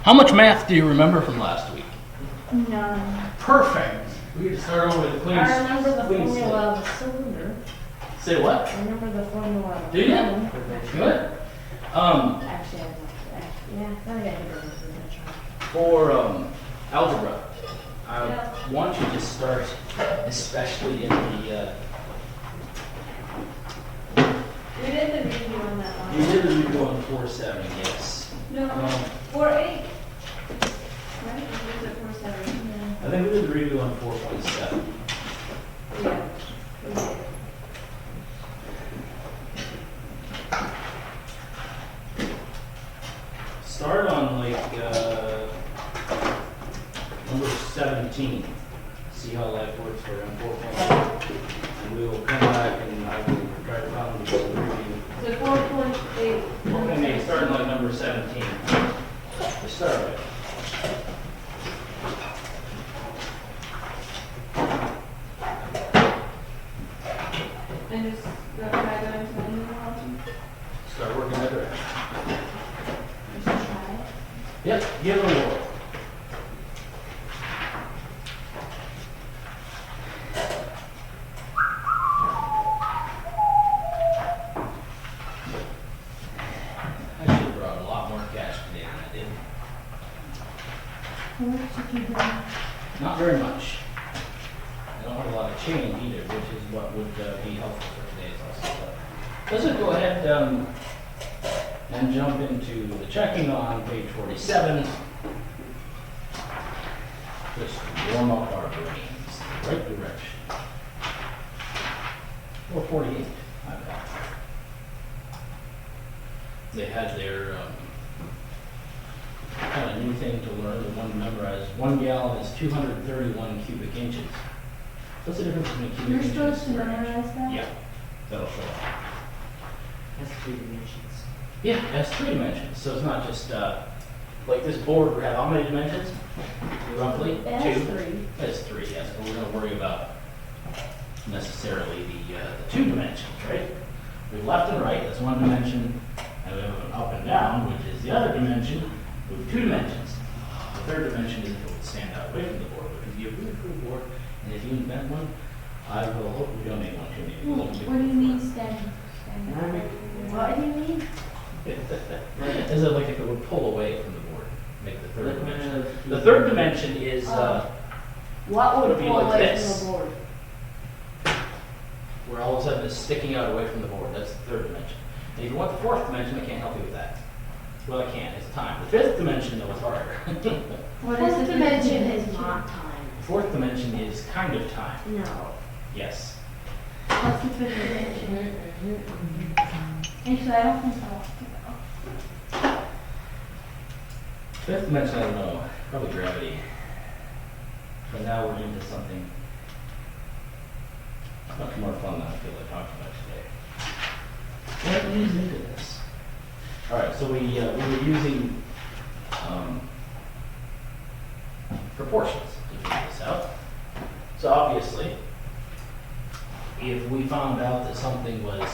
How much math do you remember from last week? None. Perfect. We get to start over with a clean. I remember the clean formula of a cylinder. slate. Say what? I remember the formula of Do you? lemon. Good. Actually, I yeah, I think I did remember that. For algebra, I Yeah. want you to start, especially in the. We did the review on that one. You did the review on 4-7, yes. No, Um, 4-8. Right? We did it 4-7. I think we did the review on 4.7. Yeah. We did. Start on number 17. See how life works for on 4.7. And we will come back and I will try to find the review. So 4.8. And maybe starting like number 17 to start with. And just go back down to the new one. Start working that direction. Just try it. Yep, give it a whirl. I should have brought a lot more cash today than I did. How much did you bring? Not very much. I don't have a lot of change either, which is what would be helpful for today's lesson. But let's go ahead and jump into the checking on page 47. Just warm up our brains in the right direction. Or 48, my bad. They had their kind of new thing to learn, the one to memorize. 1 gallon is 231 cubic inches. What's the difference between cubic You're inches? supposed to and square memorize inches? that? Yeah, that'll show up. That's 3 dimensions. Yeah, it has 3 dimensions, so it's not just, like this board would have how many dimensions? Roughly? It has 2? 3. It has 3, yes, but we're gonna worry about necessarily the 2 dimensions, right? We have left and right, that's 1 dimension, and we have an up and down, which is the other dimension, with 2 dimensions. The 3rd dimension is if it would stand out away from the board, but if you have a really cool board, and if you invent one, I will hope we don't make one too many. What do you mean stand? What do you mean? Is it like if it would pull away from the board, make the 3rd dimension? The 3rd dimension is, What Would would it be pull like away this? from the board? where all of a sudden it's sticking out away from the board. That's the 3rd dimension. And if you want the 4th dimension, I can't help you with that. Well, I can't. It's time. The 5th dimension, though, is harder. What Fourth is the dimension is not time. The 4th dimension is kind of time. No. Yes. What's the fifth dimension? Actually, I don't think I want to know. 5th dimension, I don't know. Probably gravity. But now we're into something much more fun than I feel like talking about today. What leads into this? All right, so we were using proportions to figure this out. So obviously, if we found out that something was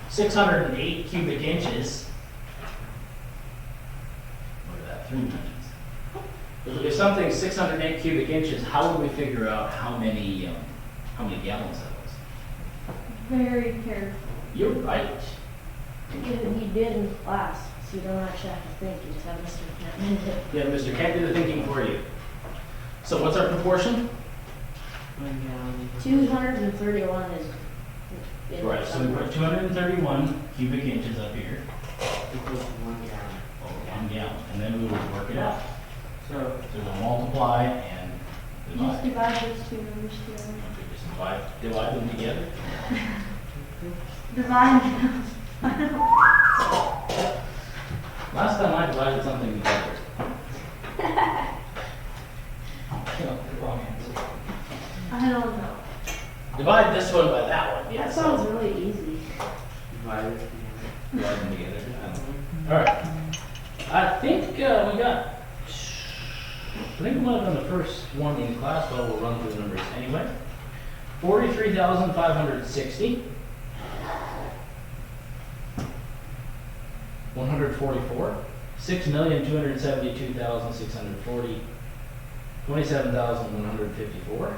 608 cubic inches, look at that, 3 dimensions. If something's 608 cubic inches, how would we figure out how many gallons that was? Very careful. You're right. You did in class, so you don't actually have to think, you just have Mr. Kent do it. Yeah, Mr. Kent did the thinking for you. So what's our proportion? 1 gallon. 231 is. Right, so we put 231 cubic inches up here, Equals 1 gallon. 1 gallon, and then we would work it out. So, So we'll multiply and Just divide. divide those two numbers together. Okay, just divide them together. Divide. Last time I divided something together. The wrong answer. I don't know. Divide this one by that one, That yes. sounds really easy. divide it together. Divide them together. All right. I think I think we might have done the first one in class, but we'll run through the numbers anyway. 43,560. 144. $6,272,640, $27,154,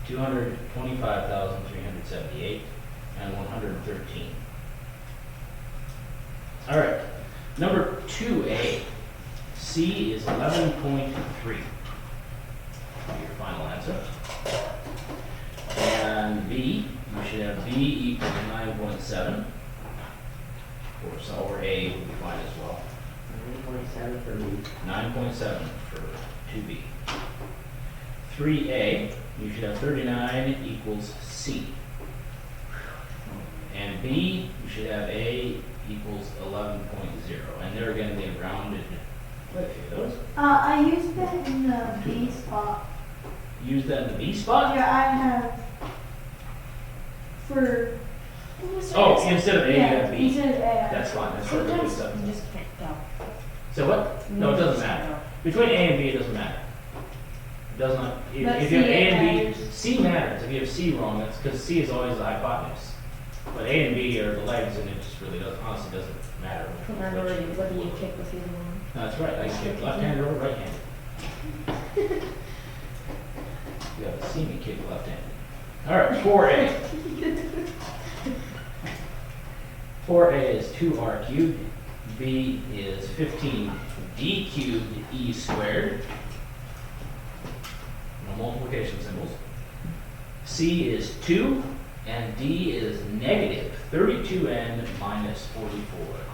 $225,378, and 113. All right, number 2A, C is 11.3. Your final answer. And B, you should have B equals 9.7. Or A would be fine as well. 9.7 for me. 9.7 for 2B. 3A, you should have 39 equals C. And B, you should have A equals 11.0. And they're going to be rounded. Quite a few of those. I used that in the B spot. Use that in the B spot? Yeah, I have for Oh, instead of A, you yeah, have B. instead of A. I have- That's fine. That's perfectly Sometimes acceptable. you just can't tell. So what? No, it doesn't matter. Between A and B, it doesn't matter. It does not. If, But if you have C, A it and B, matters. C matters. If you have C wrong, that's because C is always the hypotenuse. But A and B are the legs, and it just really doesn't, honestly doesn't matter. No matter what do you kick with either one? That's right. I can kick left-handed or right-handed. You haven't seen me kick left-handed. All right, 4A. 4A is 2R cubed. B is 15D cubed E squared. No multiplication symbols. C is 2, and D is negative 32n minus 44.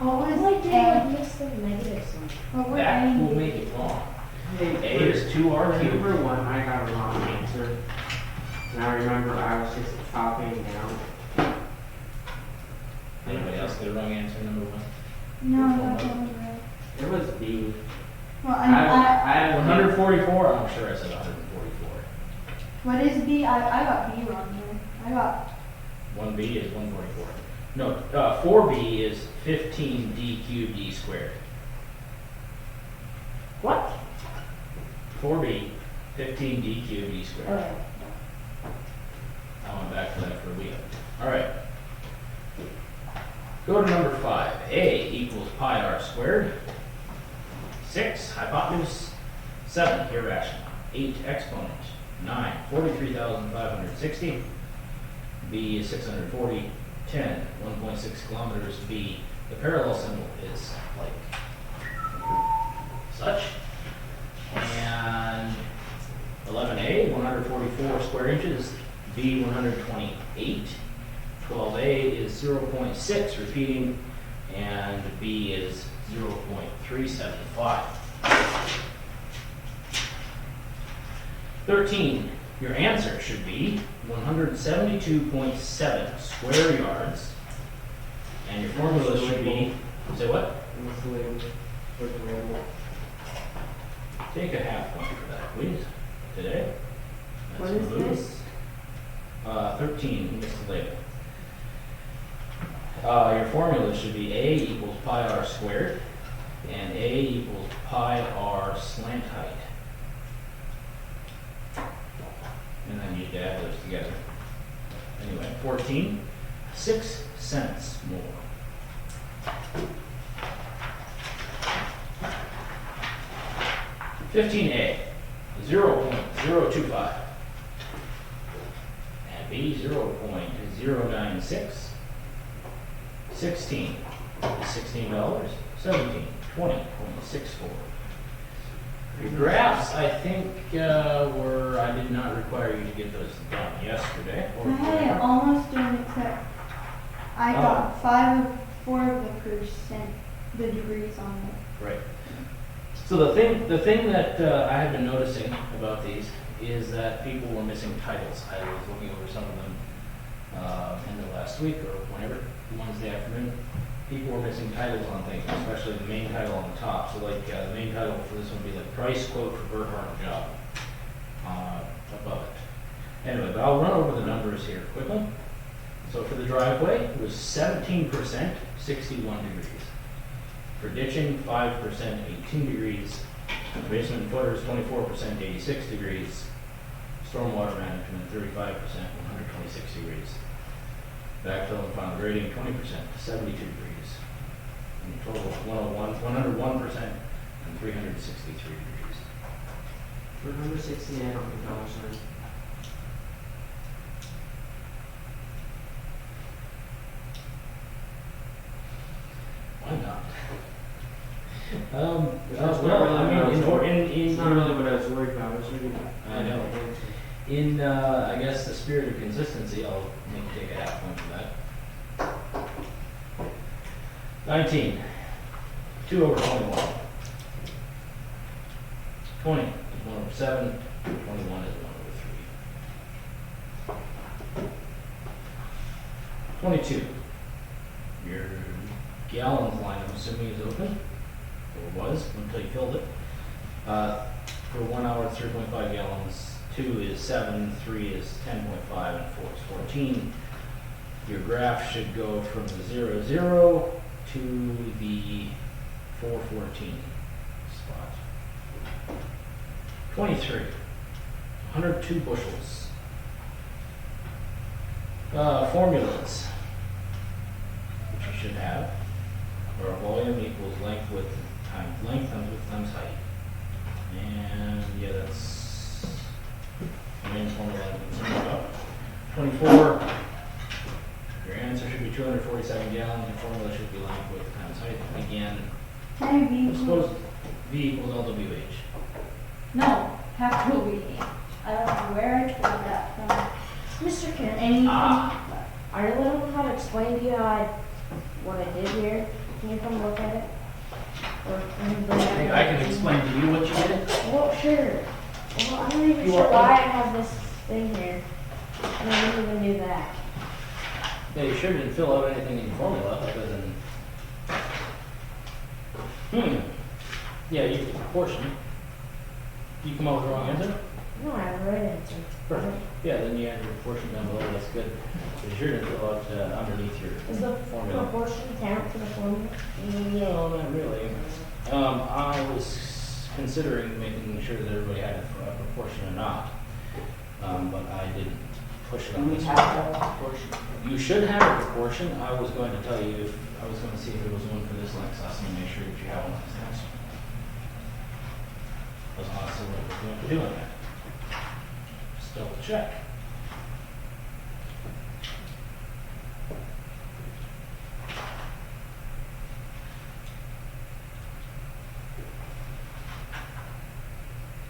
What Why was do you A? mix the negatives on? What were That A? will make it wrong. Hey, A is 2R for cubed. number 1, I got a wrong answer. And I remember I was just chopping down. Anybody else get a wrong answer, number 1? No, that one was right. It was B. Well, I I, have 144? I'm sure I said 144. what is B? I got B wrong here. I got 1B is 144. No, 4B is 15D cubed E squared. What? 4B, 15D cubed E squared. Okay. I went back to that for a week. All right. Go to number 5. A equals pi r squared. 6, hypotenuse. 7, irrational. 8, exponent. 9, 43,560. B is 640. 10, 1.6 kilometers. B, the parallel symbol is like such. And 11A, 144 square inches. B, 128. 12A is 0.6, repeating, and B is 0.375. 13, your answer should be 172.7 square yards, and your formula should be, say what? What's the label? What's the label? Take a half point for that, please, today. What That's is removed. this? 13, you missed the label. Your formula should be A equals pi r squared, and A equals pi r slant height. And then you add those together. Anyway, 14, 6 cents more. $15A, 0.025. And B, 0.096. 16 is $16. 17, 20.64. Your graphs, I think, I did not require you to get those done yesterday. Or I had it whatever. almost done except I got 4 of the percent, the degrees on it. Right. So the thing that I have been noticing about these is that people were missing titles. I was looking over some of them in the last week or whenever, Wednesday afternoon. People were missing titles on things, especially the main title on the top. So like the main title for this one would be like price quote for Burkhart job above it. Anyway, but I'll run over the numbers here quickly. So for the driveway, it was 17%, 61 degrees. For ditching, 5%, 18 degrees. Basement and footers, 24%, 86 degrees. Stormwater management, 35%, 126 degrees. Backfill and final grading, 20%, 72 degrees. a total of 101% and 363 degrees. For number 16, I don't think I was right. Why not? That's Well, not I really mean, what I in, It's not really what I was worried about. I was really. I know. In, I guess, the spirit of consistency, I'll make you take a half point for that. 19, 2 over 21. 20 is 1 over 7, 21 is 1 over 3. 22, your gallons line, I'm assuming is open, or was, until you filled it. For 1 hour, it's 3.5 gallons, 2 is 7, 3 is 10.5, and 4 is 14. Your graph should go from the 0, 0 to the 414 spot. 23, 102 bushels. Formulas, which you should have, where volume equals length width times width times height. And yeah, that's the main formula I'm concerned about. 24, your answer should be 247 gallons, your formula should be length width times height. Again, Maybe. I suppose V equals LWH. No, capital V. I don't know where I pulled that from. Mr. Kent, Anything. I really don't know how to explain to you what I did here. Can you come look at it? Or can you bring it up? I can explain to you what you did. Well, sure. Well, I'm not even You sure want- why I have this thing here. And I didn't even do that. Yeah, you sure didn't fill out anything in your formula other than. Yeah, you proportion. You come up with the wrong answer? No, I have the right answer. Perfect. Yeah, then you add your proportion down below, that's good. You sure didn't fill out underneath your Is the formula. proportion count for the formula? No, not really. I was considering making sure that everybody had a proportion or not, but I didn't push it on this one. You should have a proportion. I was going to tell you, I was going to see if there was one for this Lexus and make sure that you have one for this. That's honestly what we're going to do on that. Just double check.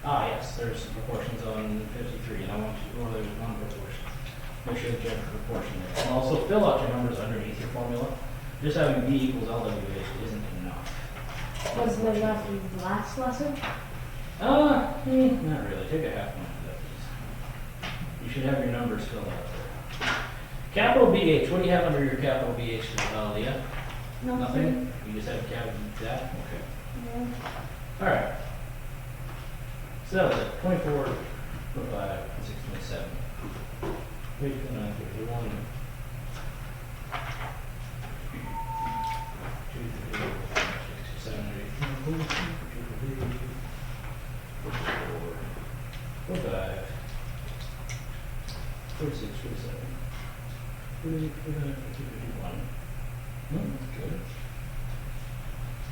Yes, there's some proportions on 53, and I want you, or there's one proportion. Make sure that you have a proportion there. And also fill out your numbers underneath your formula. Just having V equals LWH isn't enough. Was there enough last lesson? Not really. Take a half point for that, please. You should have your numbers filled out there. Capital BH, what do you have under your capital BH, Leah? Nothing? You just have capital that? Okay. Yeah. All right. So that was it. 24, 25, 26, 27. 29, 51. 2, 3, 4, 5, 6, 7, 8, 9, 10, 4, 5, 46, 47. 48, 49, 50, 51. No, that's good.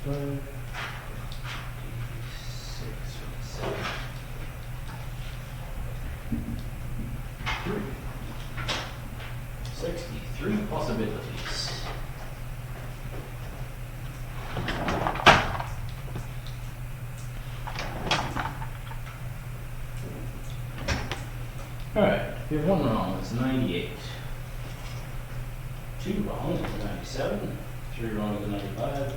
5, 56, 57. 63 possibilities. Alright, if you have one wrong, it's 98. 2 wrong is a 97. 3 wrong is a 95.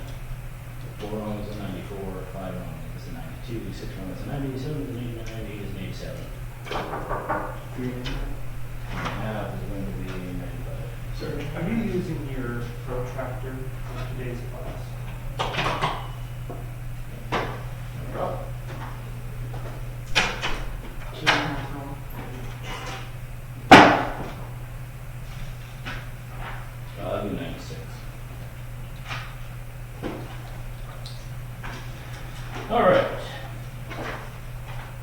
4 wrong is a 94. 5 wrong is a 92. 6 wrong is a 97. 8 is an 87. 3 half is going to be 95. Sir, are you using your protractor for today's class? No problem. I'll do 96. All right.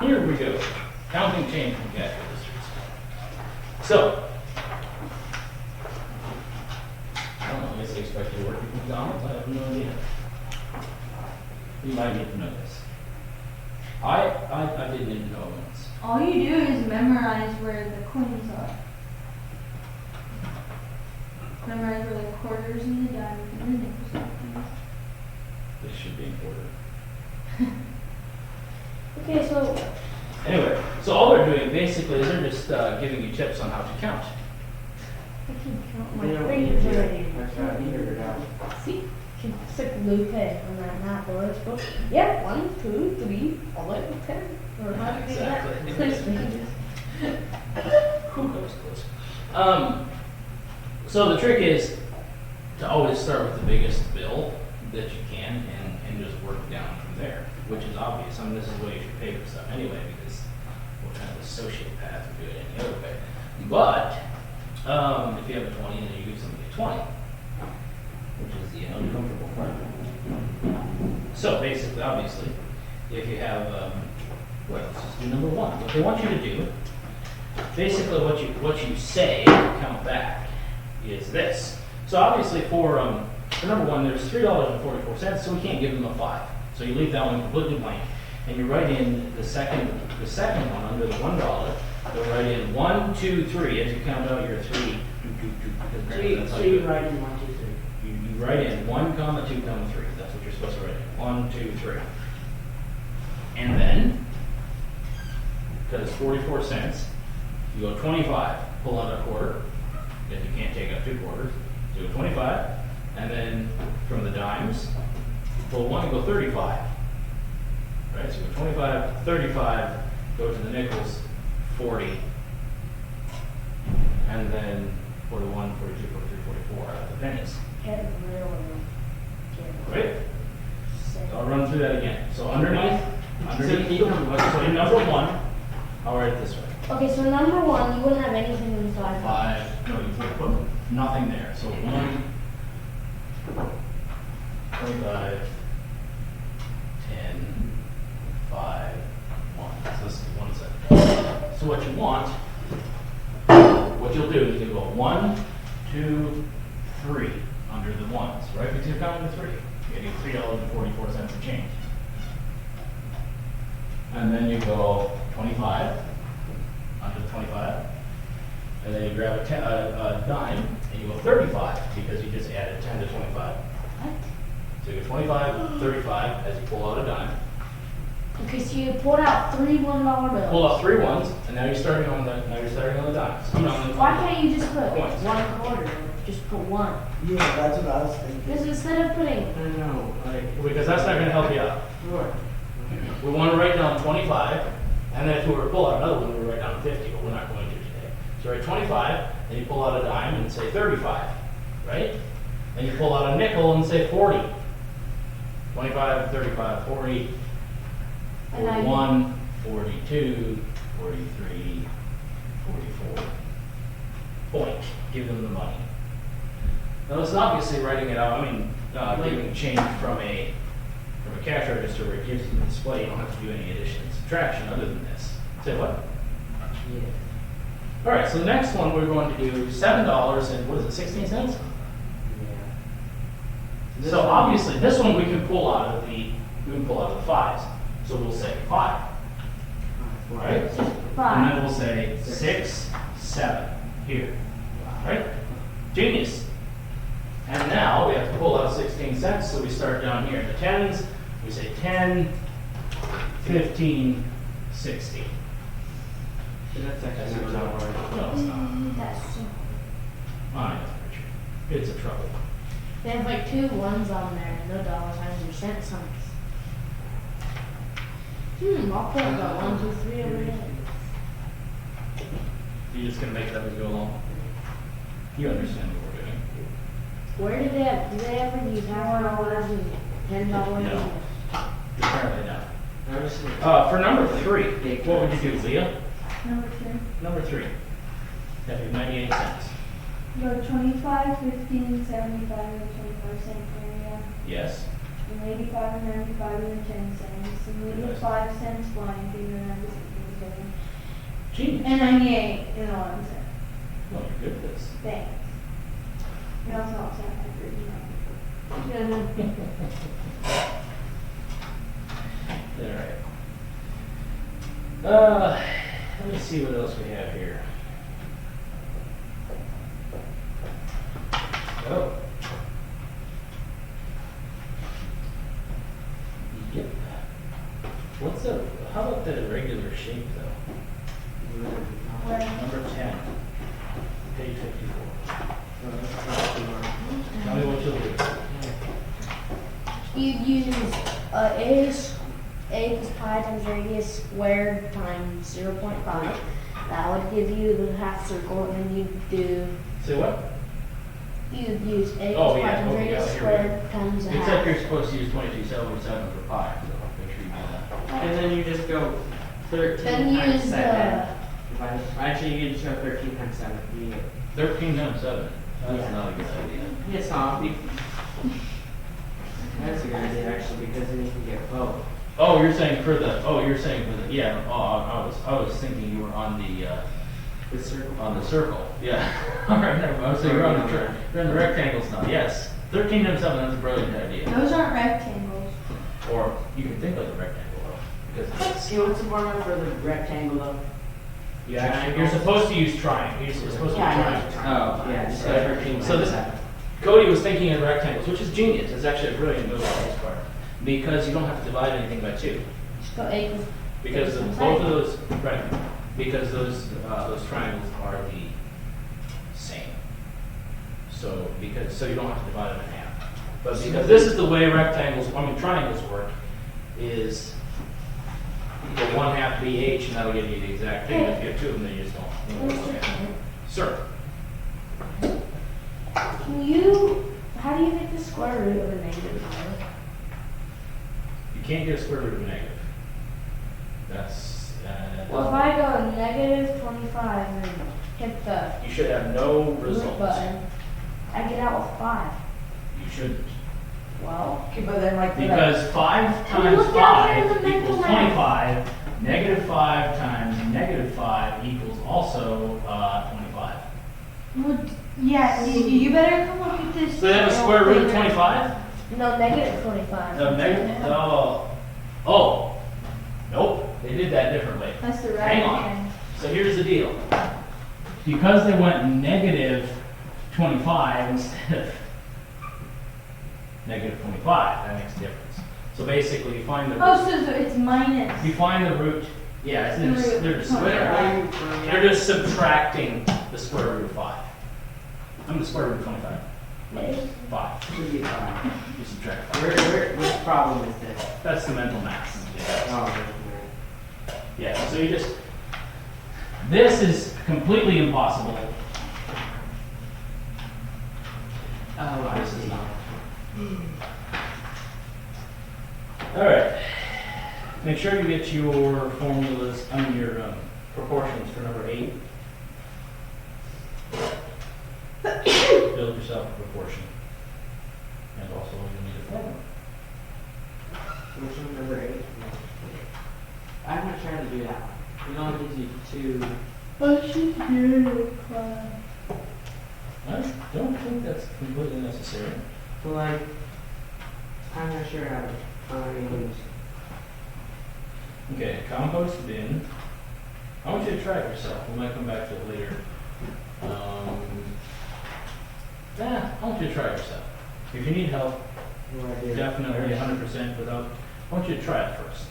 Here we go. Counting change from calculators. So, I don't know, I guess they expect you to work with McDonald's, I have no idea. You might need to know this. I didn't even know it once. All you do is memorize where the coins are. Memorize where the quarters and the dimes and the nickels are. This should be important. Okay, so Anyway, so all they're doing basically is they're just giving you tips on how to count. I can count my They don't fingers need already. to, that's how you figured it out. See, can stick Lupe on that map or it's book. Yeah, 1, 2, 3, 11, 10. Or how to do that? Exactly. Please, please. Who knows close? So the trick is to always start with the biggest bill that you can and just work down from there, which is obvious. I mean, this is the way you should pay for stuff anyway, because what kind of a sociopath would do it any other way? But if you have a 20 and then you give somebody a 20, which is the uncomfortable part. So basically, obviously, if you have, well, let's just do number 1. What they want you to do, basically what you say, count back, is this. So obviously for number 1, there's $3.44, so we can't give them a 5. So you leave that one completely blank, and you write in the second one under the $1. You'll write in 1, 2, 3 as you count out your 3. That's how So you do you it. write in 1, 2, 3. You write in 1, 2, 3. That's what you're supposed to write in. 1, 2, 3. And then, because it's 44 cents, you go 25, pull out a quarter, if you can't take out 2 quarters, so you go 25, and then from the dimes, you pull 1 and go 35. Right, so you go 25, 35, go to the nickels, 40, and then 41, 42, 43, 44 out of the pennies. Get real. Right? So I'll run through that again. So underneath, So in number 1, I'll write it this way. Okay, so number 1, you wouldn't have anything in the 5. 5, no, you put nothing there. So 1, 25, 10, 5, 1. So this is 1 second. So what you want, what you'll do is you go 1, 2, 3 under the ones, right? Because you're counting to 3. You're getting $3.44 of change. And then you go 25 under the 25. And then you grab a dime and you go 35 because you just added 10 to 25. What? So you go 25, 35 as you pull out a dime. Okay, so you pulled out 3 $1 bills. Pull out 3 ones, and now you're starting on the dimes. Why can't you just put Points. 1 quarter? Just put 1. Yeah, that's what I was thinking. Because instead of putting, I know, like, Because that's not going to help you out. sure. We want to write down 25, and then if we were to pull out another one, we would write down 50, but we're not going to today. So write 25, then you pull out a dime and say 35, right? Then you pull out a nickel and say 40. 25, 35, 40, And I- 41, 42, 43, 44. Point. Give them the money. Now, it's obviously writing it out, giving change from a cash register where it gives you the display. You don't have to do any addition and subtraction other than this. Say what? Yeah. All right, so the next one we're going to do $7 and what is it, 16 cents? Yeah. So obviously, this one we can pull out of the fives. So we'll say 5, right? And 5. then we'll say 6, 7 here, right? Genius. And now we have to pull out 16 cents, so we start down here in the tens. We say 10, 15, 16. So that's actually not hard. No, it's not. that's so. I know, Richard. It's a trouble. They have like 2 1s on there, no dollar signs or cent signs. I'll put about 1, 2, 3 over there. You're just gonna make it up as you go along. You understand what we're doing. Where do they ever use $5 and $10? No. Apparently not. I was thinking- For number 3, what would you do, Leah? Number 2. Number 3. That'd be 98 cents. Go 25, 15, 75, and 25 cent area. Yes. And 85 and 95 and 10 cents. And leave the 5 cents blank and then 67. Genius. And 98 and 11 cents. Well, you're good at this. Thanks. You also not sound like you're, Let me see what else we have here. Oh. Yep. What's the, how about the irregular shape though? Where? Number 10, page 54. Tell me what you'll do. You'd use a plus pi times radius squared times 0.5. That would give you the half circle, and then you'd do, Say what? you'd use a Oh, plus pi yeah, times okay, radius yeah, here we squared times a Except half. you're supposed to use 22.77 for pi, so make sure you do that. And then you just go 13 Then times use 7. Actually, you just go 13 times 7. You get 13 times 7. That's Yeah. not a good idea. It's not. That's a good idea actually, because then you can get both. Oh, you're saying for the, yeah, I was thinking you were on The circle. the circle, yeah. All right, never mind. So you're on the rectangles now, yes. 13 times 7, that's a brilliant idea. Those aren't rectangles. Or you can think like a rectangle though, because See, what's the formula for the rectangle though? you're supposed to use triangle, you're supposed to use triangle. Oh, yeah, just go Right. 13 So times this- 7. Cody was thinking in rectangles, which is genius. It's actually a brilliant move on his part. Because you don't have to divide anything by 2. Just go a plus. Because of both of those, right, because those triangles are the same. So, so you don't have to divide them in half. But because this is the way triangles work, is you go 1/2 BH and that'll give you the exact thing. If you have 2 of them, then you just don't. Sir, How do you get the square root of a negative number? you can't get a square root of a negative. That's, Well, if I go negative 25 and hit the you should have no root results. button, I get out with 5. You shouldn't. Well, Okay, but then like. Because 5 times look down here in 5 the mental equals math. 25. Negative 5 times negative 5 equals also 25. Well, yeah, you better come up with this. So they have a square root of 25? no, negative 25. Nope, they did that differently. That's the right Hang on. hand. So here's the deal. Because they went negative 25 instead of negative 25, that makes a difference. So basically, you find the root. Oh, so it's minus. You find the root. Yeah, The root. they're just subtracting the square root of 5. I'm the square root of 25. 5. Should be fine. You subtract 5. Which problem is this? That's the mental math. Oh, Yeah, so you just. This is completely impossible. I This is see. not. All right. Make sure you get your formulas, your proportions for number 8. Build yourself a proportion. And also you need a formula. Which one, number 8? I'm not trying to do that one. It only gives you 2. Oh, she's beautiful. I don't think that's completely necessary. But like, I'm not sure how to find. Okay, compost bin. I want you to try it yourself. We might come back to it later. I want you to try it yourself. If you need help, What I do. definitely 100% without. I want you to try it first.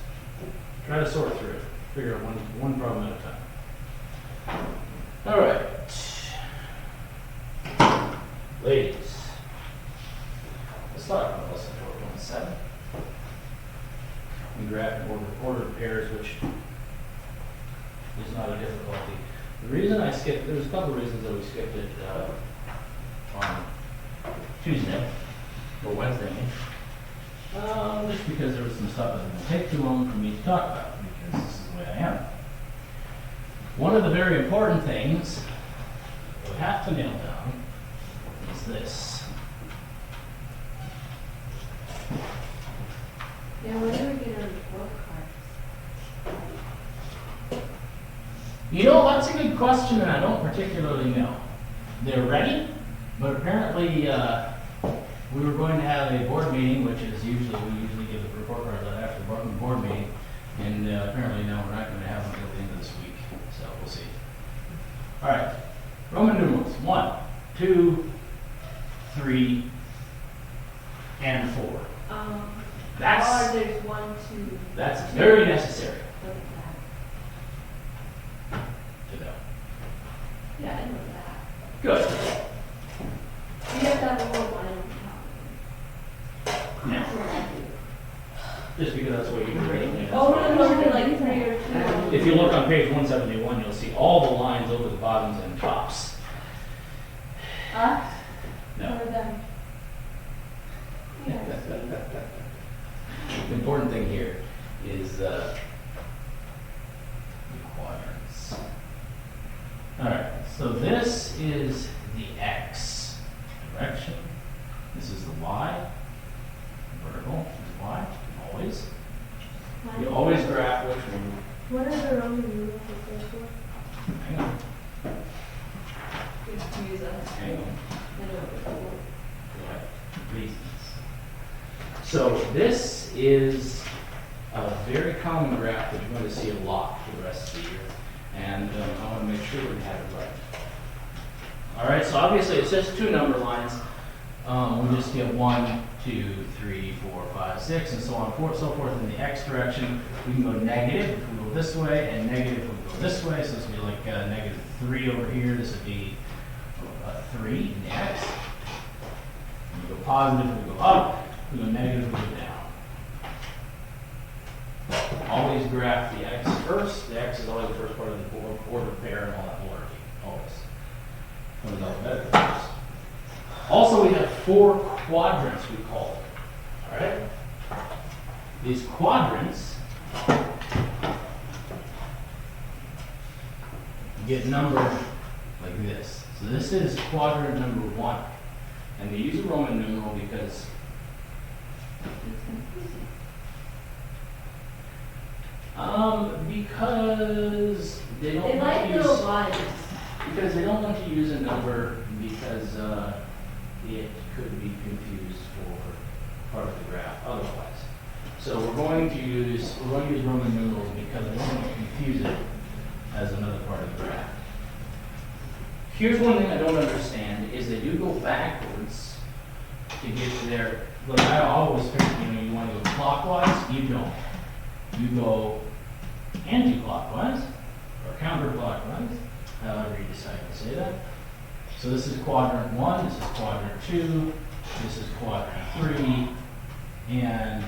Try to sort through it. Figure out one problem at a time. All right. Ladies, let's start on lesson 4.7. We graph and ordered pairs, which is not a difficulty. The reason I skipped, there's a couple of reasons that we skipped it on Tuesday, or Wednesday, just because there was some stuff that would take too long for me to talk about, because this is the way I am. One of the very important things that we have to nail down is this. Yeah, when do we get our report cards? You know, that's a good question, and I don't particularly know. They're ready, but apparently we were going to have a board meeting, which is we usually give the report cards out after the board meeting, and apparently now we're not going to have them until 2, 3, and 4. That's- there's 1, 2. That's very necessary to know. Yeah, I know that. Good. You have to have a little line on Now, top. just because that's what you're reading. Oh, no, no, like 3 or 2. If you look on page 171, you'll see all the lines over the bottoms and tops. Us? No. Or them? Yes. The important thing here is the quadrants. All right, so this is the X direction. This is the Y. Vertical is Y, always. You always graph which one. What are the Roman numerals for? Hang on, Just to use us. hang on. I know what it's for. Reasons. So this is a very common graph that you're going to see a lot for the rest of the year, and I want to make sure we have it right. All right, so obviously it's just 2 number lines. We just get 1, 2, 3, 4, 5, 6, and so on, so forth in the X direction. We can go negative if we go this way, and negative if we go this way. So this would be like -3 over here. This would be 3 in the X. We go positive, we go up. We go negative, we go down. Always graph the X first. The X is always the first part of the order pair and all that malarkey. Always. What is alphabetical first. Also, we have 4 quadrants, we call them. All right? These quadrants get numbered like this. So this is quadrant number 1. And they use a Roman numeral because they don't They want like to use, little lines. because they don't want to use a number because it could be confused for part of the graph otherwise. So we're going to use Roman numerals because we don't want to confuse it as another part of the graph. Here's one thing I don't understand is they do go backwards to get to their, like I always think, you want to go clockwise, you don't. You go anti-clockwise or counterclockwise, however you decide to say that. So this is quadrant 1, this is quadrant 2, this is quadrant 3, and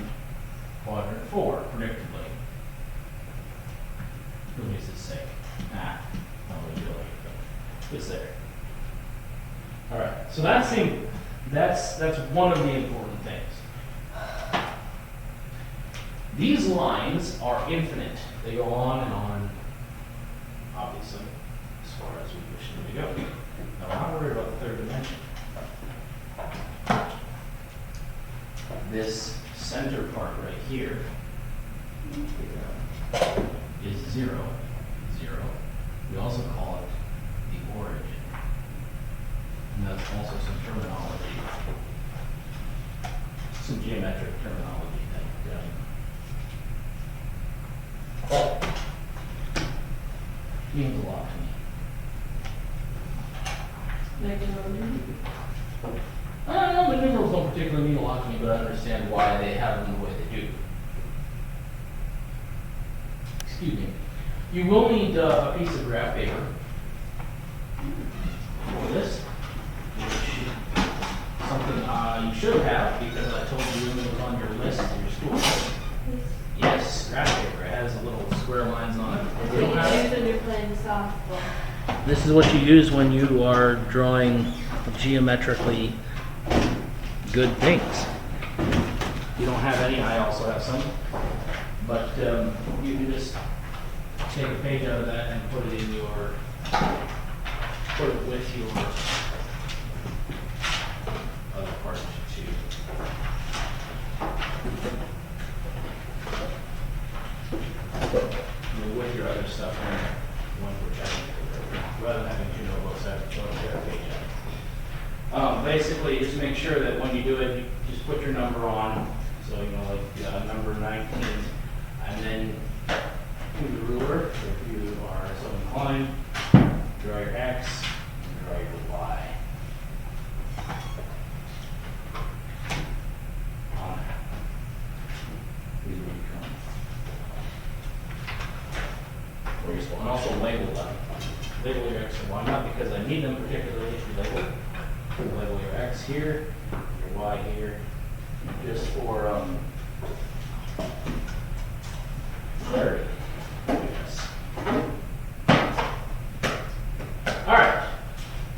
quadrant 4, predictably. For at least it's safe. Not really, but it's there. All right, so that's one of the important things. These lines are infinite. They go on and on, obviously, as far as we wish them to go. Now, we're not worried about the 3rd dimension. This center part right here is 0, 0. We also call it the origin. And that's also some terminology, some geometric terminology that means a lot to me. Like a Roman. I don't know, the numerals don't particularly mean a lot to me, but I understand why they have them the way they do. Excuse me. You will need a piece of graph paper for this, which something you should have because I told you it was on your list of your school. Yes, graph paper. It has little square lines on it. If you don't have it, When you're playing softball. this is what you use when you are drawing geometrically good things. If you don't have any, I also have some. But you can just take a page out of that and put it in your, put it with your other part too. With your other stuff in one we're checking, rather than having 2 notebooks, I have to share a page out. Basically, just make sure that when you do it, you just put your number on, so you know, like number 19, and then to the ruler, if you are so inclined, draw your X, and draw your Y. label them. Label your X and Y, not because I need them particularly if you label. Label your X here, your Y here, just for clarity. Yes. All right.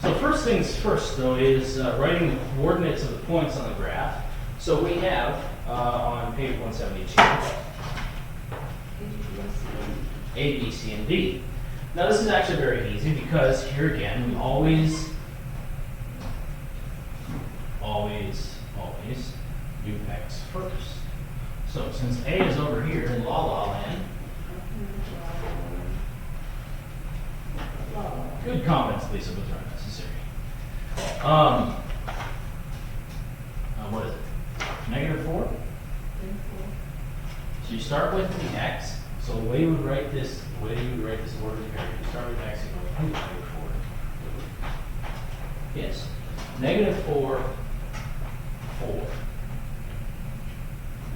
So first things first, though, is writing the coordinates of the points on the graph. So we have on page 172, A, B, C, and D. Now this is actually very easy because here again, we always do X first. So since A is over here in La La Land, good comments, Lisa, but they're unnecessary. What is it? -4? So you start with the X. So the way you would write this, order here, you start with X and go to -4. Yes. -4, 4.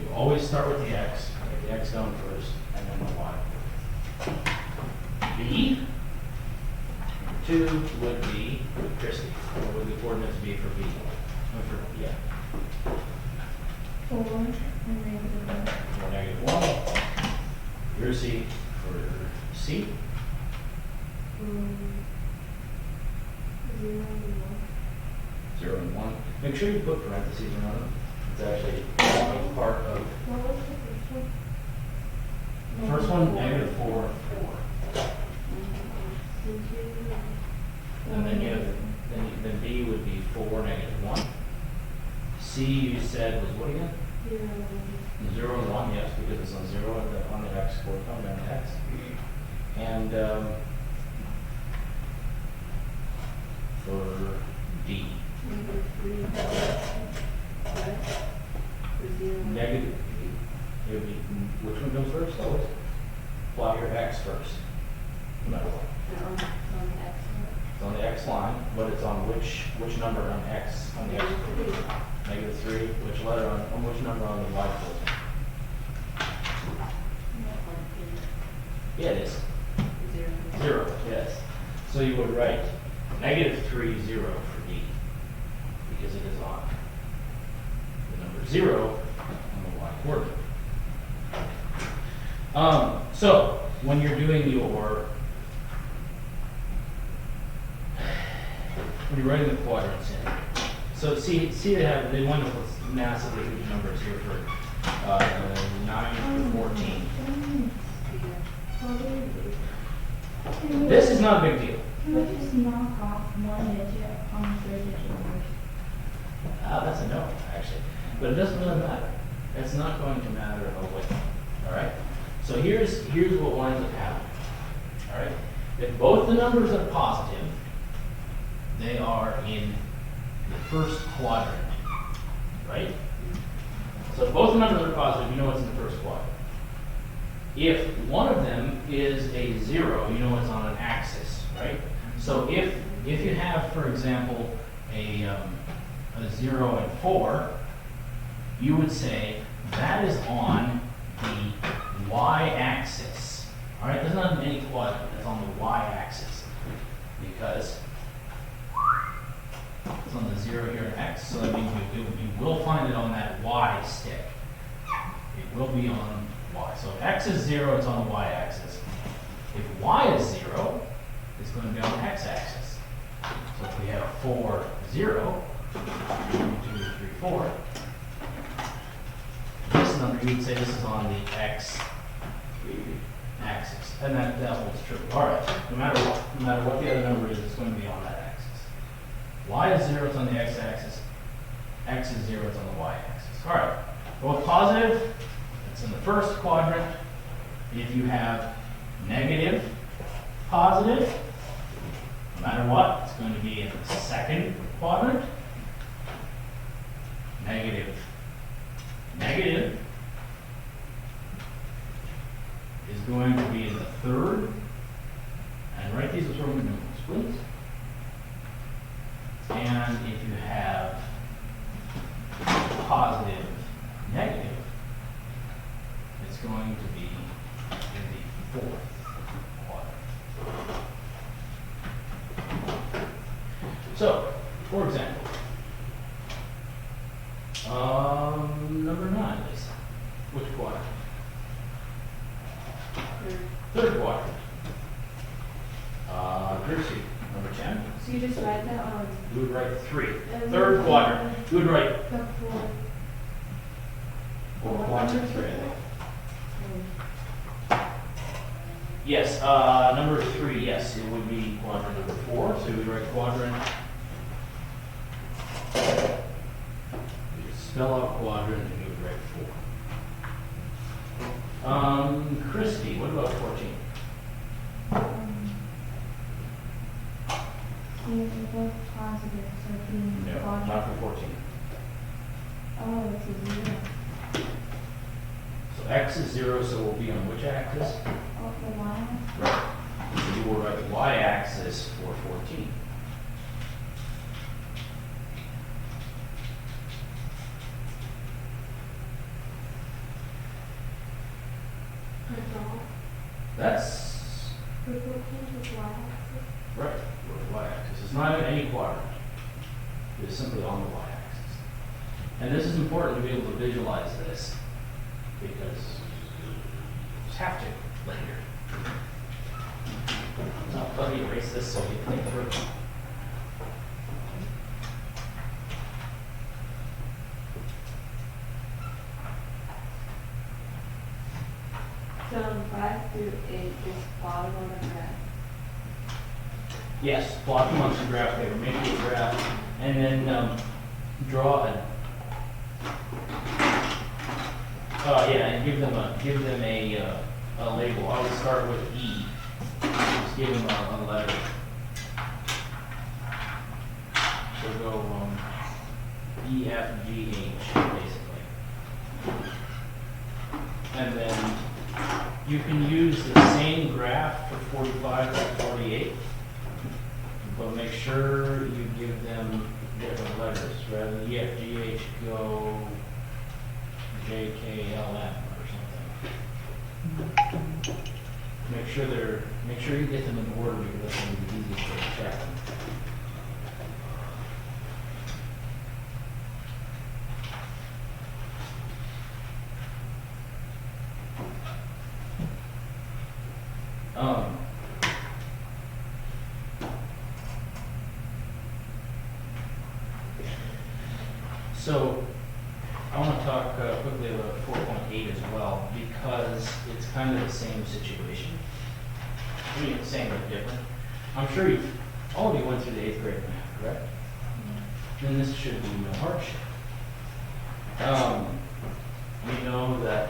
You always start with the X, get the X down first, and then the Y. B, 2 would be Christie. What would the coordinates be for B? Yeah. 4 and -1. Or -1. Your C for C. 0 and 1. Make sure you put parentheses around them. It's actually part of What was the first one? the first one, -4, 4. And then you have, then B would be 4, -1. C you said was what again? 0 and 1, yes, because it's on 0 on the X coordinate, on the X. And for D, negative, it would be, which one comes first? Always plot your X first, no matter what. It's on the X line, but it's on which number on X, on the X? -3, which letter on which number on the Y coordinate? Yeah, it is. 0, yes. So you would write -3, 0 for D, because it is on the number 0 on the Y coordinate. So when you're doing when you're writing the quadrants in, so see they wind up with massively huge numbers here for 9 to 14. This is not a big deal. What is knock off 1 digit on 3 digit numbers? That's a no, actually. But it doesn't really matter. It's not going to matter a whit. All right? So here's what winds up happening. All right? If both the numbers are positive, they are in the first quadrant. Right? So if both the numbers are positive, you know it's in the first quadrant. If one of them is a 0, you know it's on an axis, right? So if you have, for example, a 0 and 4, you would say that is on the y-axis. All right, there's not any quadrant, it's on the y-axis because it's on the 0 here and x, so that means you will find it on that y stick. It will be on y. So if x is 0, it's on the y-axis. If y is 0, it's going to be on the x-axis. So if we have 4, 0, 1, 2, 3, 4, this number, you would say this is on the x-axis. And that holds true. All right, no matter what the other number is, it's going to be on that axis. Y is 0, it's on the x-axis. X is 0, it's on the y-axis. All right, both positive, it's in the first quadrant. If you have negative, positive, no matter what, it's going to be in the second quadrant. Negative, negative is going to be in the third. And write these as Roman numerals, please. And if you have positive, negative, it's going to be in the fourth quadrant. Third quadrant. Chrissy, number 10. So you just write that on. You would write 3. Third quadrant. You would write The four. quadrant 3, I think. Yes, number 3, yes, it would be quadrant number 4, so we write quadrant. You spell out quadrant and you would write 4. Christy, what about 14? These are both positive, so it means No, quadrant. not for 14. Oh, it's a 0. So x is 0, so we'll be on which axis? Oh, the y. Right. So you will write y-axis for 14. That's all. That's For 14 is y-axis. right, for the y-axis. It's not in any quadrant. It's simply on the y-axis. And this is important to be able to visualize this because you just have to later. So let me erase this so you can think through it. So 5 through 8 is bottom on the graph. Yes, plot them on some graph paper, make it a graph, and then draw a. Yeah, and give them a label. I would start with E. Just give them a letter. So go E, F, G, H, basically. And then you can use the same graph for 45 to 48. But make sure you give them different letters. Rather than E, F, G, H, go J, K, L, M or something. Make sure you get them in order because that's going to be the easiest way to check them. So I want to talk quickly about 4.8 as well because it's kind of the same situation. I mean, it's same but different. I'm sure all of you went through the 8th grade math, correct? Then this should be no hardship. We know that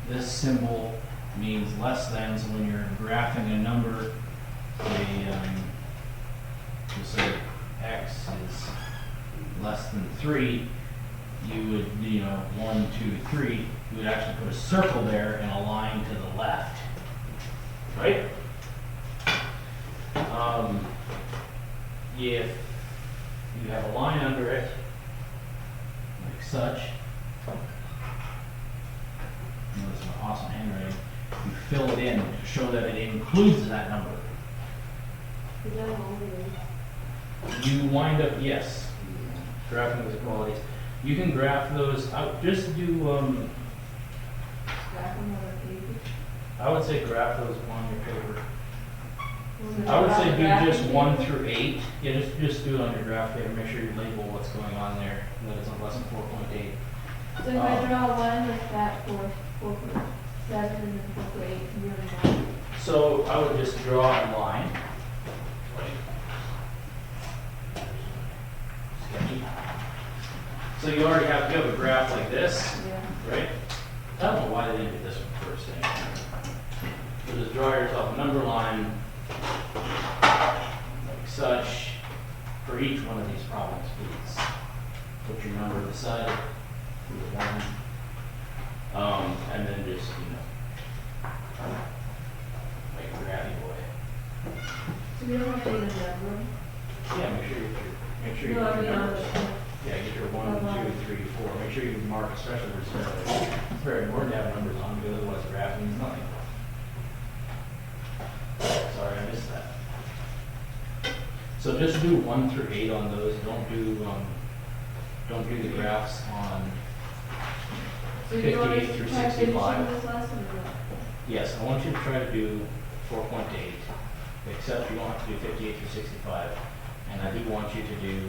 this symbol means less than, so when you're graphing a number, say x is less than 3, you would, 1, 2, 3, you would actually put a circle there and a line to the left, right? If you have a line under it, like such, notice my awesome handwriting, you fill it in to show that it includes that number. Is that all it is? You wind up, yes, graphing those qualities. You can graph those out, just do, Graph them on a paper? I would say graph those on your paper. Well, I would say do graph just paper? 1 through 8. Yeah, just do it on your graph paper. Make sure you label what's going on there. And that it's on lesson 4.8. So if I draw 1 like that for 4.7 and then 4.8, and the other 1. So I would just draw a line. Sketchy. So you already have a graph like this, Yeah. right? I don't know why they didn't do this one first. So just draw yourself a number line like such for each one of these problems, please. Put your number beside it, do the 1, and then just, make a grabby boy. So we don't have to even number. Yeah, make sure you No, get I your mean, on numbers. the, Yeah, get your 1, 2, 3, 4. Make sure you mark, especially for survey. It's very important to have numbers on because otherwise graphing means nothing. Sorry, I missed that. So just do 1 through 8 on those. Don't do the graphs on so do you want 58 us through to try finishing 65. this lesson or not? Yes, I want you to try to do 4.8, except you don't have to do 58 through 65. And I do want you to do,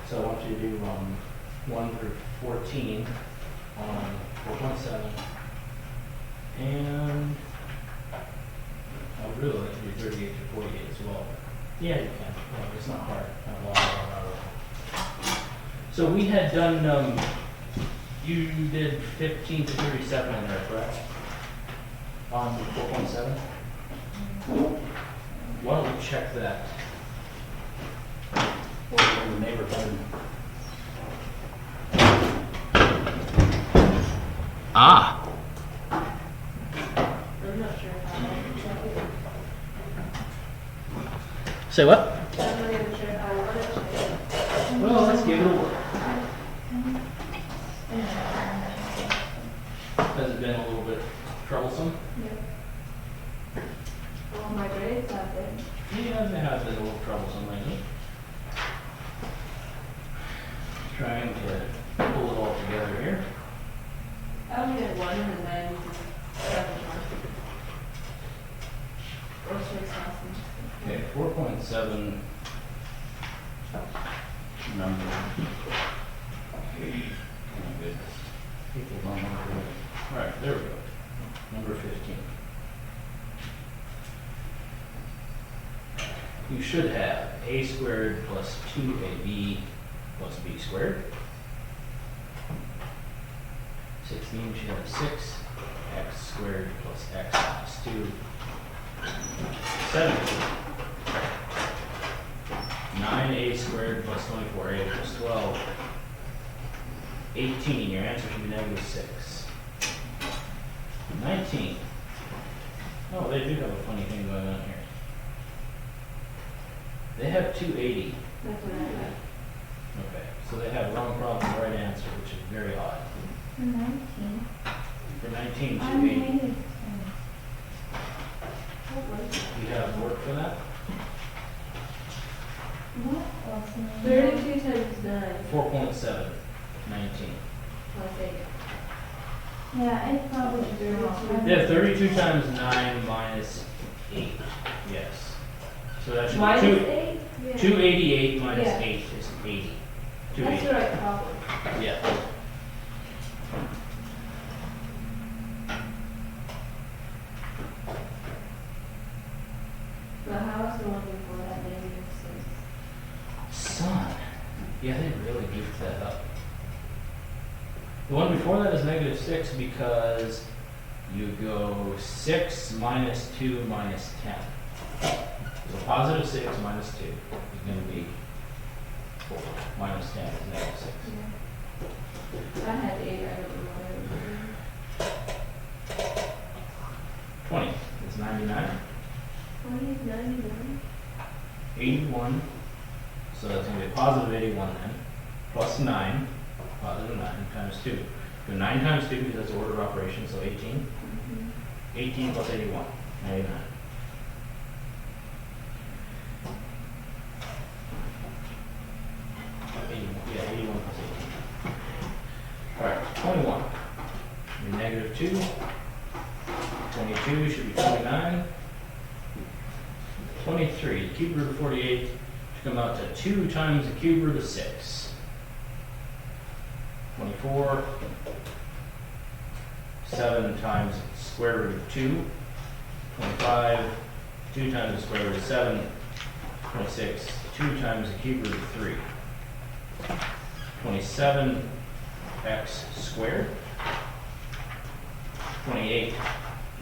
so I want you to do 1 through 14 on 4.7. And I would really like to do 38 through 48 as well. Yeah, you can. Well, it's not hard. Not long. So we had done, you did 15 to 37 in there, correct? On 4.7? Why don't we check that? In the neighborhood. Ah! I'm not sure if I want to check it. Say what? I'm not even sure if I want to check it. Well, let's give it a whirl. Has it been a little bit troublesome? Yep. Well, my grades have been. Yeah, it has been a little troublesome lately. Trying to pull it all together here. I only did 1 and then 7 more. Or 6 lessons. Okay, 4.7 number. Oh my goodness. People don't know where. All right, there we go. Number 15. You should have a squared plus 2ab plus b squared. 16, you should have 6 x squared plus x minus 2. 17. 9a squared plus 24a plus 12. 18, your answer should be negative 6. 19. Oh, they do have a funny thing going on here. They have 280. That's what I got. Okay, so they have wrong problem, right answer, which is very odd. 19. For 19, I'm 280. negative 10. What was it? You have work for that? What else? 32 times 9 4.7, 19. plus 8. Yeah, it's probably 32. They have 32 times 9 minus 8. Yes. So that should Minus be 8? Yeah. 288 minus Yeah. 8 is 80. That's 280. the right problem. Yeah. But how else are we looking for that negative 6? Son. Yeah, they really goofed that up. The one before that is negative 6 because you go 6 minus 2 minus 10. So positive 6 minus 2 is going to be 4. Minus 10 is negative 6. I had 8, I don't know what I was doing. 20 is 99. 20 is 99? 81. So that's going to be a positive 81 then. Plus 9. Positive 9 times 2. Do 9 times 2 because that's order of operation, so 18. Mm-hmm. 18 plus 81. 99. Yeah, 81 plus 18. Alright, 21. Be negative 2. 22 should be 29. 23, the cube root of 48 should come out to 2 times the cube root of 6. 24. 7 times the square root of 2. 25. 2 times the square root of 7. 26. 2 times the cube root of 3. 27 x squared. 28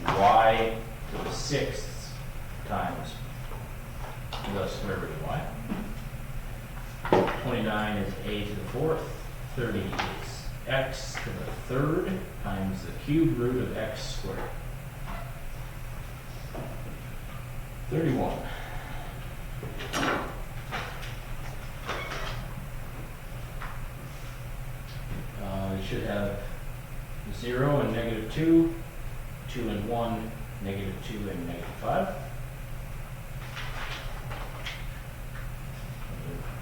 y to the 6th times the square root of y. 29 is a to the 4th. 30 is x to the 3rd times the cube root of x squared. 31. You should have 0 and negative 2, 2 and 1, negative 2 and negative 5.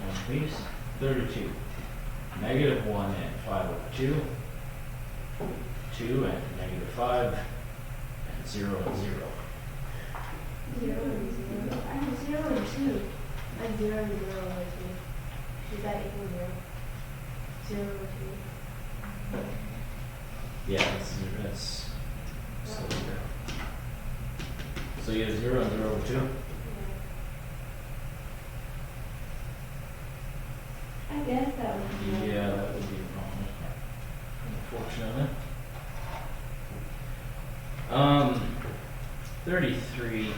One piece. 32. Negative 1 and 5 over 2. 2 and -5, and 0 and 0. 0 and 0. I have 0 and 2. I have 0 and 0 over 2. Does that equal 0? 0 over 2. Yeah, that's so 0. So you have 0 and 0 over 2? I guess that would be. Yeah, that would be wrong, unfortunately. 33.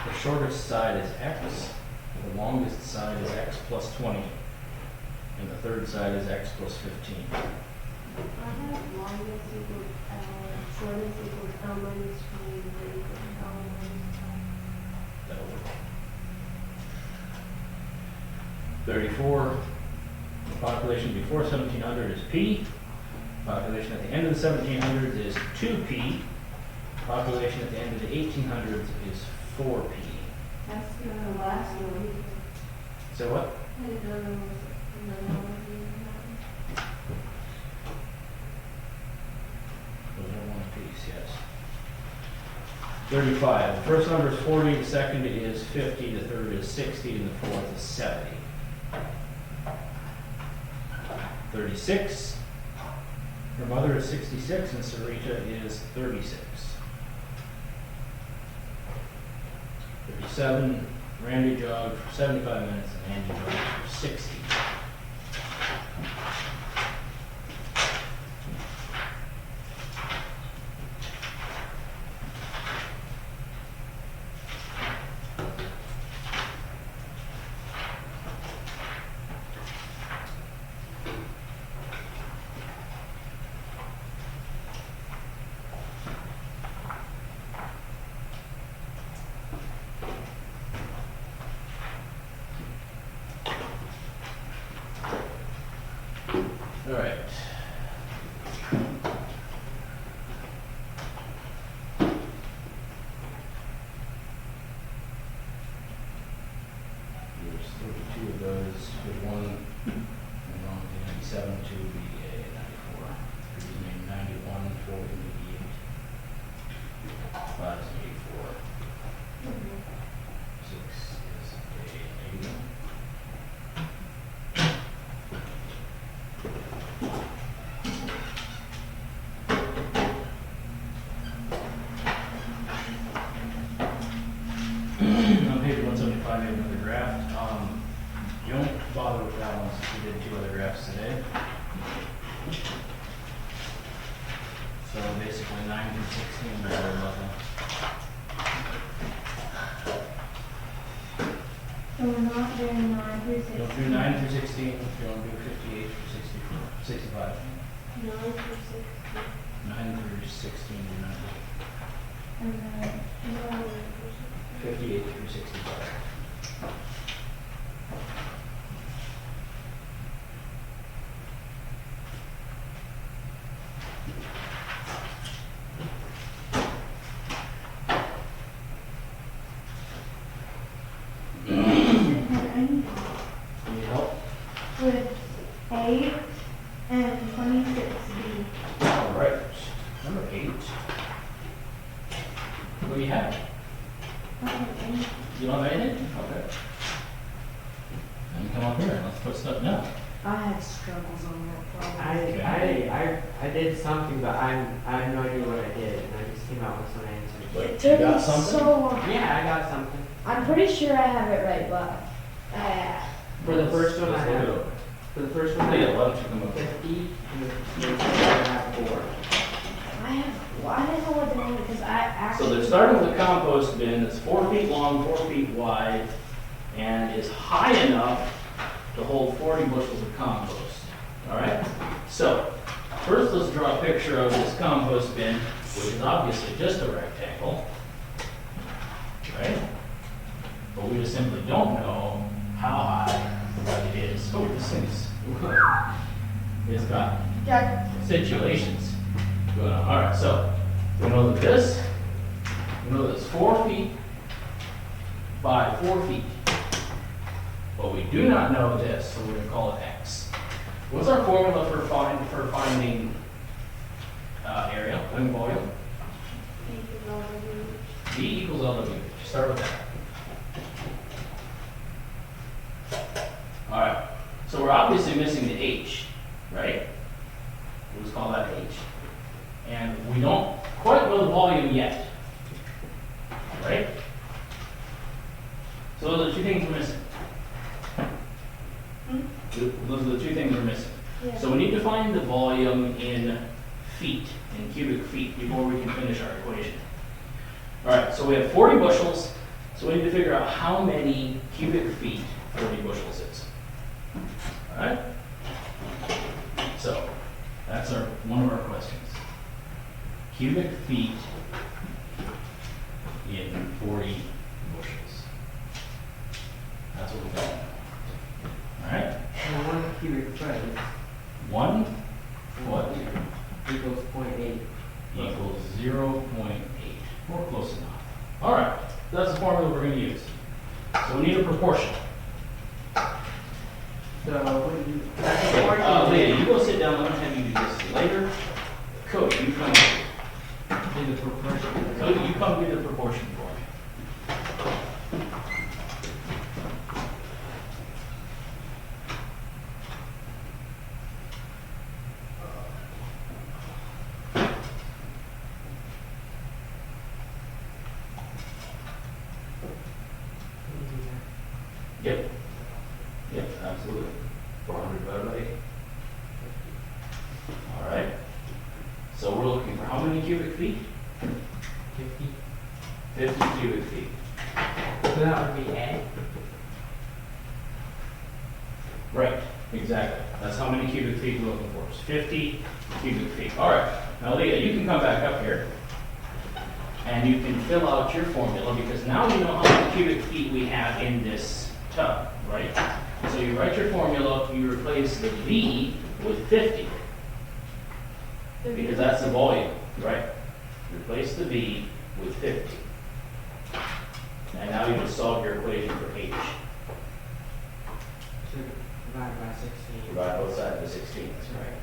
The shortest side is x, the longest side is x plus 20, and the third side is x plus 15. I have longest equals L, shortest equals L minus 20, equals L minus 10. That'll work. 34. The population before 1700 is P. Population at the end of the 1700s is 2P. Population at the end of the 1800s is 4P. That's the last one. So what? I didn't know there was another one in that. Those are one piece, yes. 35. The first number is 40, the second is 50, the third is 60, and the fourth is 70. 36. Her mother is 66, and Sarita is 36. 37. Randy jogged for 75 minutes, and Andy jogged for 60. All right. There's 32 of those, with one wrong, 97 to be a 94. 3 is made 91, 4 is made 88. 5 is 84. 6 is a 81. On page 175, I have another graph. Don't bother with that one since we did 2 other graphs today. So basically 9 through 16 are nothing. So we're not doing 9 through 16. Don't do 9 through 16, if you want to do 58 through 65. 9 through 16. 9 through 16 do not do. And then 9 through 58 through 65. Need help? with 8 and 26B. All right. Number 8. What do you have? You don't have anything? Okay. Then come up here and let's put stuff down. I had struggles on that problem. I did something, but I have no idea what I did, and I just came out with some answers. Like, It you took got me something? so long. Yeah, I got something. I'm pretty sure I have it right, but For the first one, I Let's look it have. over. For the first one, I Yeah, have why don't you come up here? 50, and the next one I have 4. I didn't know what to name it because I actually. So they're starting with a compost bin that's 4 feet long, 4 feet wide, and is high enough to hold 40 bushels of compost. All right? So, first let's draw a picture of this compost bin, which is obviously just a rectangle. Right? But we just simply don't know how high it is. Oh, this thing's, it's got Yeah, situations going on. All right, so we know that this, we know that it's 4 feet by 4 feet. But we do not know this, so we're going to call it x. What's our formula for finding in volume? equals all W. V equals LW. Start with that. All right. So we're obviously missing the H, right? We'll just call that H. And we don't quite know the volume yet, right? So those are the two things we're missing. Those are the two things we're missing. Yeah. So we need to find the volume in feet, in cubic feet, before we can finish our equation. All right, so we have 40 bushels, so we need to figure out how many cubic feet 40 bushels is. All right? So that's one of our questions. Cubic feet in 40 bushels. That's what we got. All right? And 1 cubic foot is 1 foot equals 0.8. equals 0.8. We're close enough. All right, that's the formula we're going to use. So we need a proportion. So what do you, that's a proportion. Leah, you go sit down. I'm going to have you do this later. Cody, you come. Do the proportion. Cody, you come do the proportion for me. Yep. Yep, absolutely. 400 divided by 8. All right. So we're looking for how many cubic feet? 50. 50 cubic feet. So that would be A. Right, exactly. That's how many cubic feet we're looking for. It's 50 cubic feet. All right. Now, Leah, you can come back up here. And you can fill out your formula because now we know how many cubic feet we have in this tub, right? So you write your formula, you replace the V with 50 because that's the volume, right? Replace the V with 50. And now you can solve your equation for H. So divide by 16. Divide both sides by 16. That's right.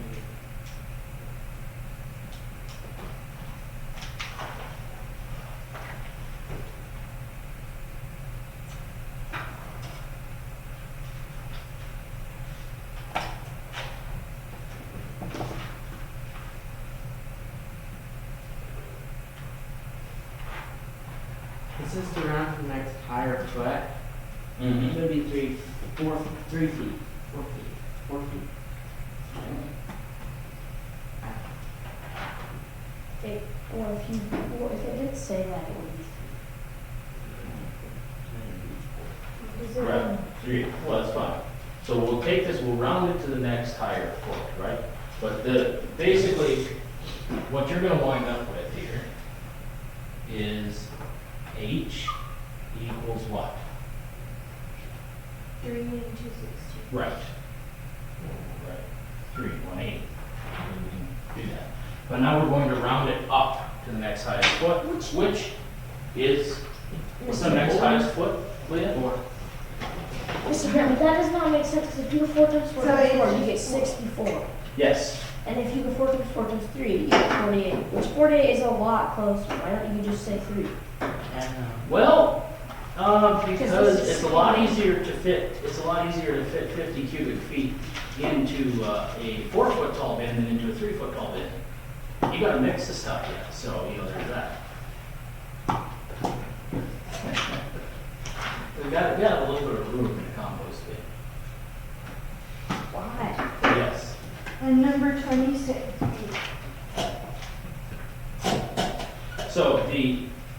This is to round to the next higher foot. It's Mm-hmm. gonna be 3 feet. 4 feet. 4 feet. Or if it did say that, it would be. Is it Right. 3. Well, that's fine. So we'll take this, we'll round it to the next higher foot, right? But basically, what you're going to wind up with here is H equals what? 3 and 260. Right. Right. 318. We can do that. But now we're going to round it up to the next highest foot, which is, what's the next highest foot, Leah? 4. Mr. Grant, that does not make sense because if you go 4 times 4 So times it's 4, you just get 4. 64. Yes. And if you go 4 times 4 times 3, you get 48. Which 48 is a lot closer. Why don't you just say 3? Well, because this is it's a lot easier to fit, 50 cubic feet into a 4 foot tall bin than into a 3 foot tall bin. You gotta mix the stuff yet, so, there's that. We gotta have a little bit of room in the compost bin. Why? Yes. And number 26. So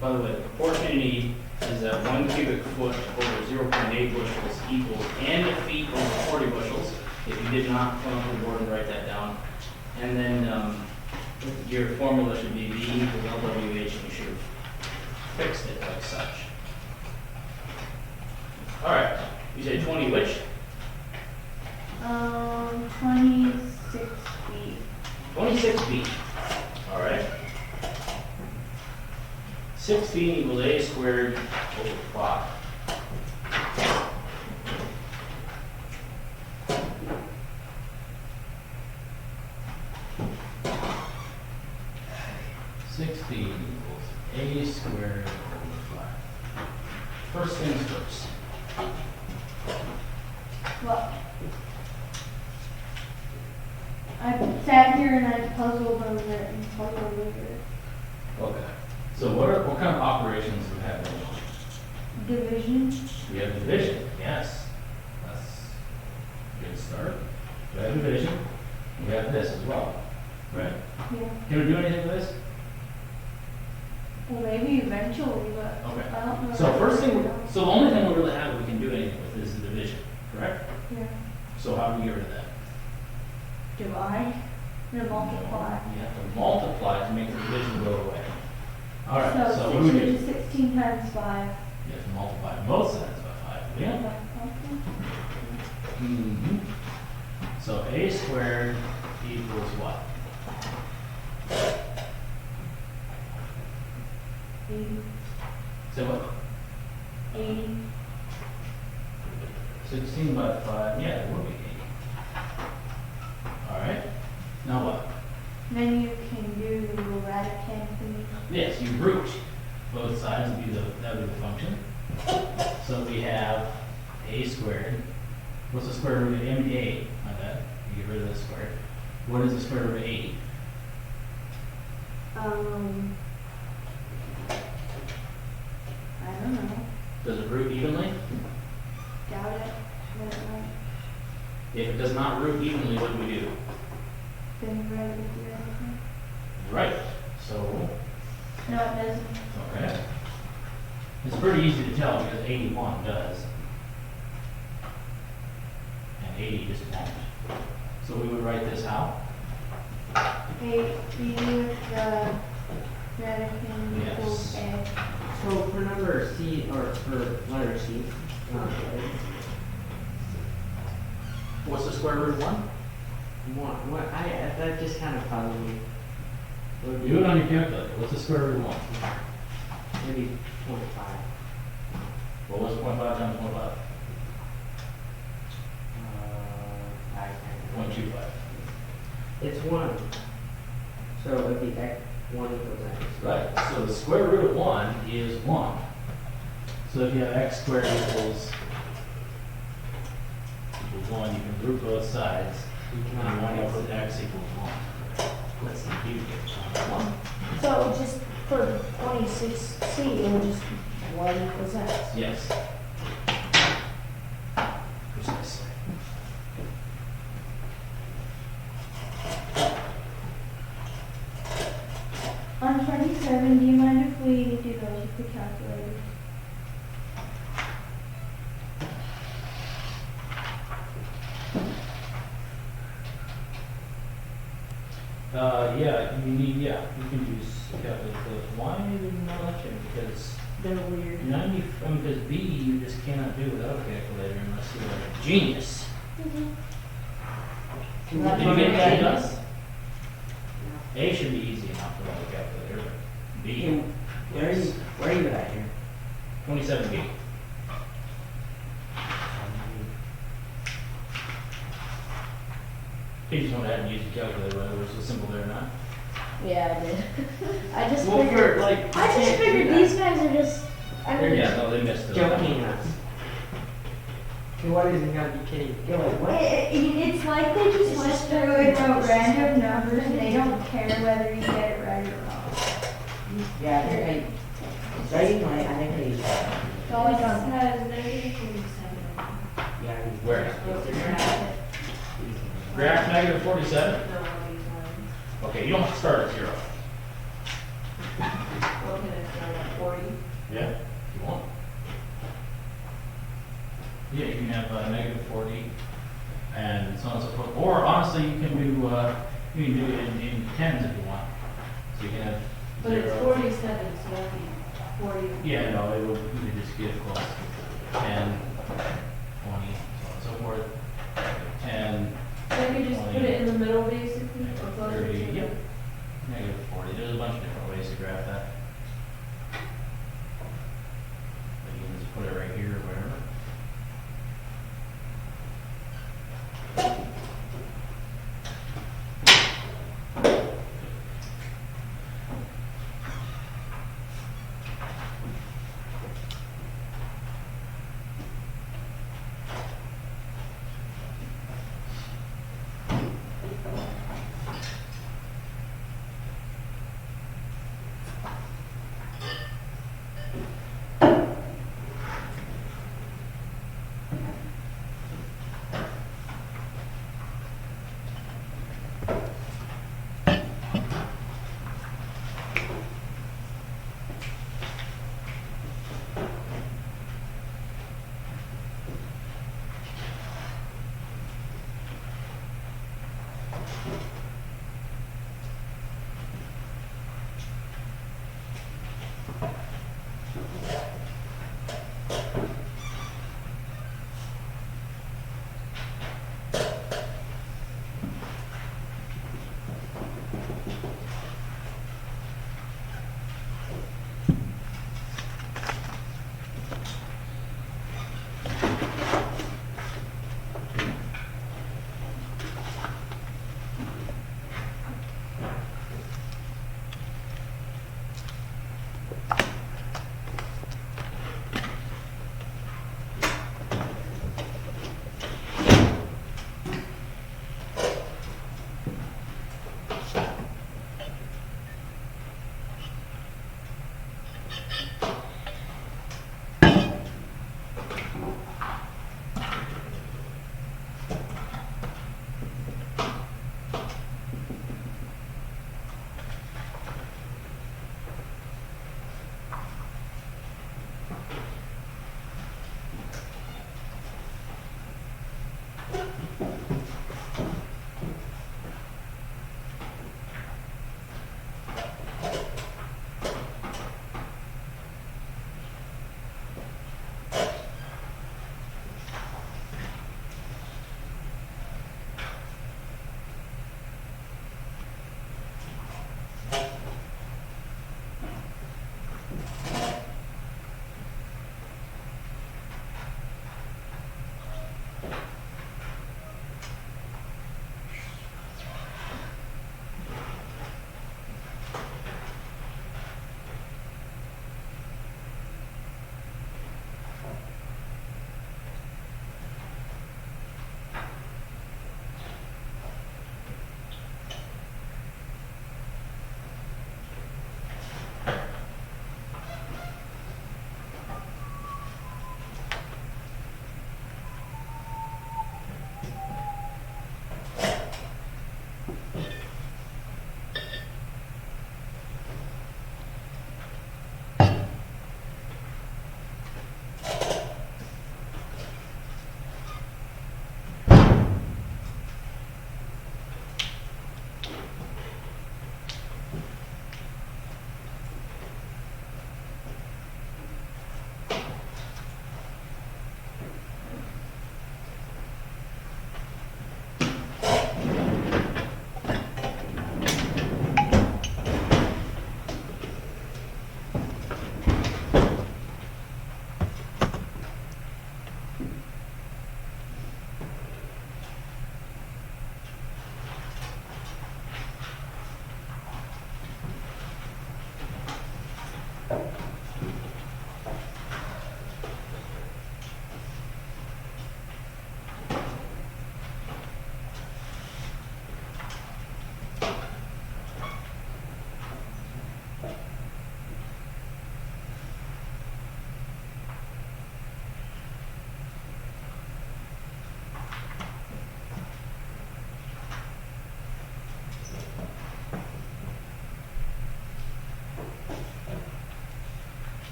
by the way, the proportion you need is that 1 cubic foot over 0.8 bushels equals n feet over 40 bushels. If you did not come up with the board and write that down. And then your formula should be V equals LWH, and you should have fixed it like such. All right, you said 20 which? 26 feet. 26 feet. All right. 6 feet equals a squared over 5. 16 equals a squared over 5. First things first. Well, I sat here and I puzzled over it and puzzled over it. Okay. So what kind of operations do we have going on? Division. We have division, yes. That's a good start. We have division. We have this as well, right? Yeah. Can we do anything with this? Well, maybe eventually, but Okay. I don't know. So first thing, so the only thing we really have that we can do anything with is the division, correct? Yeah. So how do we get rid of that? Divide and multiply. You have to multiply to make the division go away. All right, so So what do we do? 16 times 5. You have to multiply both sides by 5, yeah? Mm-hmm. So a squared equals what? 80. So what? 80. 16 by 5, yeah, it would be 80. All right, now what? Then you can do radicand. Yes, you root both sides, that would be the function. So we have a squared. What's the square root of 8? My bad. You get rid of this square. What is the square root of 80? I don't know. Does it root evenly? Doubt it. But it might. If it does not root evenly, what do we do? Then right with the other thing. Right. So, No, it doesn't. okay. It's pretty easy to tell because 81 does. And 80 just won't. So we would write this how? 8 with the radicand Yes. equals A. So for number C, or for letter C, What's the square root of 1? that just kind of puzzled me. Would be Do it on your calculator. What's the square root of 1? maybe 0.5. Well, what's 0.5 times 0.5? I can't. 0.25. It's 1. So it would be x, 1 equals x. Right, so the square root of 1 is 1. So if you have x squared equals 1, you can root both sides. You And you wind up with x equals 1. Let's see, you get 1. So just for 26C, it will just 1 equals x. Yes. Precisely. On 27, do you mind if we do those with the calculator? You can use calculator for those. Why did not let you? Because They're weird. 90, because B you just cannot do without a calculator unless you're a genius. Did you get that done? A should be easy enough without a calculator, but B, Where are you at here? 27B. You just went ahead and used the calculator, whether it was so simple there or not. Yeah, I did. I just Well, figured. for like, I just figured these guys are just. I mean, yeah, no, they missed it. Joking us. Okay, what is it gotta be kidding? Go like, what? It's like they just went through and wrote random numbers and they don't care whether you get it right or wrong. Yeah, they're writing like, I think they, It always says negative 47. Yeah. Where? Subtract Graph negative 47? it. Okay, you don't have to start at 0. Well, can I start at 40? Yeah. If you want. Yeah, you can have negative 40 and so on and so forth. Or honestly, you can do it in tens if you want. So you can have But it's 0. 47, so that'd be 40. Yeah, no, it will, you can just get close. 10, 20, so on and so forth. 10, So I could just put it in the middle basically, or closer to 30, the. yep. Negative 40. There's a bunch of different ways to graph that. But you can just put it right here or whatever.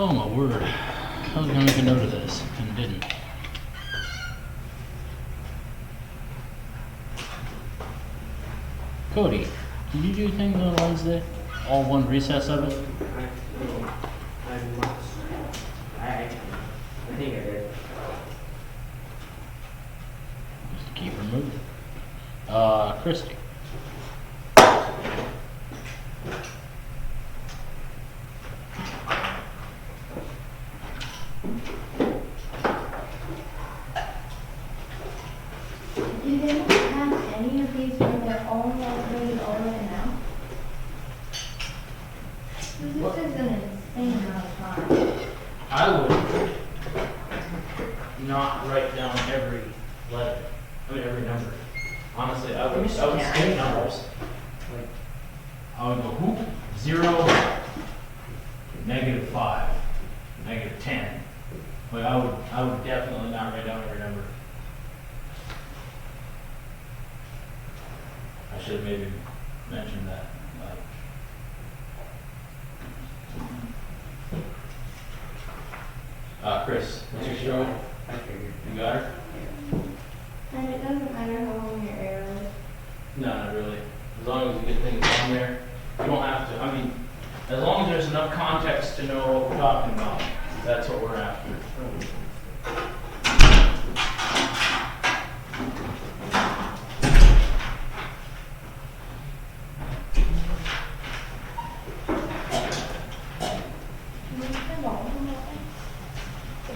Oh my word. I was gonna make a note of this and didn't. Cody, did you do things on Wednesday? All one recess of it? I think I did. Just keep her moving. Christie. Do they not have any of these when they're all already over and out? This is an insane amount of time. I would not write down every letter. I mean, every number. Honestly, I would skip numbers. Like, I would go hoop, 0, -5, -10. Like, I would definitely not write down every number. I should have maybe mentioned that. Chris, what's your story? I figured. You got her? And it doesn't matter how long your arrow is. No, not really. As long as you get things on there, you don't have to. I mean, as long as there's enough context to know what we're talking about, that's what we're after.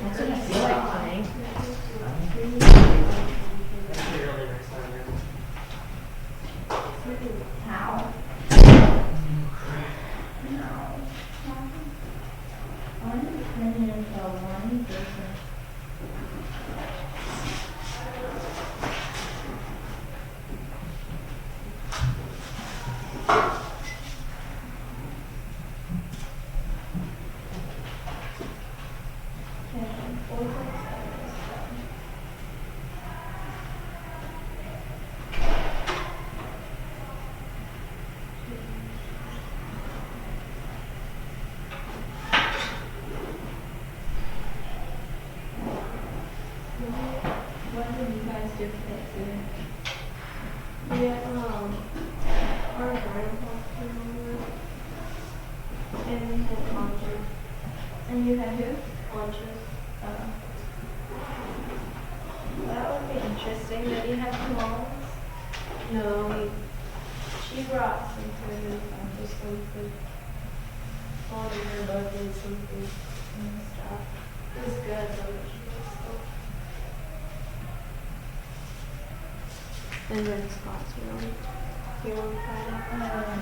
That's what I feel like playing. That's really next time, man. How? No. I'm turning into a one person. What did you guys do for Thanksgiving? We had, our grandpa came over. And we had lunches. And you had who? Lunches. That would be interesting. Did you have tamales? No, she brought some food, just some food. All of her both did some food and stuff. It was good, though. And then Scottsville. You want to try that?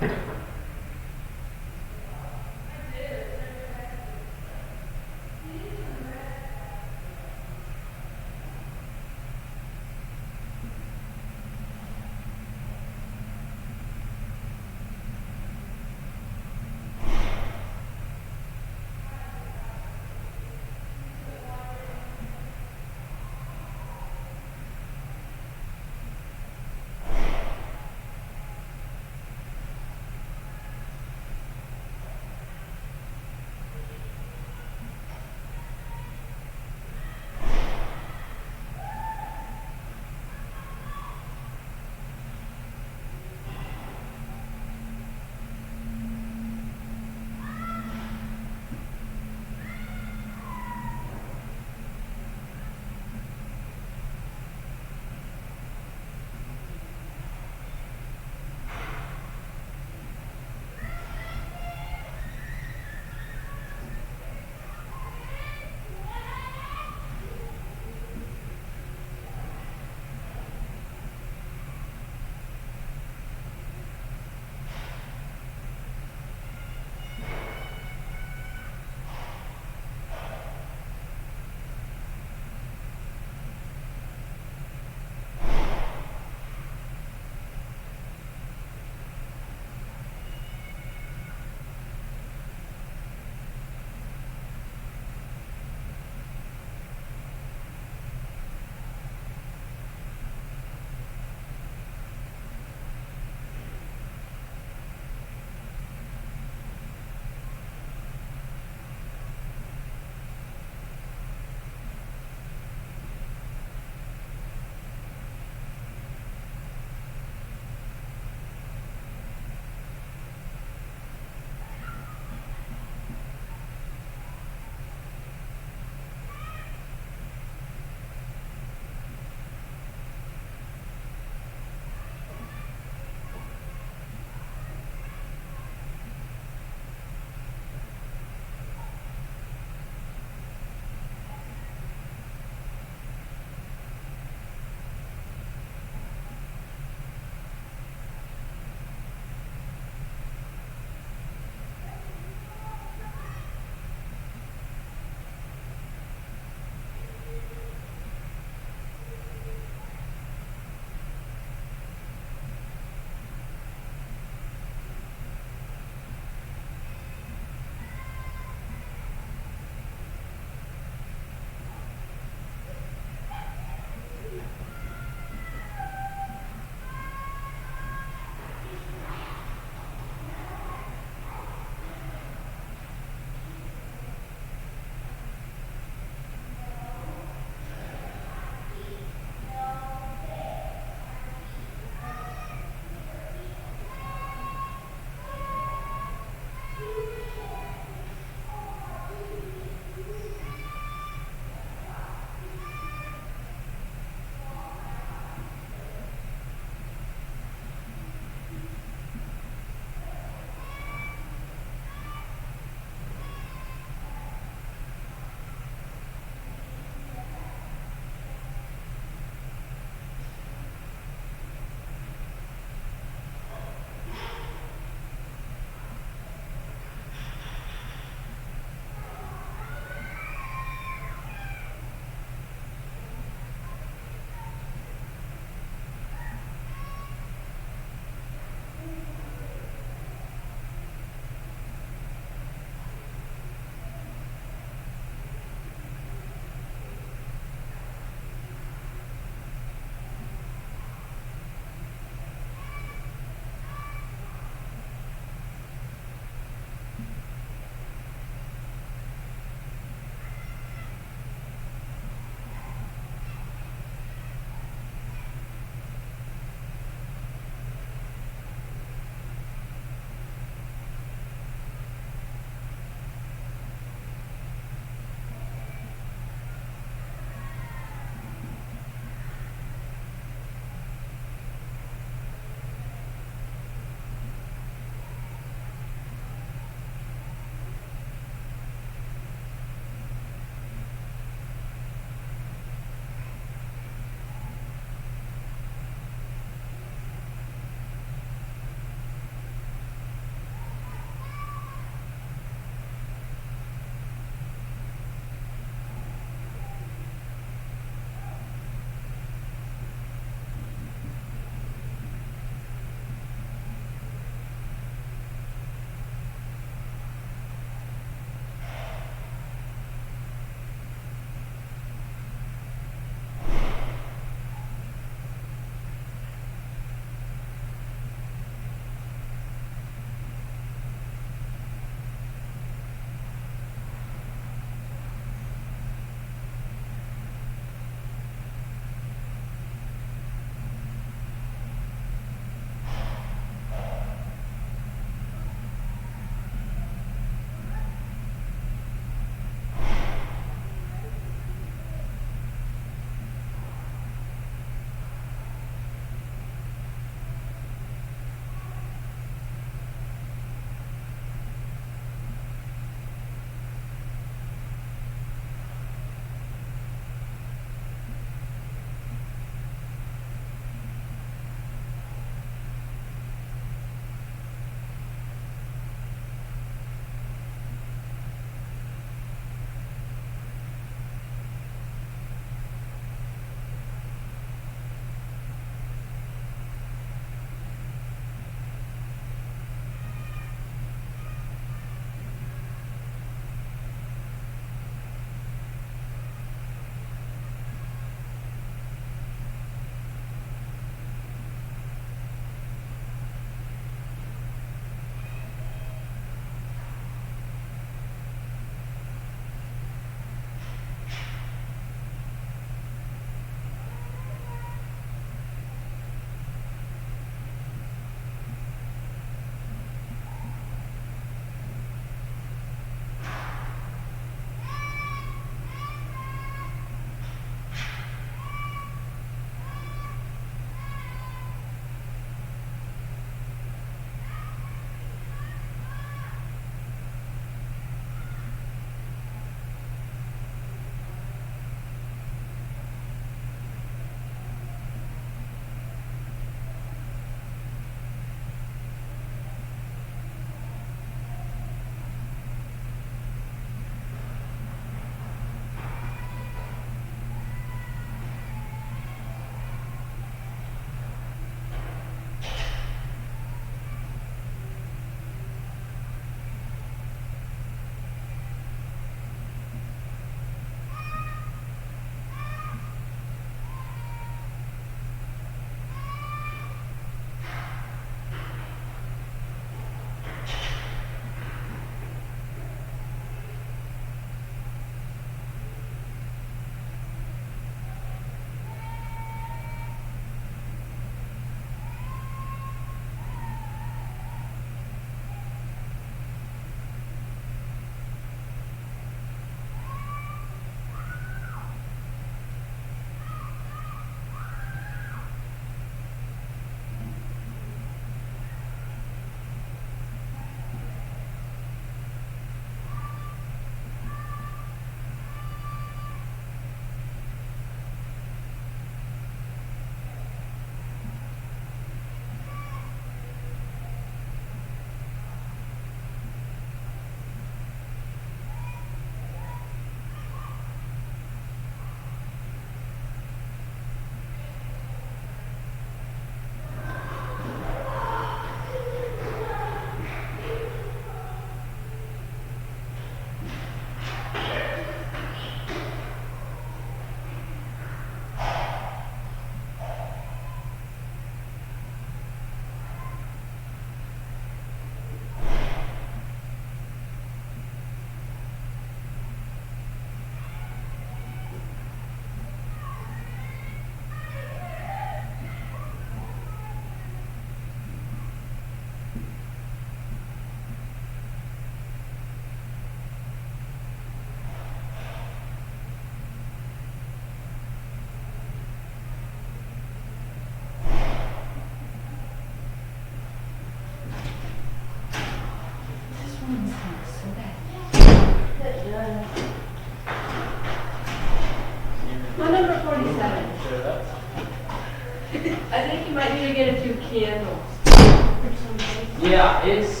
I think you might need to get a few candles. Or something. Yeah, it's,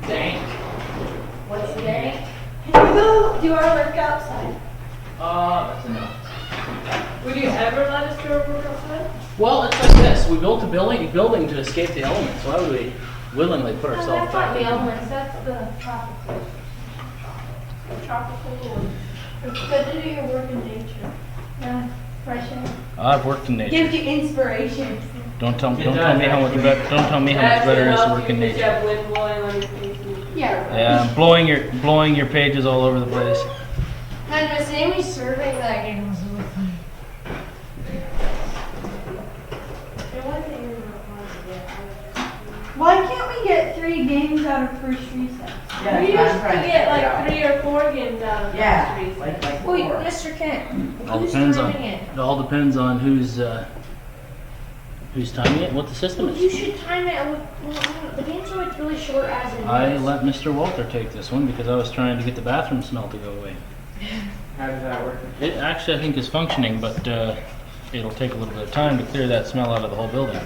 dank. What's the day? Can we go do our work outside? That's enough. Would you ever let us do our work outside? Well, it's like this, we built a building to escape the elements. Why would we willingly put ourselves That's not back the in? elements, that's the tropical. The tropical one. It's good to do your work in nature. Yeah, fresh air. I've worked in nature. Gives you inspiration. Don't tell me how much better it is to work in nature. have wind blowing on your face. Yeah. Yeah, blowing your pages all over the place. And Miss Amy's survey that game was really fun. It wasn't even that hard to get. Why can't we get 3 games out of first recess? Yeah, We that's used what I'm to trying get figure like out. 3 or 4 games out of Yeah, the streets. like Wait, 4. Mr. Kent, All who's depends on timing it? it all depends on who's timing it and what the system Well, you is. should time it with, well, the games are like really short as it is. I let Mr. Walter take this one because I was trying to get the bathroom smell to go away. How does that work? It actually I think is functioning, but it'll take a little bit of time to clear that smell out of the whole building.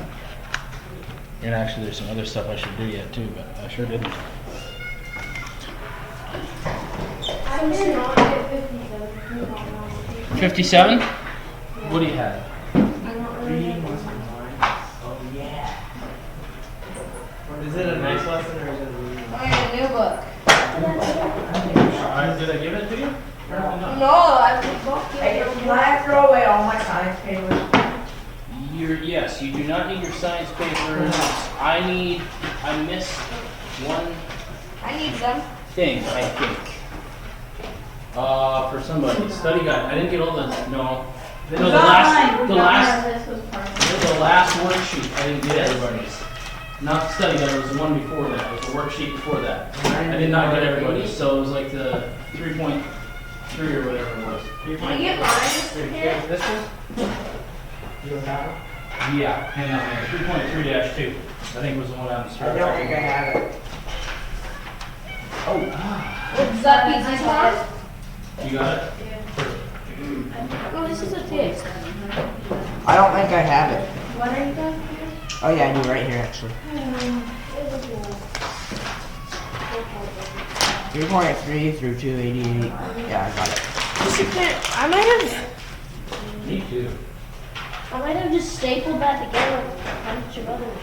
And actually there's some other stuff I should do yet too, but I sure didn't. I did not get 57. 57? What do you have? I'm not really Reading getting lesson one. 1. Oh, yeah. Is it a nice lesson or is it a reading lesson? I got a new book. Did I give it to you? Apparently No, I bought Hey, it. can I throw away all my science papers? Yes, you do not need your science papers. I missed one I need them. thing, I think. For somebody, study guide. I didn't get all the, no. No, the last worksheet, I didn't get everybody's. Not the study guide, it was the one before that, it was the worksheet before that. I did not get everybody's, so it was like the 3.3 or whatever it was. Can I get mine, Mr. Kent? This one? You don't have it? Yeah, hang on, 3.3-2, I think was the one on the I start. don't think I have it. What's that pizza sauce? You got it? Oh, this is a taste. I don't think I have it. What are you guys doing? Oh yeah, I do right here actually. 3.3 through 288. Yeah, I got it. Mr. Kent, Me too. I might have just stapled that together with a bunch of others.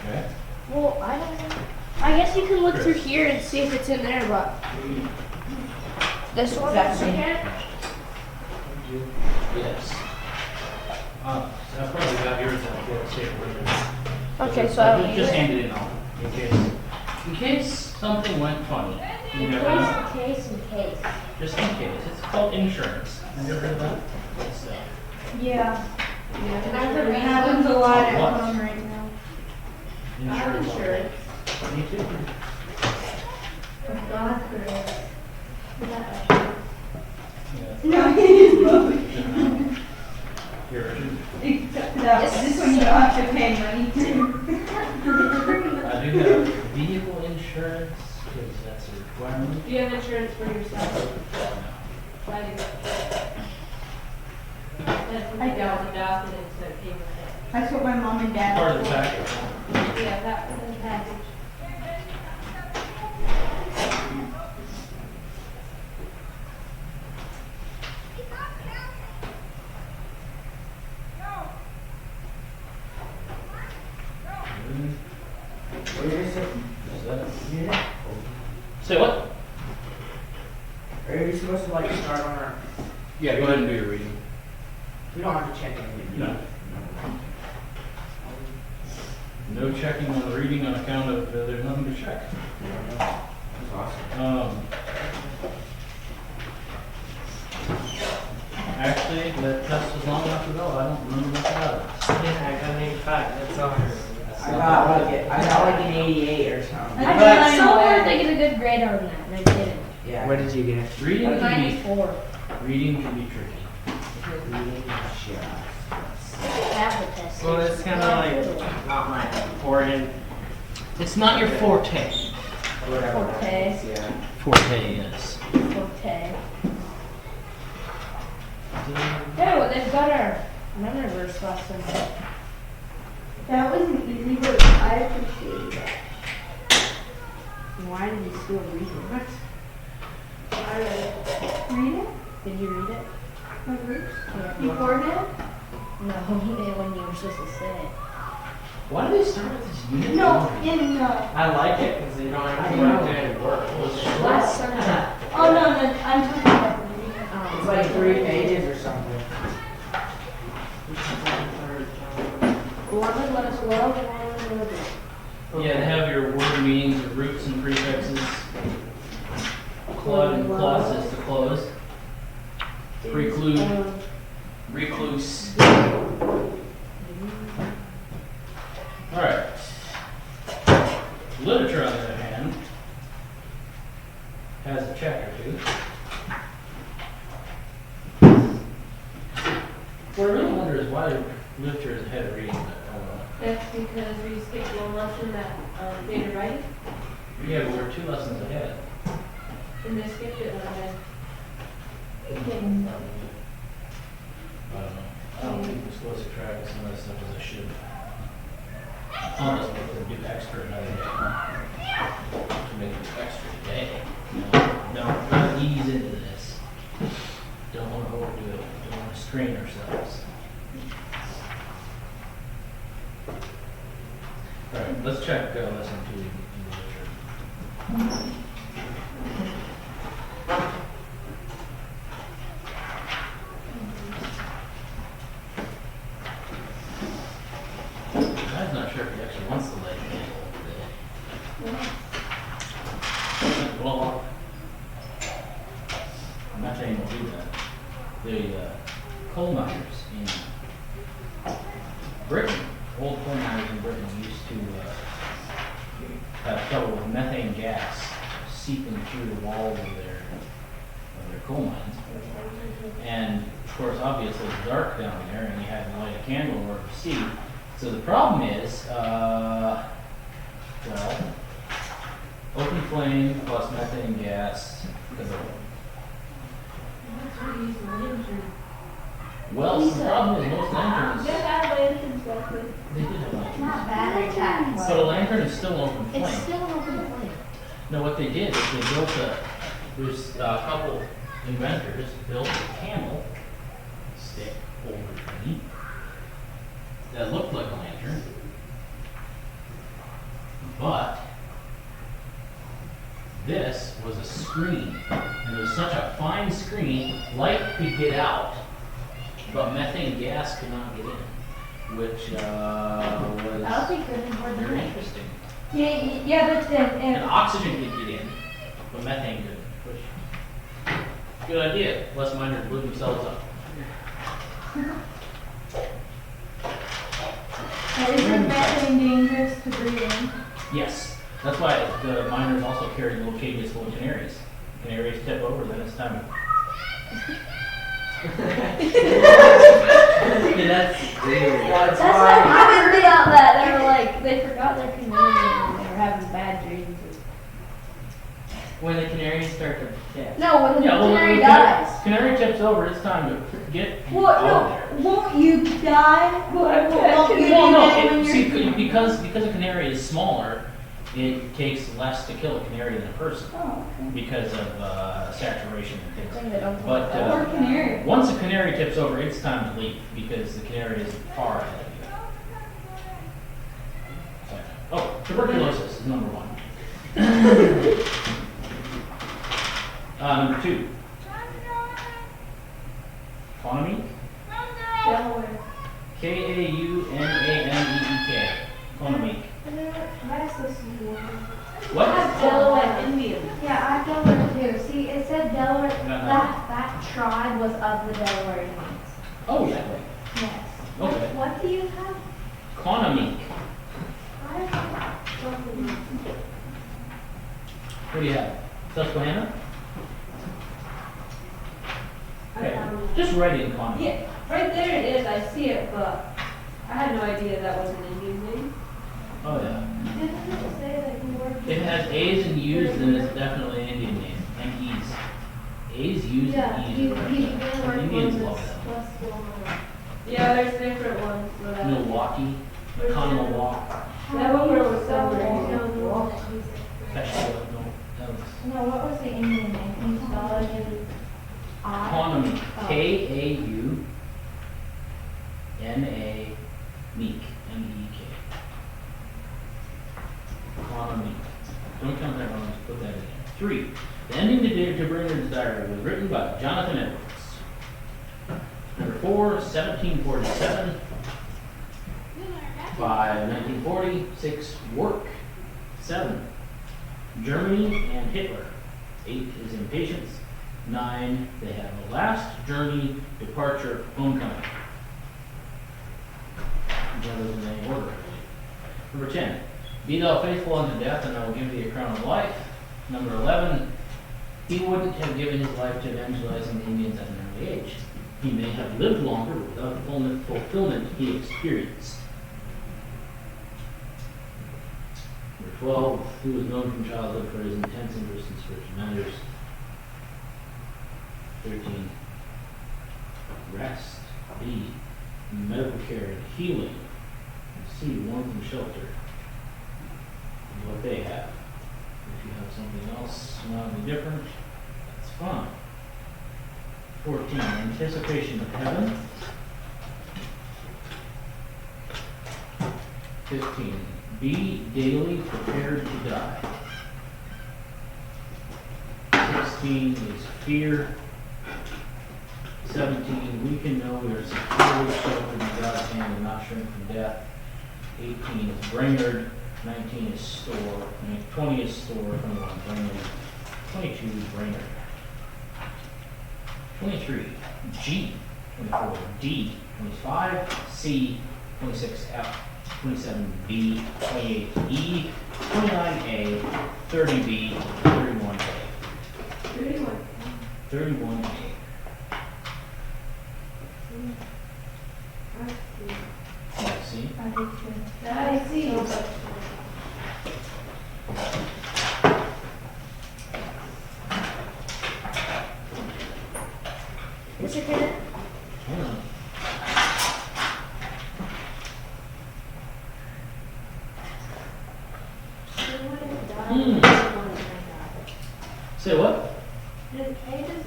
Okay. Well, I don't know. I guess you can look through here and see if it's in there, but this one, That's Mr. me. Kent? Yes. I probably got yours on the table. Okay, so I don't need Just it. hand it in all, in case something went funny. You never know. Case, in case. Just in case. It's called insurance. Have you ever heard of that? It's, Yeah. And I It happens a lot at What? home right now. I have insurance. Me too. God, Chris. No, it is both. Here, Except that this one you don't have to pay money to. I do have vehicle insurance, because that's a requirement. Do you have insurance for yourself? I do. That's I I got the documents that came with it. That's what my mom and dad. Part of the package. Yeah, that was in the package. Where is it? Is that- Yeah. Say what? Are you supposed to like start on our? Yeah, go ahead and do your reading. We don't have to check anything. No. No checking on the reading on account of there's nothing to check. That's awesome. Actually, that test was long enough ago. I don't remember much about it. Yeah, I got an 85. That's all. I got like an 88 or something. I I got was mine so away. hard to get a good grade on that, and I didn't. Yeah. What did you get? Reading A can be 94. reading can be tricky. Tablet test. Well, it's kind of like not my important. It's not your forte. Whatever. that Forte. is, Yeah. Forte, yes. Forte. Yeah, well, they've got our Memory verse last time. That wasn't easy, but I appreciated that. Why did you still read it? I read it. Read it? Did you read it? My groups? Yeah. Beforehand? No, when you were supposed to say it. Why do they start with this unit? No, in I like it because you don't have to go out there and work. Last Sunday. Oh, no, I'm talking about the reading. It's like 3 pages or something. 11, let us love one another. Yeah, they have your word meanings, your roots and prefixes. Claud and clauses to close. Preclude, recluse. Alright. Literature, on the other hand, has a check or two. What I really wonder is why literature is ahead of reading, but I don't know. That's because we skipped one lesson that data writing, Yeah, but we're 2 lessons ahead. and they skipped it when I had. I don't know. I don't think we're supposed to track some of that stuff as I should. Unless we do extra another day. To make it extra today. No, not ease into this. Don't want to overdo it. Don't want to strain ourselves. Alright, let's check lesson 2 in literature. I'm not sure if he actually wants to light the candle today. Well, methane will do that. The coal miners in Britain, old coal miners in Britain used to have trouble with methane gas seeping through the walls of their coal mines. And of course, obviously it's dark down there and you had to light a candle in order to see. So the problem is, well, open flame plus methane gas. Well, the problem is most lanterns, They had lanterns back then. they did have lanterns. Not battery pack. But a lantern is still an open flame. It's still an open flame. No, what they did is they built there's a couple inventors built a candle stick holder thingy that looked like a lantern, but this was a screen, and it was such a fine screen, light could get out, but methane gas could not get in, which I don't was think they're more than very that. interesting. Yeah, but And oxygen could get in, but methane couldn't, which, good idea, less miners blew themselves up. isn't methane dangerous to breathe in? Yes, that's why the miners also carry little cages full of canaries. Canaries tip over, then it's time to. Yeah, that's That's what happened to me out that. They were like, they forgot their community and they were having bad dreams. When the canaries start to tip. No, when the yeah. Well, canary when the dies. canary tips over, it's time to get What? out of there. Won't you die? Won't you Well, no, die when see, you're... because a canary is smaller, it takes less to kill a canary than a person Oh, okay. because of saturation and I things. think they don't But Poor canary. once a canary tips over, it's time to leave because the canary is far ahead of you. Oh, tuberculosis is number 1. Number 2. Economy. Delaware. K-A-U-N-A-M-E-E-K. Economy. That's the one. What? Delaware Indian. Yeah, I have Delaware too. See, it said Delaware, No. that tribe was of the Delaware Indians. Oh, that way. Yes. Okay. What do you have? Economy. What do you have? Susquehanna? Okay. Just write in economy. Yeah, right there it is. I see it, but I had no idea that was an Indian name. Oh, yeah. Didn't it say that you were? If it has A's and U's, then it's definitely an Indian name. And E's. A's, U's, Yeah, and he E's. began working Indians on love this them. last one. Yeah, there's different ones, but Milwaukee, Conowalk. that one where was somewhere. Actually, no, that was No, what was the Indian name? Can you spell it again? Economy, Kauna, Meek, M-E-K. Economy. Don't count that wrong, just put that in there. 3. The Ending to Bernard's Diary was written by Jonathan Edwards. Number 4, 1747. 5, 1940. 6, Work. 7, Germany and Hitler. 8 is Impatience. 9, they have a last journey, departure, homecoming. That was in any order. Number 10, be thou faithful unto death, and I will give thee a crown of life. Number 11, he wouldn't have given his life to evangelizing the Indians at an early age. He may have lived longer without the fulfillment he experienced. Number 12, he was known from childhood for his intense interest in spiritual matters. 13, rest. B, medical care and healing. And C, warmth and shelter. And what they have. If you have something else mildly different, that's fine. 14, anticipation of heaven. 15, be daily prepared to die. 16 is fear. 17, we can know we are securely sheltered in God's hand and not shrink from death. 18 is Brainerd. 19 is store. 20 is store. 21 Brainerd. 22 is Brainerd. 23, G. 24, D. 25, C. 26, F. 27, B. 28, E. 29, A. 30, B. 31, A. 31, A. See? I did too. I see. Mr. Kenneth? Hold on. Say what? His age is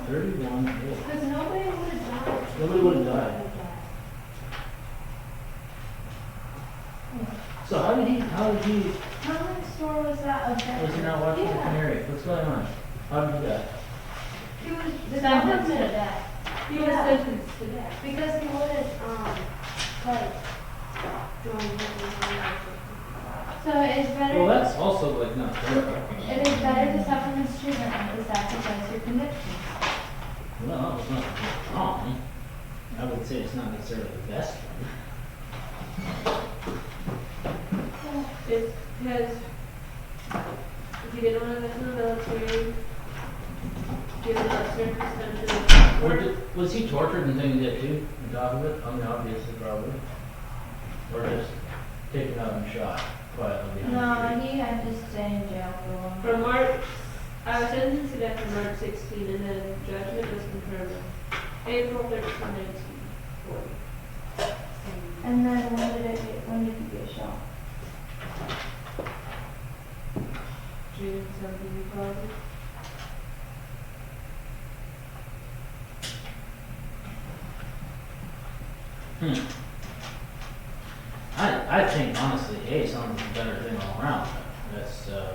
31 A. because nobody would have died. Nobody would have died. So how did he, How many store was that of that? was he not watching the Yeah. canary? What's going on? How did he die? He was The sentenced government to said death. He was Yeah. sentenced to death. Because he wouldn't, like, Join him. so it's better. Well, that's also like not fair. It is better to suffer mistreatment than to sacrifice your convictions. Well, that was not wrong. I would say it's not necessarily the best one. It's because if you didn't want to go to the military, given that circumstances. Was he tortured and things like that too, on top of it? I mean, obviously, probably. Or just taken out and shot quietly behind a No, tree? he had to stay in jail for a long time. From March, I was sentenced to death on March 16, and then judgment was confirmed on April 13, 1940. And then when did he get shot? June something, probably. I think honestly, A sounds like a better thing all around. That's, The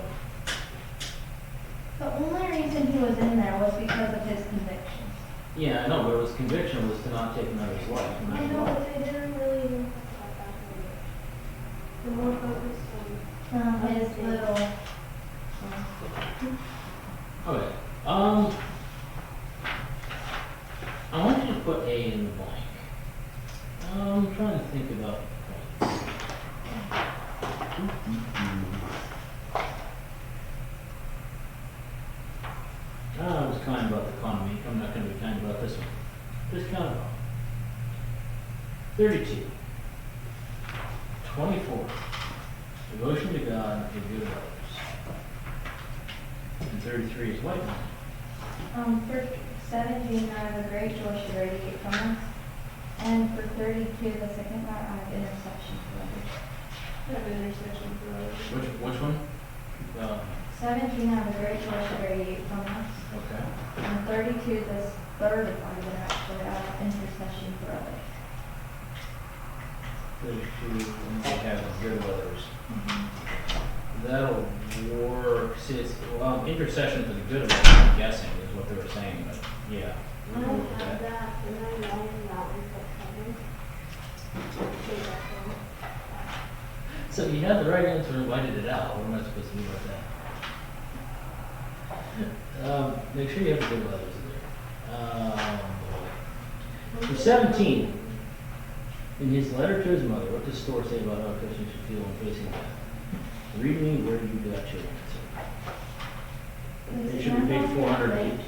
only reason he was in there was because of his convictions. yeah, I know, but his conviction was to not take another's life. no I matter know, what. but they didn't really even talk about that very much. The more focused on. His little. Okay, I want you to put A in the blank. I'm trying to think about points. I was kind about the economy. I'm not going to be kind about this one. Just kind of wrong. 32. 24. Devotion to God and good of others. And 33 is white man. For 17, I have a great joy should radiate from us. And for 32, the second part, I have intercession for others. I have intersection for others. Which one? 17, I have a great joy should radiate from us. Okay. And 32, this third part of it, actually, I have intercession for others. 32, and they have the good of others. That'll work. See, it's, well, intercession for the good of others, I'm guessing, is what they were saying, but yeah. I don't have that, and I know that one's So you had the right answer and whited it out. What am I supposed to do about that? Make sure you have the good of others in there. For 17, in his letter to his mother, what does Storr say about how a Christian should feel when facing death? Read me where you got your answer. They should be paid 400 each.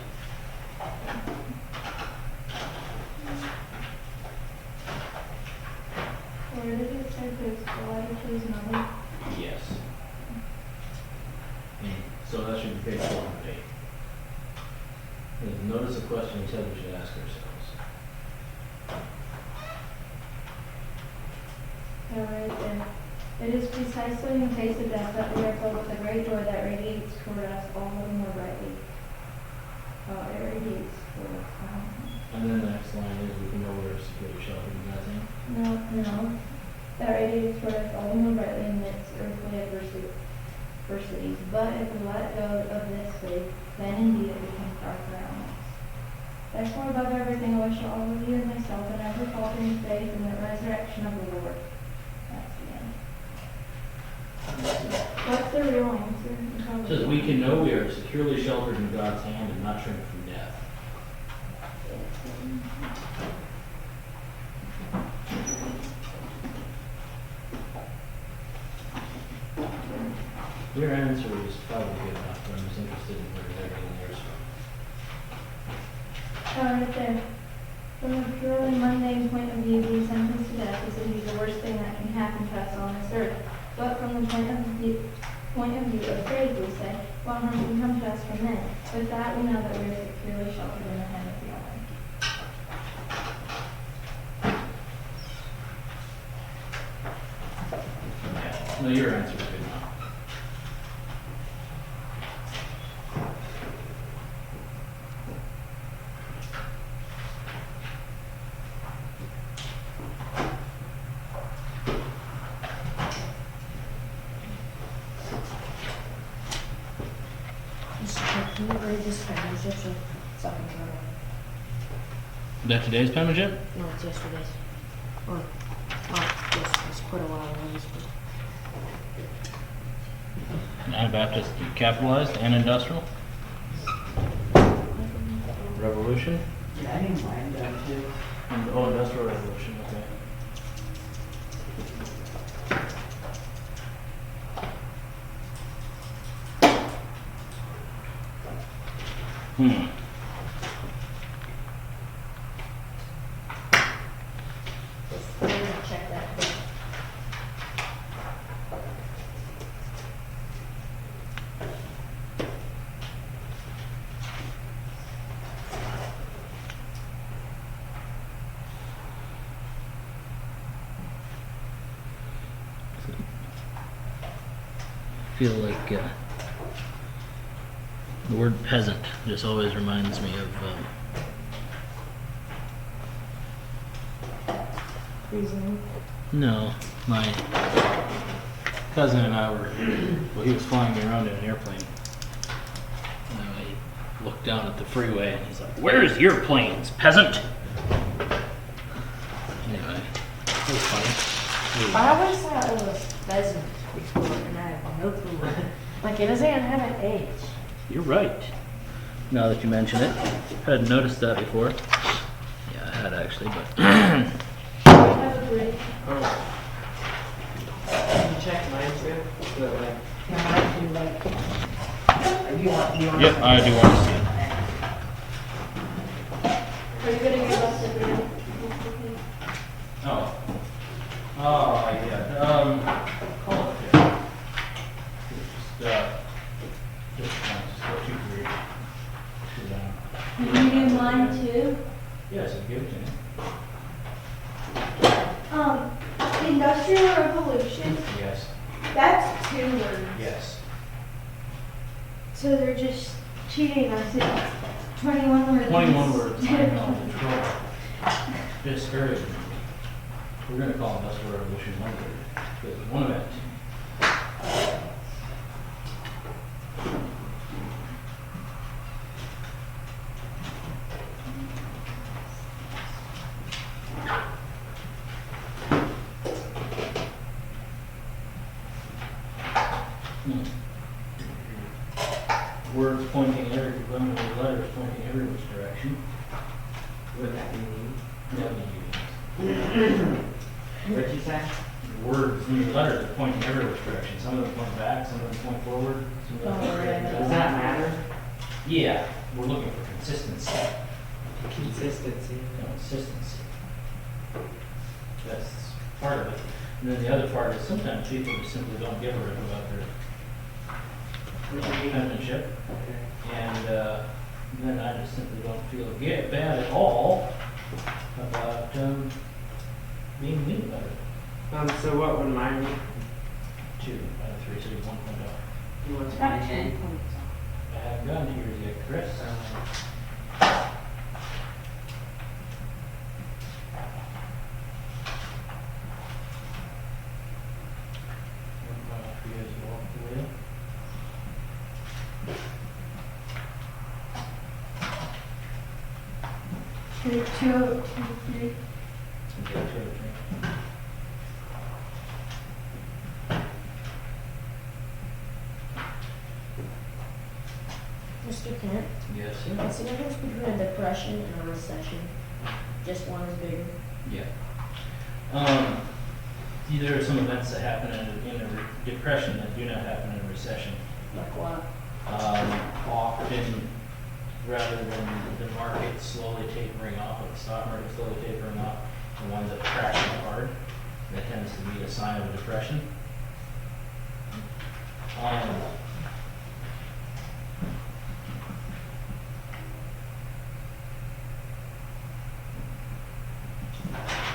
Where did it say this? The letter to his mother? Yes. So that should be paid 400 each. Notice the question we said we should ask ourselves. So right there. It is precisely in case of death that we are filled with a great joy that radiates toward us all the more brightly. It radiates toward us. And then the next line is we can know where our security shelter is that thing. No. That radiates toward us all the more brightly amidst earthly adversities. But if we let go of this faith, then indeed it becomes dark around us. Therefore, above everything, I wish all of you and myself and every faltering faith in the resurrection of the Lord. That's the end. What's the real answer? It says we can know we are securely sheltered in God's hand and not shrink from death. Your answer is probably good enough, but I'm just interested in where they're getting theirs from. Right there. From a purely mundane point of view, being sentenced to death is indeed the worst thing that can happen to us on this earth. But from the point of view of faith, we say, what harm can come to us from men? With that, we know that we are securely sheltered in the hand of the Almighty. Yeah. No, your answer is good enough. Can you read this penmanship so I can turn it Is that today's penmanship? on? No, it's yesterday's. Yes, it's quite a while ago. Anabaptist capitalized and industrial. Revolution. Yeah, I didn't mind that too. And, industrial revolution, okay. I'm gonna check that. I feel like the word peasant just always reminds me of Reason. no, my cousin and I were, well, he was flying me around in an airplane. And I looked down at the freeway and he's like, "Where's your planes, peasant?" Anyway, it was funny. I always thought it was pheasant before, and I have no clue what. Like, it doesn't even have an H. You're right. Now that you mention it, I hadn't noticed that before. Yeah, I had actually, but Have a great. Can you check mine too? So like, Yeah, I do like. you want yep, I do want to see it. Are you gonna give us a real? Oh. Oh, yeah. Call it there. Just go 2, 3. Medium line Yes, I'll give it to you. Industrial revolution, Yes, that's 2 words. yes. So they're just cheating us. It's 21 words. 21 words, I know, the trouble. Discouraging. We're gonna call Industrial Revolution 1 word, because it's one event. Words pointing every, letters pointing every which direction. Would that be mean? What'd you say? Words, letters are pointing every which direction. Some of them point back, some of them point forward, some of them point straight and Does down. that matter? Yeah, we're looking for consistency. Consistency. Consistency. That's part of it. And then the other part is sometimes people just simply don't give a rip about their penmanship. Okay. And then I just simply don't feel bad at all about being mean about it. So what would mine be? 2 out of 3, so you 1 point off. You want Got to 10 points. I haven't gotten to yours yet, Chris. One point off for you as you walk the wheel. Two, 3. And get 2 out of 3. Mr. Kent, Yes, sir. what's the difference between a depression and a recession? Just one is bigger. Yeah. There are some events that happen in a depression that do not happen in a recession. Like what? Often, rather than the market slowly tapering off, or the stock market slowly tapering off, the ones that crashing hard, that tends to be a sign of a depression.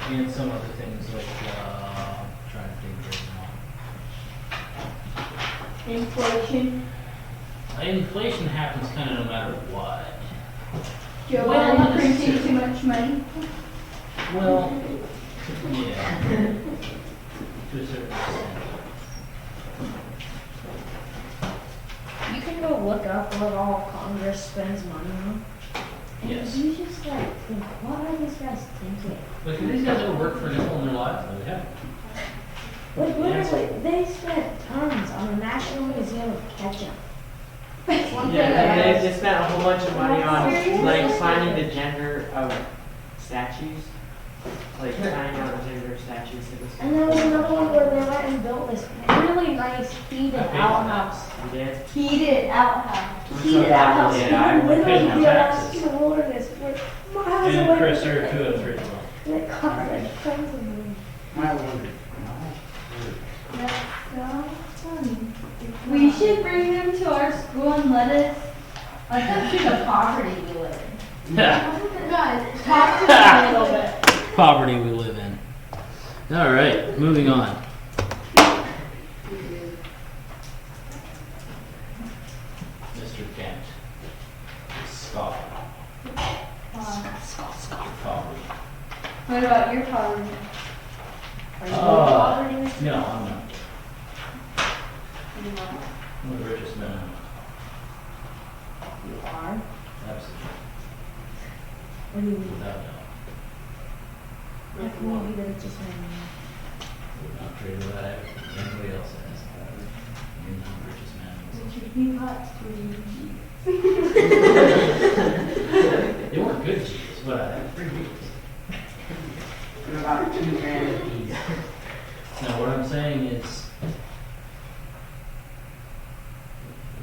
And some other things like, trying to think right now. Inflation. Inflation happens kind of no matter what. Joe Well, Biden printing too much money. Well, yeah, to a certain extent. You can go look up what all Congress spends money on. And Yes. you just like think, what are these guys thinking? But do these guys ever work for a nickel in their lives? No, they haven't. Like literally, they spent tons on the National Museum of Ketchup. One thing Yeah, that they spent a whole bunch of money on Seriously? like finding the gender of statues. Like finding out the gender of statues. It was And there was another one where they went and built this really nice heated I paid for outhouse. You did? Heated outhouse. I'm so Heated glad outhouse we did. in I the would middle pay of my the taxes. Alaskan wilderness for miles And away. Chris, from there are it. 2 out of 3 as well. And it cost like tons of money. My word. That's so funny. We should bring them to our school and let them see the poverty we live in. Guys, talk to them a little bit. Poverty we live in. All right, moving on. Mr. Kent. Scott. Poverty. What about your poverty? Are you Uh, poverty, Mr. No, I'm not. I'm the richest man. You are? Absolutely. What do you mean? Without doubt. Like, you won't be the richest man. Would not trade what I have. Anybody else has. You're not the richest man. He got 3 They weren't good cheese, but I had 3 weeks. What about 2 grand a piece? Now, what I'm saying is,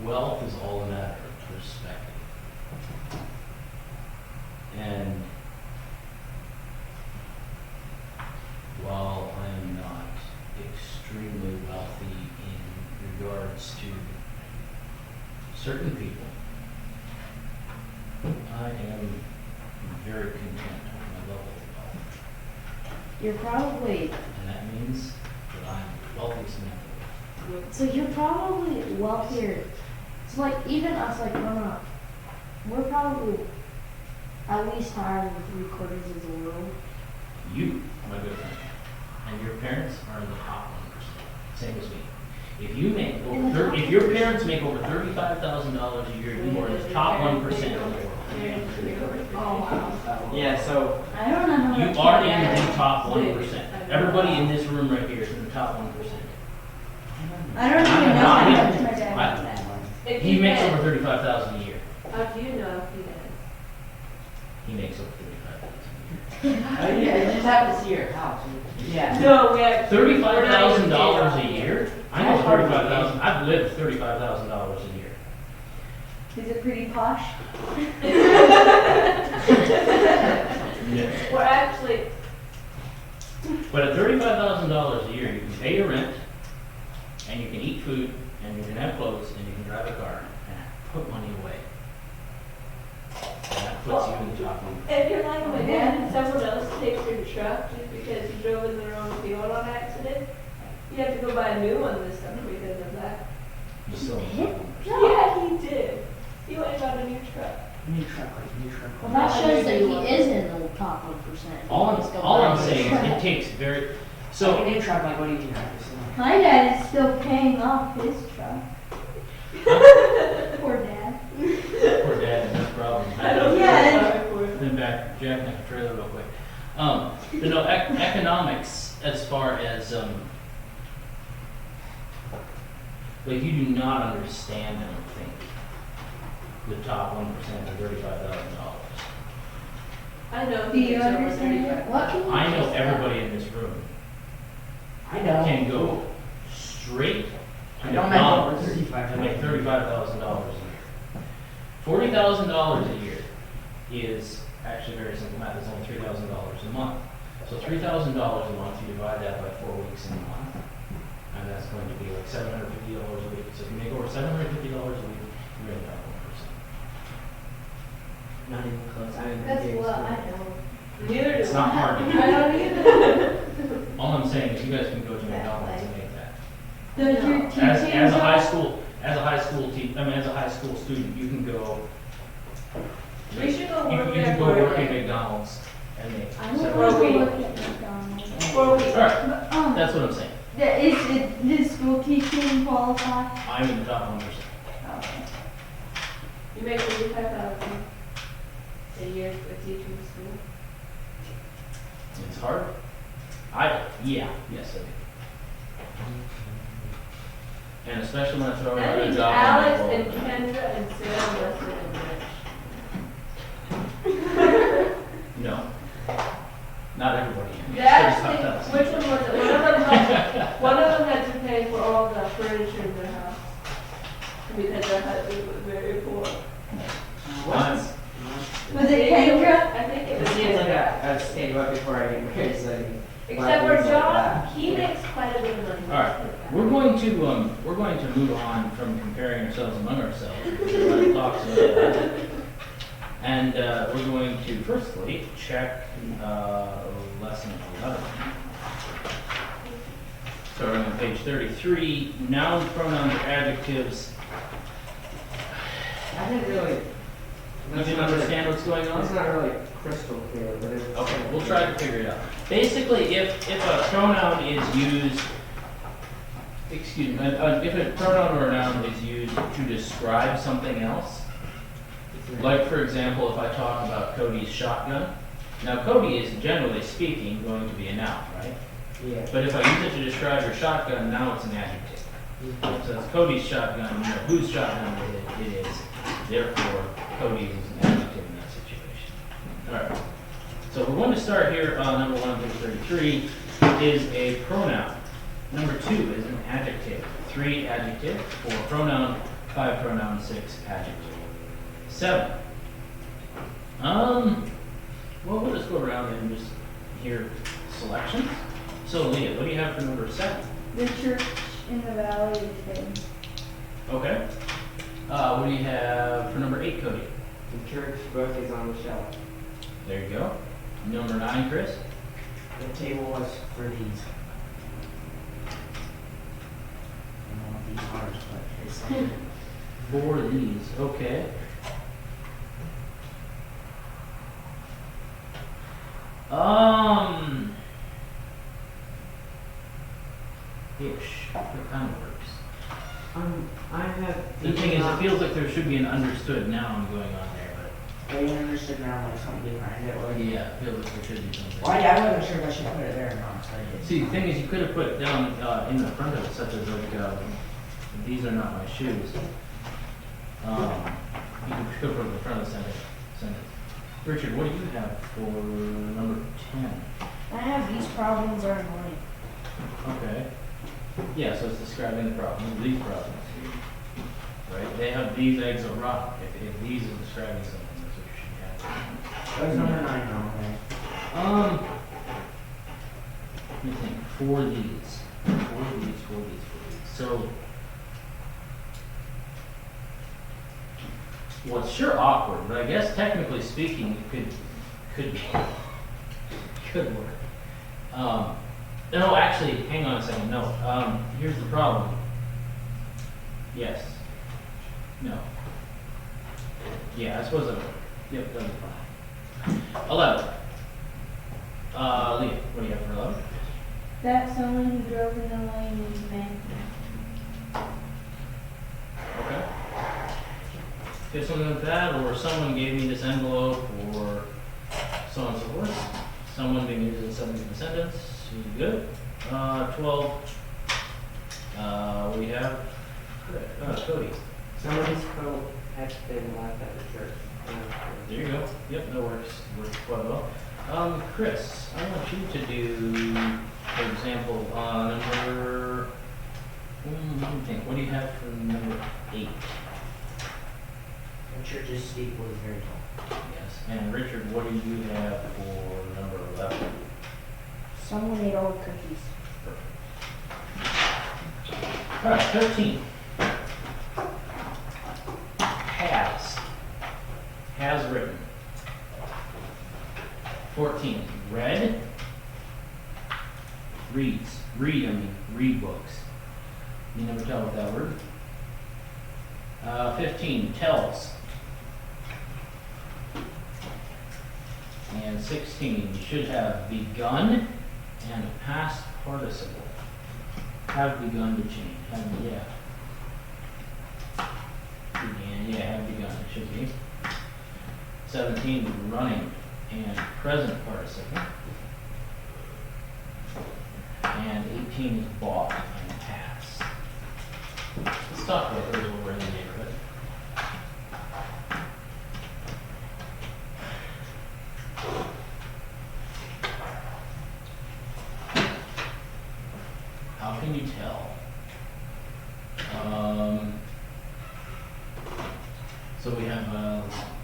wealth is all a matter of perspective. And while I am not extremely wealthy in regards to certain people, I am very content You're probably, and that means that I'm wealthiest man. so you're probably wealthier. So like even us, like we're probably at least higher than 3/4 of the world. You, my good friend, and your parents are in the top 1%, same as me. If you make if your parents make over $35,000 a year, you are in the top 1% of the world. Oh wow. Yeah, so, I don't know. You are in the top 1%. Everybody in this room right here is in the top 1%. I don't even I'm know not how even- much my dad I- makes. If He you makes get- over 35,000 a year. How do you know if he does? He makes over 35,000 Oh, yeah, you just have to see your house. Yeah. No, we have. a year. $35,000 a year? I know 35,000. I've lived $35,000 a year. Is it pretty posh? Yeah. We're actually, But at $35,000 a year, you can pay your rent, and you can eat food, and you can have clothes, and you can drive a car, and put money away. And that puts you in the top 1%. if you're like my dad and someone else takes your truck just because you drove in the wrong field on accident, you have to go buy a new one this summer because of that. You still in the top 1%. Yeah, he did. He went and got a new truck. New truck. Well, that shows that he is in the top 1%. All Let's go I'm back. saying is it takes very, So, so, new truck, like, what do you mean? My dad is still paying off his truck. Poor dad. poor dad, no problem. I don't Yeah. feel sorry for him. Then back, jacking up the trailer real quick. Economics as far as, like you do not understand, I don't think, the top 1% of $35,000. I know Do he you gets over understand? 35. What can you I know just- everybody in this room I know. can go straight to I don't make over McDonald's 35. and make $35,000 a year. $40,000 a year is actually very simple math. It's only $3,000 a month. So $3,000 a month, you divide that by 4 weeks in a month, and that's going to be like $750 a week. So if you make over $750 a week, you're in the top 1%. Not even close. I mean, That's big what I school. know. Neither It's do not I. hard to I do. don't either. All I'm saying is you guys can go to McDonald's and make that. Does your teaching As a high job? school, as a high school student, you can go. We should go You work can there go for a work at day. McDonald's and make. I don't $750. want to we- look at McDonald's. For a week. All right, But, that's what I'm saying. Does school teaching qualify? I'm in the top 1%. Okay. You make 35,000 a year for teaching school. It's hard. Yes, I do. And especially when I throw That out a means job. Alex and Kendra and Sarah listed in Rich. No. Not everybody. They actually, which one was it? One of them had to pay for all the furniture in their house. Because their husband was very poor. I'm- Was it Kendra? I think it It was seems like Kendra. I've stayed up before I get married, so. Except for things like John, that. he makes quite a bit of money. All right, we're going to move on from comparing ourselves among ourselves. Because everybody talks about that. And we're going to firstly check lesson 11. Starting on page 33, nouns, pronouns, or adjectives. I didn't really. You didn't understand what's going on? It's not really crystal clear, but it's. Okay, we'll try to figure it out. Basically, if a pronoun is used, if a pronoun or a noun is used to describe something else, like for example, if I talk about Cody's shotgun, now Cody is generally speaking going to be a noun, right? Yeah. But if I use it to describe your shotgun, now it's an adjective. So it's Cody's shotgun, you know whose shotgun it is, therefore Cody is an adjective in that situation. All right. So we're going to start here on number 1 on page 33 is a pronoun. Number 2 is an adjective. 3 adjective, 4 pronoun, 5 pronoun, 6 adjective. 7. Well, we'll just go around and just hear selections. So Leah, what do you have for number 7? The church in the valley is hidden. Okay. What do you have for number 8, Cody? The church book is on the shelf. There you go. Number 9, Chris. The table was for these. I don't know what these are, but it's like, For these, okay. Ish, it kind of works. I have. The thing is, it feels like there should be an understood noun going on there, They understood now like something behind it, but like. yeah, it feels like there should be something. Well, yeah, I wasn't sure if I should put it there or not, so I did. See, the thing is, you could have put down in the front of it, such as like, these are not my shoes. You could put it in the front of the sentence. Richard, what do you have for number 10? I have these problems are annoying. Okay. Yeah, so it's describing the problem, these problems. Right? They have these eggs are rotten. If these is describing something, that's what you should have. That was number 9 now, okay. Let me think. For these. So, well, it's sure awkward, but I guess technically speaking, it could work. No, actually, hang on a second. No, here's the problem. Yes. No. Yeah, I suppose that would work. Yep, that'll be fine. 11. Leah, what do you have for 11? That someone who drove in the lane is a man. Okay. Get something like that, or someone gave me this envelope, or so on and so forth. Someone being used in a subject of the sentence. Good. 12. We have Cody. Somebody's coat has been left at the church. There you go. Yep, that works. Works quite well. Chris, I want you to do, for example, number. Let me think. What do you have for number 8? The church's steeple is very tall. Yes. And Richard, what do you have for number 11? Someone ate all the cookies. All right, 13. Has written. 14. Read. Reads. Read books. You never tell with that word. 15. Tells. And 16. You should have begun and past participle. Have begun to change. Have begun. It should be. 17, running and present participle. And 18 is bought and past. Let's talk about those when we're in the neighborhood. How can you tell? So we have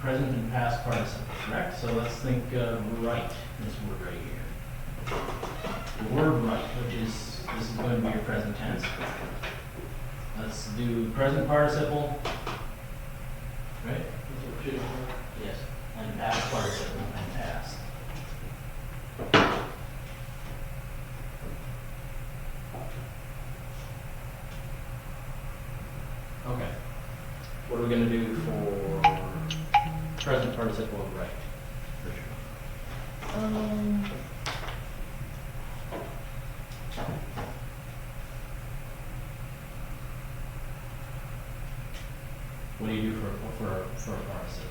present and past participle, correct? So let's think right, this word right here. The word right, which is, this is going to be your present tense. Let's do present participle, right? Yes, and past participle and past. Okay. What are we going to do for present participle of right? What do you do for a participle?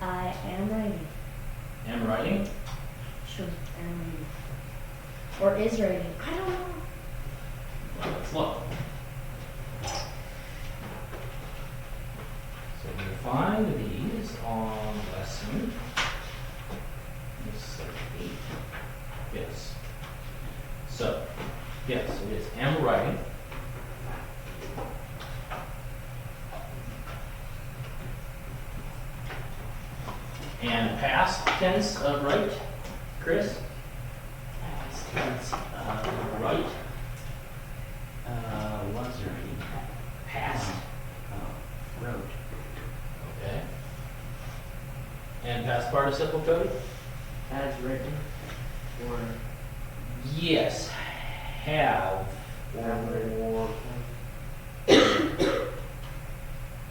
I am writing. Am writing? Sure, am writing. Or is writing. I don't know. Well, let's look. So we find these on lesson. Let's say 8. Yes. So, yes, it is am writing. And past tense of right, Chris? Past tense, Right. was writing. Past, wrote. Okay. And past participle, Cody? as written, or Yes, have, have written? or,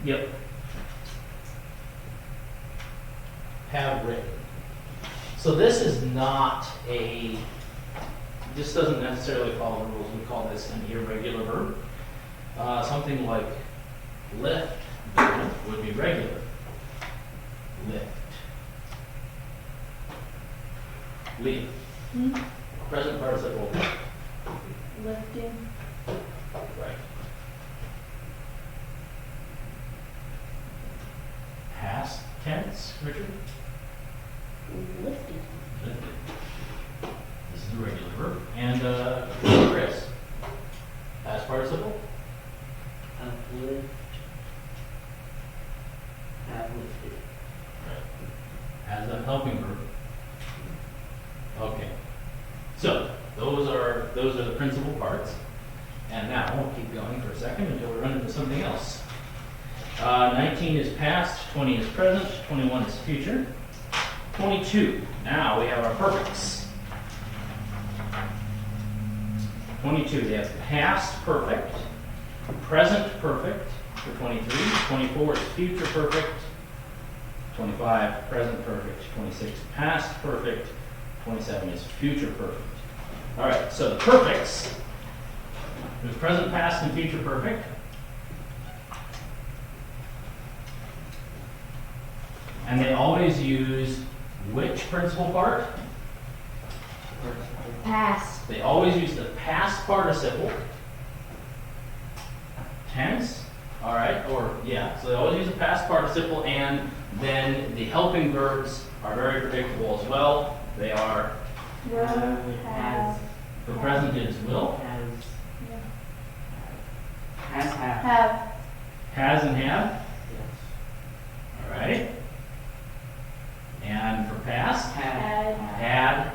yep. Have written. So this is not this doesn't necessarily follow the rules. We call this an irregular verb. Something like lift would be regular. Lift. Leave. Present participle. Lifting. Right. Past tense, Richard? Lifted. Lifted. This is a regular verb. And Chris? Past participle? Uplift. Have lifted. As a helping verb. Okay. So those are the principal parts. And now we'll keep going for a second until we run into something else. 19 is past, 20 is present, 21 is future. 22. Now we have our perfects. 22, they have past perfect, present perfect for 23, 24 is future perfect, 25 present perfect, 26 past perfect, 27 is future perfect. All right, so the perfects, there's present, past, and future perfect. And they always use which principal part? Past. They always use the past participle. Tense, all right, or yeah, so they always use the past participle, and then the helping verbs are very predictable as well. They are, Will, have, for present it is will, Has have. have, has and have, Yes. all right. And for past, had, had,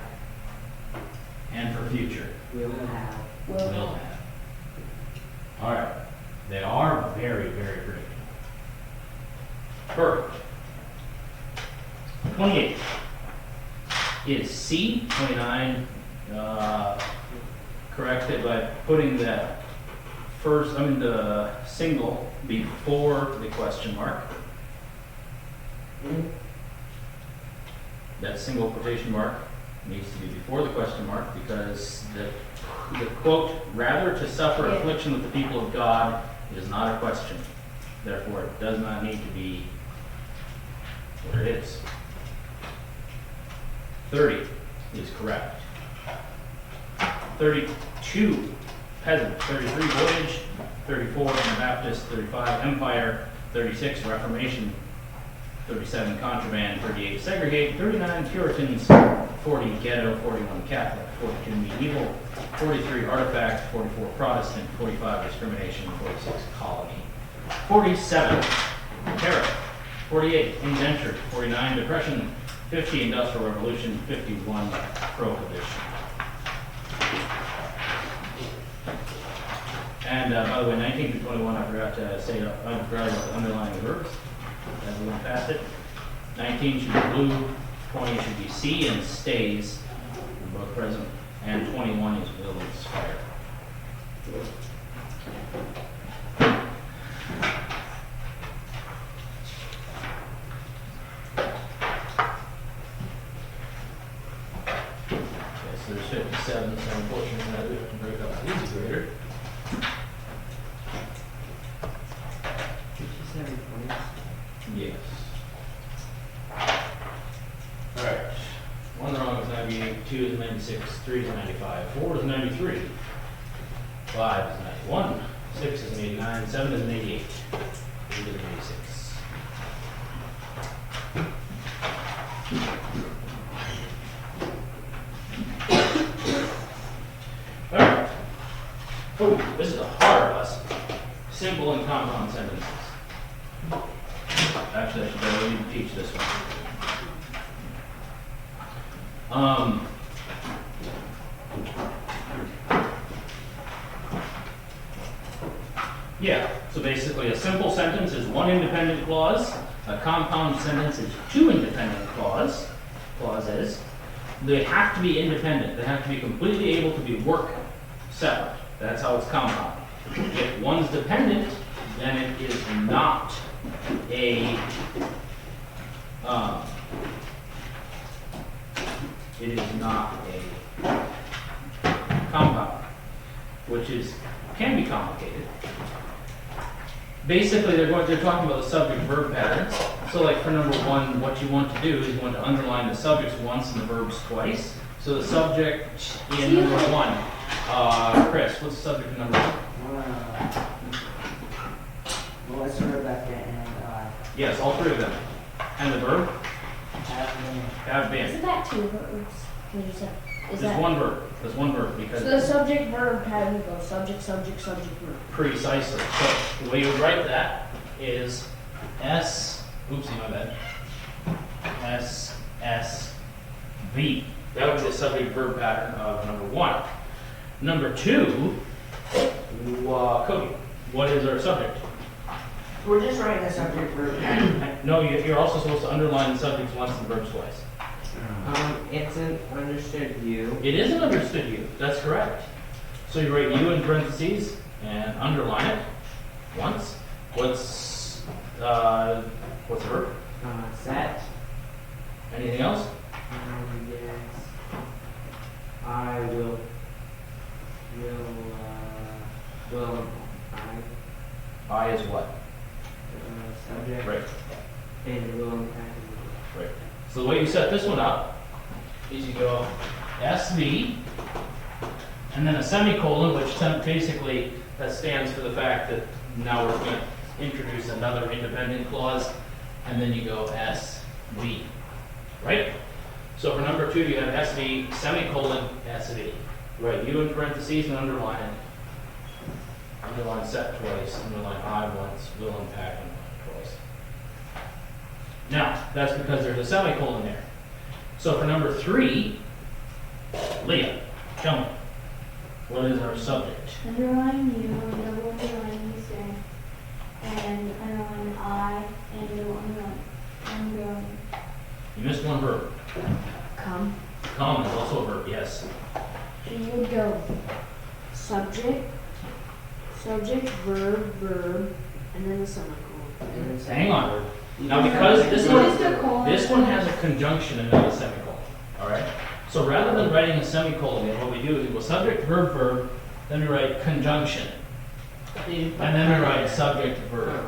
and for future, Will have. will have. All right, they are very, very predictable. Perfect. 28 is C. 29 corrected by putting the single before the question mark. That single quotation mark needs to be before the question mark because the quote, rather to suffer Yeah. affliction with the people of God, is not a question. Therefore, it does not need to be where it is. 30 is correct. 32, peasant. 33, voyage. 34, Anabaptist. 35, empire. 36, Reformation. 37, contraband. 38, segregate. 39, Puritans. 40, ghetto. 41, Catholic. 42, medieval. 43, artifact. 44, Protestant. 45, discrimination. 46, colony. 47, tariff. 48, indentured. 49, depression. 50, industrial revolution. 51, prohibition. And by the way, 19 to 21, I forgot to say, I forgot about the underlying verbs as we went past it. 19 should be blue, 20 should be C and stays, both present, and 21 is will expire. Okay, so there's 57, so unfortunately we have to break up the easy grader. 57 points. Yes. All right. 1 wrong is 98, 2 is 96, 3 is 95, 4 is 93, 5 is 91, 6 is an 89, 7 is an 88, 8 is an 86. All right. Oh, this is a hard lesson. Simple and compound sentences. Actually, I should probably even teach this one. Yeah, so basically a simple sentence is one independent clause, a compound sentence is two independent clauses, They have to be independent. They have to be completely able to be work separate. That's how it's compound. If one's dependent, then it is not a, it is not a compound, which can be complicated. Basically, they're talking about the subject-verb patterns. So like for number one, what you want to do is you want to underline the subjects once and the verbs twice. So the subject in number one, Chris, what's the subject in number one? Melissa, Rebecca, and Yes, all three of them. And the verb? Have been. Isn't that two verbs? Can you say? Is There's that one verb. There's one verb so because the subject verb pattern goes subject, subject, subject, verb. precisely. So the way you would write that is oopsie, my bad. SSV. That would be the subject verb pattern of number one. Number two, Cody, what is our subject? we're just writing the subject verb pattern. No, you're also supposed to underline the subjects once and the verbs twice. It's an understood you. It is an understood you. That's correct. So you write you in parentheses and underline it once. What's the verb? Set. Anything else? Yes. I will, I is what? subject. Right. And will impact. Right. So the way you set this one up is you go SV and then a semicolon, which basically that stands for the fact that now we're going to introduce another independent clause, and then you go SV. Right? So for number two, you have SV, semicolon, SV. Right, you in parentheses and underline it. Underline set twice, underline I once, will impact twice. Now, that's because there's a semicolon there. So for number three, Leah, tell me, what is our subject? Underline you, double underline you say, and underline I, and double underline. You missed one verb. Come. Come is also a verb, yes. So you would go subject, subject, verb, verb, and then the semicolon. Hang on. Now because this Just a colon. this one has a conjunction and not a semicolon, all right? So rather than writing a semicolon, what we do is we go subject, verb, verb, then we write conjunction, and then we write subject, verb.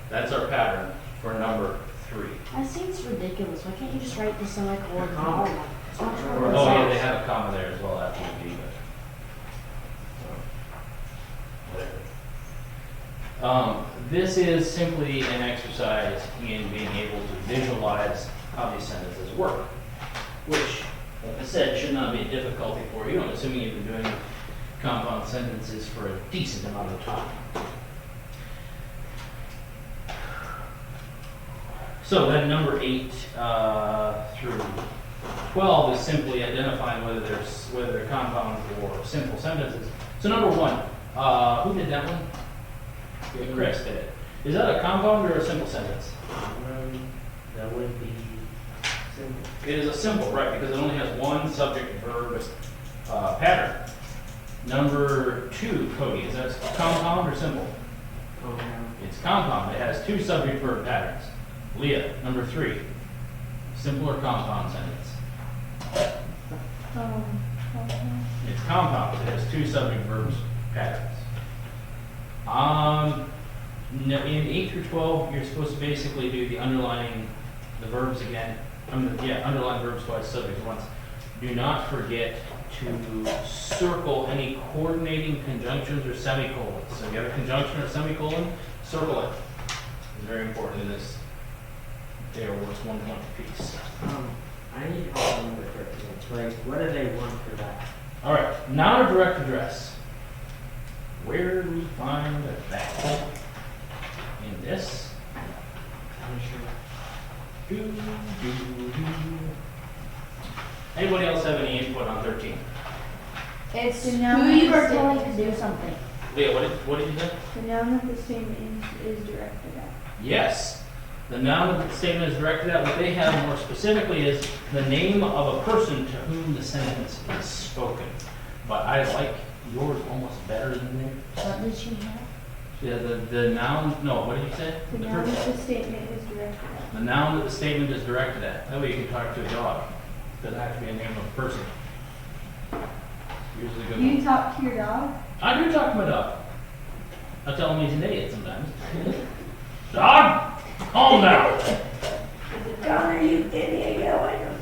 That's our pattern for number three. That seems ridiculous. Why can't you just write the semicolon for all of them? It's much more Oh yeah, they precise. have a comma there as well after the B, but whatever. This is simply an exercise in being able to visualize how these sentences work, which, like I said, should not be a difficulty for you. I'm assuming you've been doing compound sentences for a decent amount of time. So then number 8 through 12 is simply identifying whether they're compound or simple sentences. So number 1, who did that one? Yeah, Chris did it. Is that a compound or a simple sentence? That would be simple. It is a simple, right, because it only has one subject-verb pattern. Number 2, Cody, is that compound or simple? Compound. It's compound. It has 2 subject-verb patterns. Leah, number 3, simple or compound sentence? It's compound. It has 2 subject-verbs patterns. In 8 through 12, you're supposed to basically do the underlining the verbs again. Underline verbs twice, subjects once. Do not forget to circle any coordinating conjunctions or semicolons. So if you have a conjunction or semicolon, circle it. It's very important in this. There works 1 point apiece. I need help on the correct. Like, what do they want for that? All right, now a direct address. Where do we find that? In this. I'm sure. Do. Anybody else have any input on 13? It's To who noun you that are the telling same to do is- something. Leah, what did you say? The noun that the same is directed at. Yes. The noun that the statement is directed at, what they have more specifically is the name of a person to whom the sentence is spoken. But I like yours almost better than theirs. What did she have? Yeah, the noun, no, what did you say? The noun that the statement is directed at. The noun that the statement is directed at. That way you can talk to a dog. Doesn't have to be a name of a person. Here's a good You one. talk to your dog? I do talk to my dog. I tell him he's an idiot sometimes. Dog, calm down. Connor, you idiot, get away from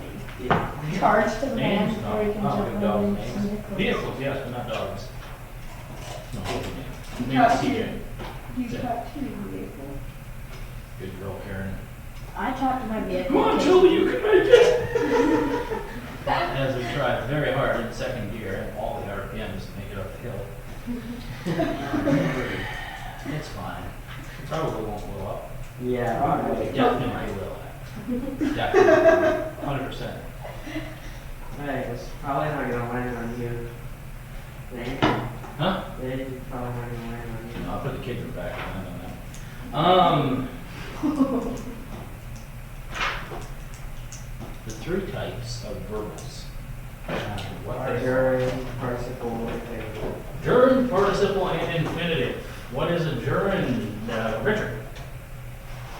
me. Charge to the Names, van, or you can no. jump Dogs, over names. some vehicles. Vehicles, yes, but not dogs. No, You maybe talk to, CJ. you Say. talk to your vehicle? Good girl, Karen. I talk to my vehicle. Come on, Julie, you can make it. As we tried very hard in second gear and all the RPMs to make it up the hill. It's fine. It probably won't blow up. Yeah. It definitely will. Definitely. 100%. Hey, it's probably not gonna land on you. They, Huh? they probably not gonna land on you. No, I'll put the kids in the back. I know that. The three types of verbals. What Are they gerund, participle, if Gerund, participle, and infinitive. What is a gerund, Richard?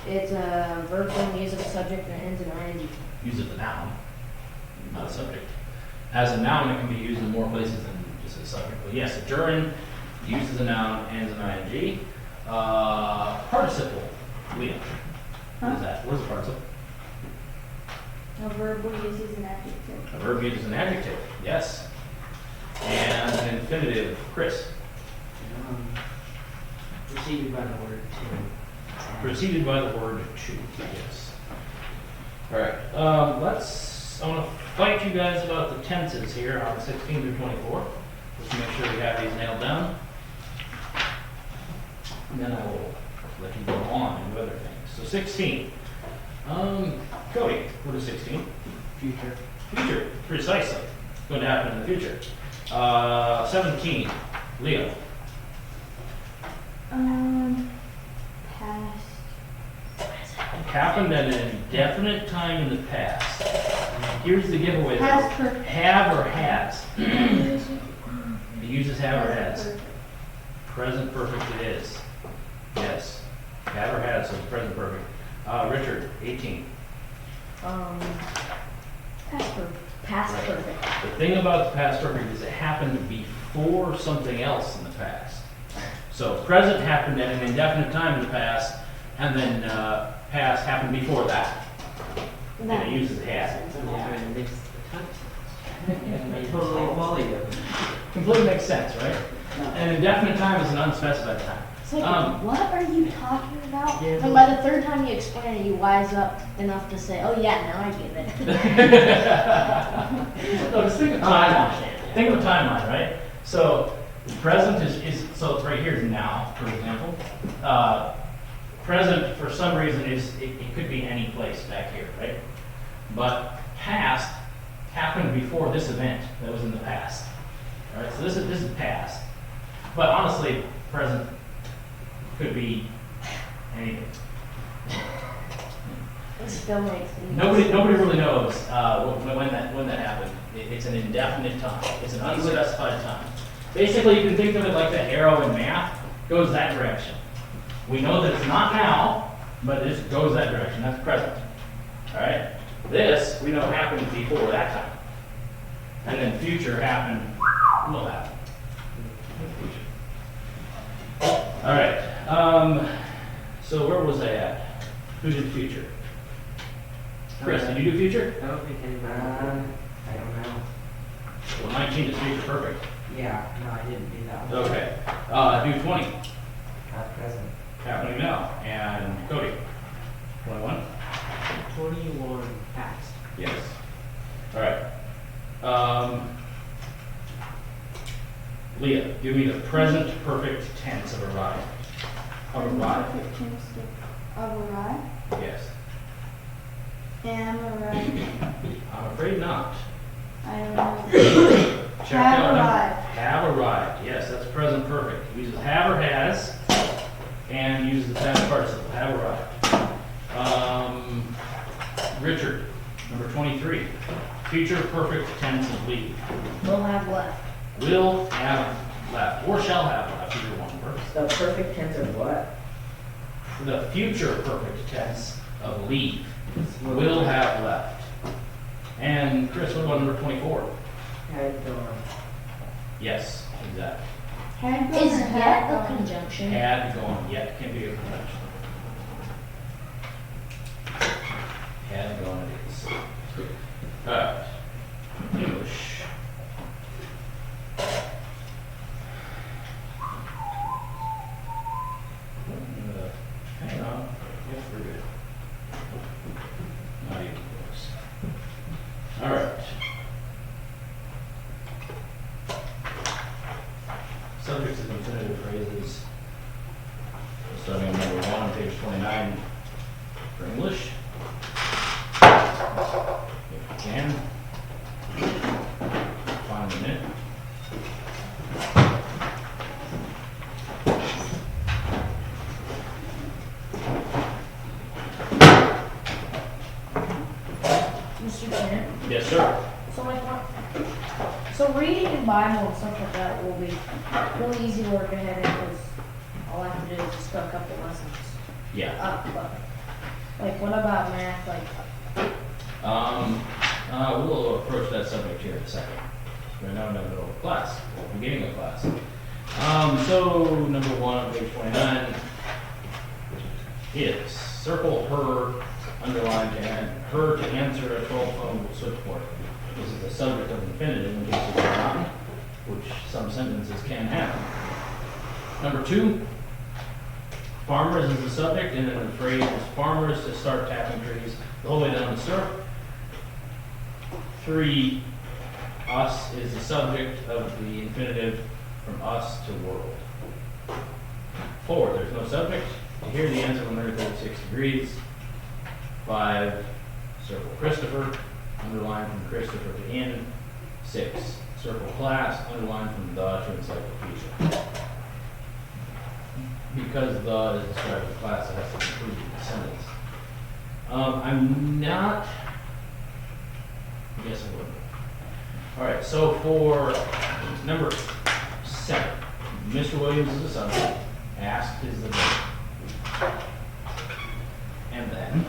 It's a verb form used as a subject and ends in ing. Use as a noun, not a subject. As a noun, it can be used in more places than just as a subject. But yes, a gerund, used as a noun, ends in ing. Participle, Leah. What is that? What is a participle? A verb we use as an adjective. A verb used as an adjective, yes. And an infinitive, Chris. preceded by the word to. Preceded by the word to, yes. All right, I want to fight you guys about the tenses here on 16 through 24. Just to make sure we have these nailed down. And then I will let you go on and do other things. So 16. Cody, what is 16? Future. Future, precisely. It's going to happen in the future. 17. Leo. Past. Happened at an indefinite time in the past. Here's the giveaway. Past perfect. Have or has. It uses have or has. Perfect. Present perfect it is. Yes. Have or has, so it's present perfect. Richard, 18. Past Right. perfect. The thing about the past perfect is it happened before something else in the past. So present happened at an indefinite time in the past, and then past happened before that. And it uses has. Yeah, it makes totally volley them. Completely makes sense, right? An indefinite time is an unspecified time. It's like, what are you talking about? Yeah, And by the third time you explain it, you wise up enough to say, oh yeah, now I get it. No, just think of timeline. Think of a timeline, right? So present is so right here is now, for example. Present for some reason it could be any place back here, right? But past happened before this event that was in the past. All right, so this is past. But honestly, present could be anything. It still makes me. Nobody really knows when that happened. It's an indefinite time. It's an unspecified time. Basically, you can think of it like that arrow in math goes that direction. We know that it's not now, but it just goes that direction. That's present. All right. This we know happened before that time, and then future happened. Will happen. All right. So where was I at? Who did future? Chris, did you do future? I don't think anybody. I don't know. Well, 19 is future perfect. Yeah, no, I didn't do that one. Okay. Do 20. Present. Happening now. And Cody. 21. 21 past. Yes. All right. Leah, give me the present perfect tense of arrive. Of arrive? Perfect tense of arrive. Yes. Am arrived. I'm afraid not. I don't know. Check Have out. arrived. Have arrived. Yes, that's present perfect. It uses have or has, and uses the past participle. Have arrived. Richard, number 23. Future perfect tense of leave. We'll have left. Will have left, or shall have left, either one works. The perfect tense of what? The future perfect tense of leave. Will have left. And Chris, what about number 24? Had gone. Yes, exactly. Had gone Is or yet had a gone? conjunction? Had gone, yet can be a conjunction. Had gone is. English. Hang on, yes, we're good. Not even close. All right. Subjects of infinitive phrases. Starting on number 1 on page 29 for English. If you can. Find a minute. Mr. Kent? Yes, sir. So like what? So reading and Bible and stuff like that will be really easy to work ahead in because all I have to do is just go a couple lessons Yeah. up. But like what about math? Like We'll approach that subject here in a second. Right now, in the middle of class, or beginning of class. So number 1 on page 29 is circle her, underline her to answer a 12-phone switchboard. This is the subject of infinitive in case it's not, which some sentences can have. Number 2, farmers is the subject, and then the phrase is farmers to start tapping trees the whole way down the syrup. 3, us is the subject of the infinitive from us to world. 4, there's no subject. To hear the answer 136 degrees. 5, circle Christopher, underline from Christopher to in. 6, circle class, underline from the to encyclopedia. Because the is describing the class, it has to include the sentence. I'm not. Yes, I would. All right. So for number 7, Mr. Williams is the subject. Asked is the verb. And then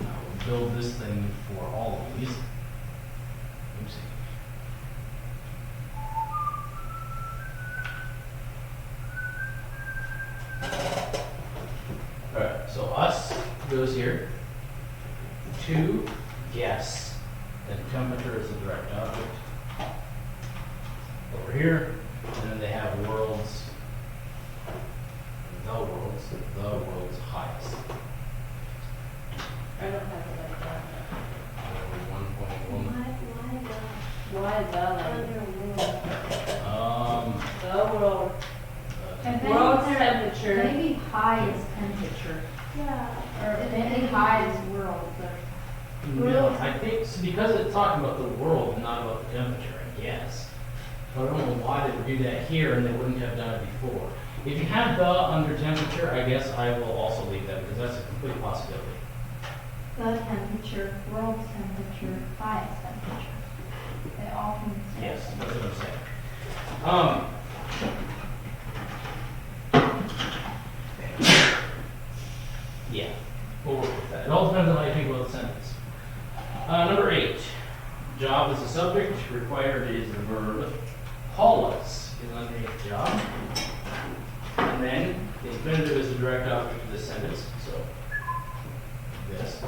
I will build this thing for all of these. Oopsie. Alright, so us goes here. 2, yes. Then temperature is the direct object. Over here, and then they have worlds. The world's highest. I don't have it like that. 1.1. Why the world? And then World there- temperature. Maybe high is temperature, Yeah. or maybe high is world, but No, I think it's because it's talking about the world, not about the temperature, I guess. But I don't know why they would do that here and they wouldn't have done it before. If you have the under temperature, I guess I will also leave that because that's a complete possibility. the temperature, world temperature, highest temperature. They all can. Yes, that's what I'm saying. Yeah, we'll work with that. It all depends on how you think about the sentence. Number 8, job is the subject, required is the verb. Paula's is underneath job. And then the infinitive is the direct object of the sentence, so this.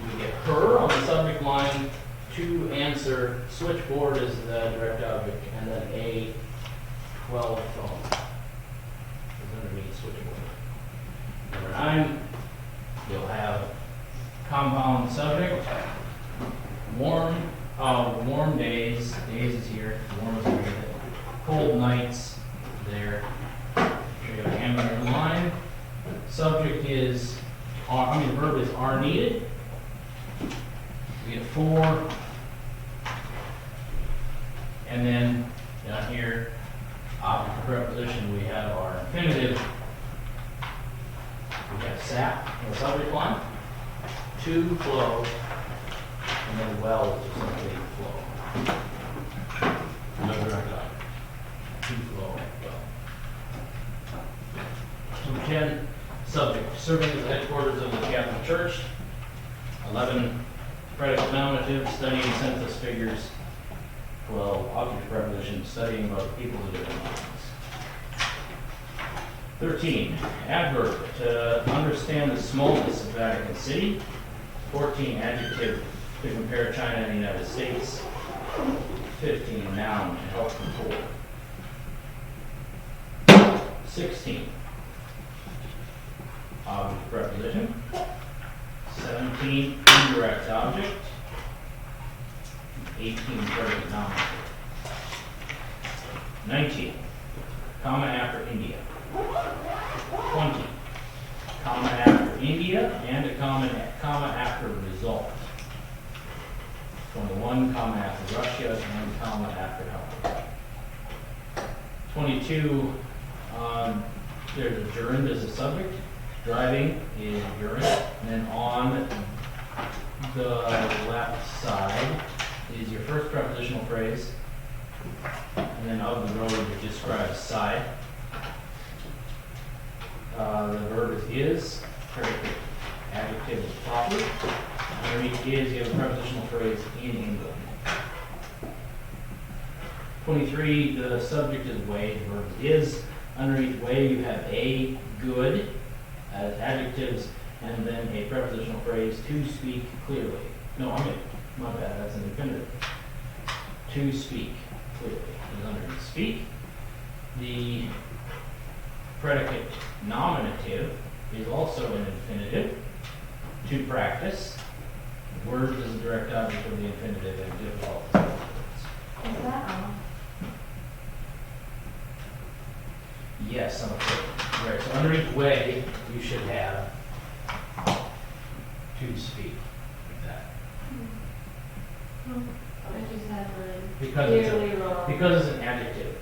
We get her on the subject line, to answer, switchboard is the direct object, and then a 12 phone is underneath switchboard. Number 9, you'll have compound subject, warm days is here, warm is here, cold nights there. You have hand on the line. Subject is, the verb is are needed. We get 4. And then down here, object of preposition, we have our infinitive sap in the subject line. To flow, and then well is simply flow. No direct object. To flow, well. Number 10, subject, serving as the headquarters of the Catholic Church. 11, predicate nominative, studying census figures. 12, object preposition, studying about the people of different minds. 13, adverb, to understand the smallness of Vatican City. 14, adjective, to compare China and the United States. 15, noun, to help the poor. 16, object preposition. 17, indirect object. 18, predicate nominative. 19, comma after India. 20, comma after India and a comma after result. 21, comma after Russia and comma after help. 22, there's a gerund as a subject. Driving is gerund. And then on the left side is your first prepositional phrase. And then of the road that describes side. The verb is, predicate, adjective is proper. Underneath is, you have a prepositional phrase in England. 23, the subject is way, the verb is. Underneath way, you have a, good, as adjectives, and then a prepositional phrase, to speak clearly. No, my bad, that's an infinitive. To speak clearly is underneath speak. The predicate nominative is also an infinitive. To practice. Words is a direct object of the infinitive and difficult. Is that on? Yes, I'm okay. Right, so underneath way, you should have to speak, like that. I just had mine Because it's clearly wrong. because it's an adjective.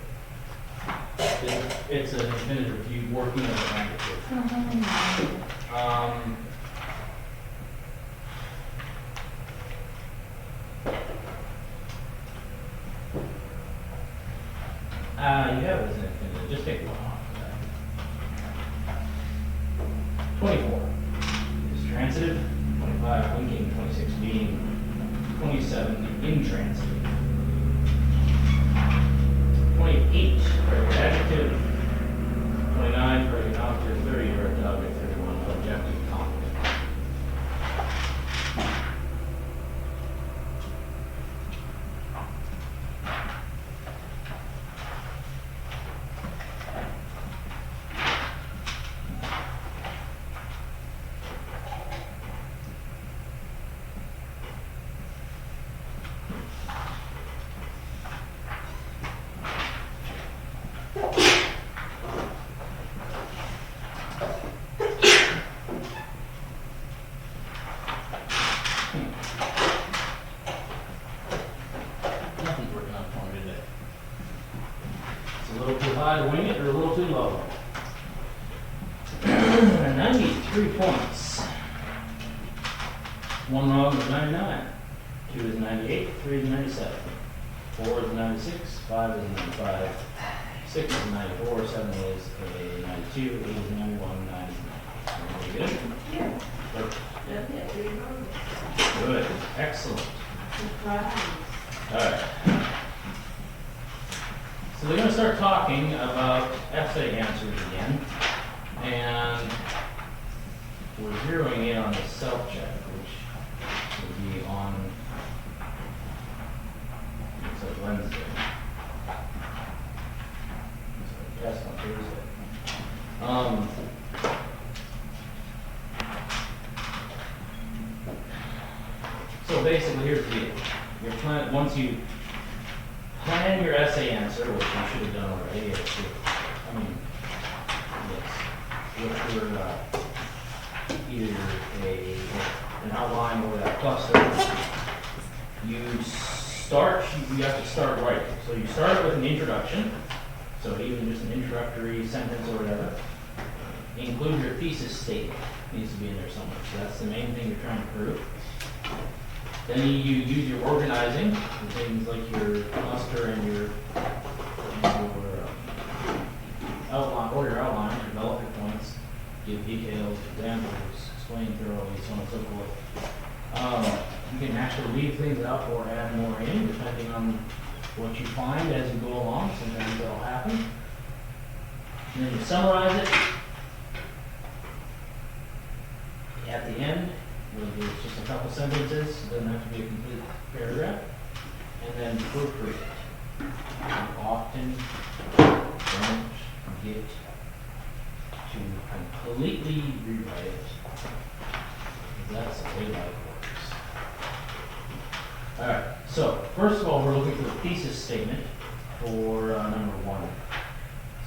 It's an infinitive, you working as an adjective. You have it as an infinitive, just take one off of that. 24 is transitive, 25 winking, 26 being, 27 intransitive. 28, predicate adjective. 29, predicate nominative. 30, direct object. 31, objective complement. Nothing's working on for me today. It's a little too high to wing it or a little too low. 93 points. One wrong is 99. 2 is 98. 3 is 97. 4 is 96. 5 is 95. 6 is 94. 7 is a 92. 8 is 91. 9 is 90. Very good. Yeah. Good. Yeah, you're wrong. Good. Excellent. Surprise. All right. So they're going to start talking about essay answers again, and we're zeroing in on the self-check, which will be on looks like Wednesday. So yes, on Thursday. So basically, here's the deal. Your plan, once you plan your essay answer, which you should have done already, yes, with your either an outline or that cluster, you have to start right. So you start with an introduction, so even just an introductory sentence or whatever. include your thesis statement. Needs to be in there somewhere. So that's the main thing you're trying to prove. Then you use your organizing, and things like your cluster and your outline, or your outline, develop your points, give details, examples, explain thoroughly, so on and so forth. You can actually leave things out or add more in, depending on what you find as you go along. Sometimes that'll happen. And then you summarize it. At the end, it's just a couple sentences, it doesn't have to be a complete paragraph. And then proofread it. You often don't get to completely rewrite it. That's the way life works. Alright, so first of all, we're looking for the thesis statement for number 1.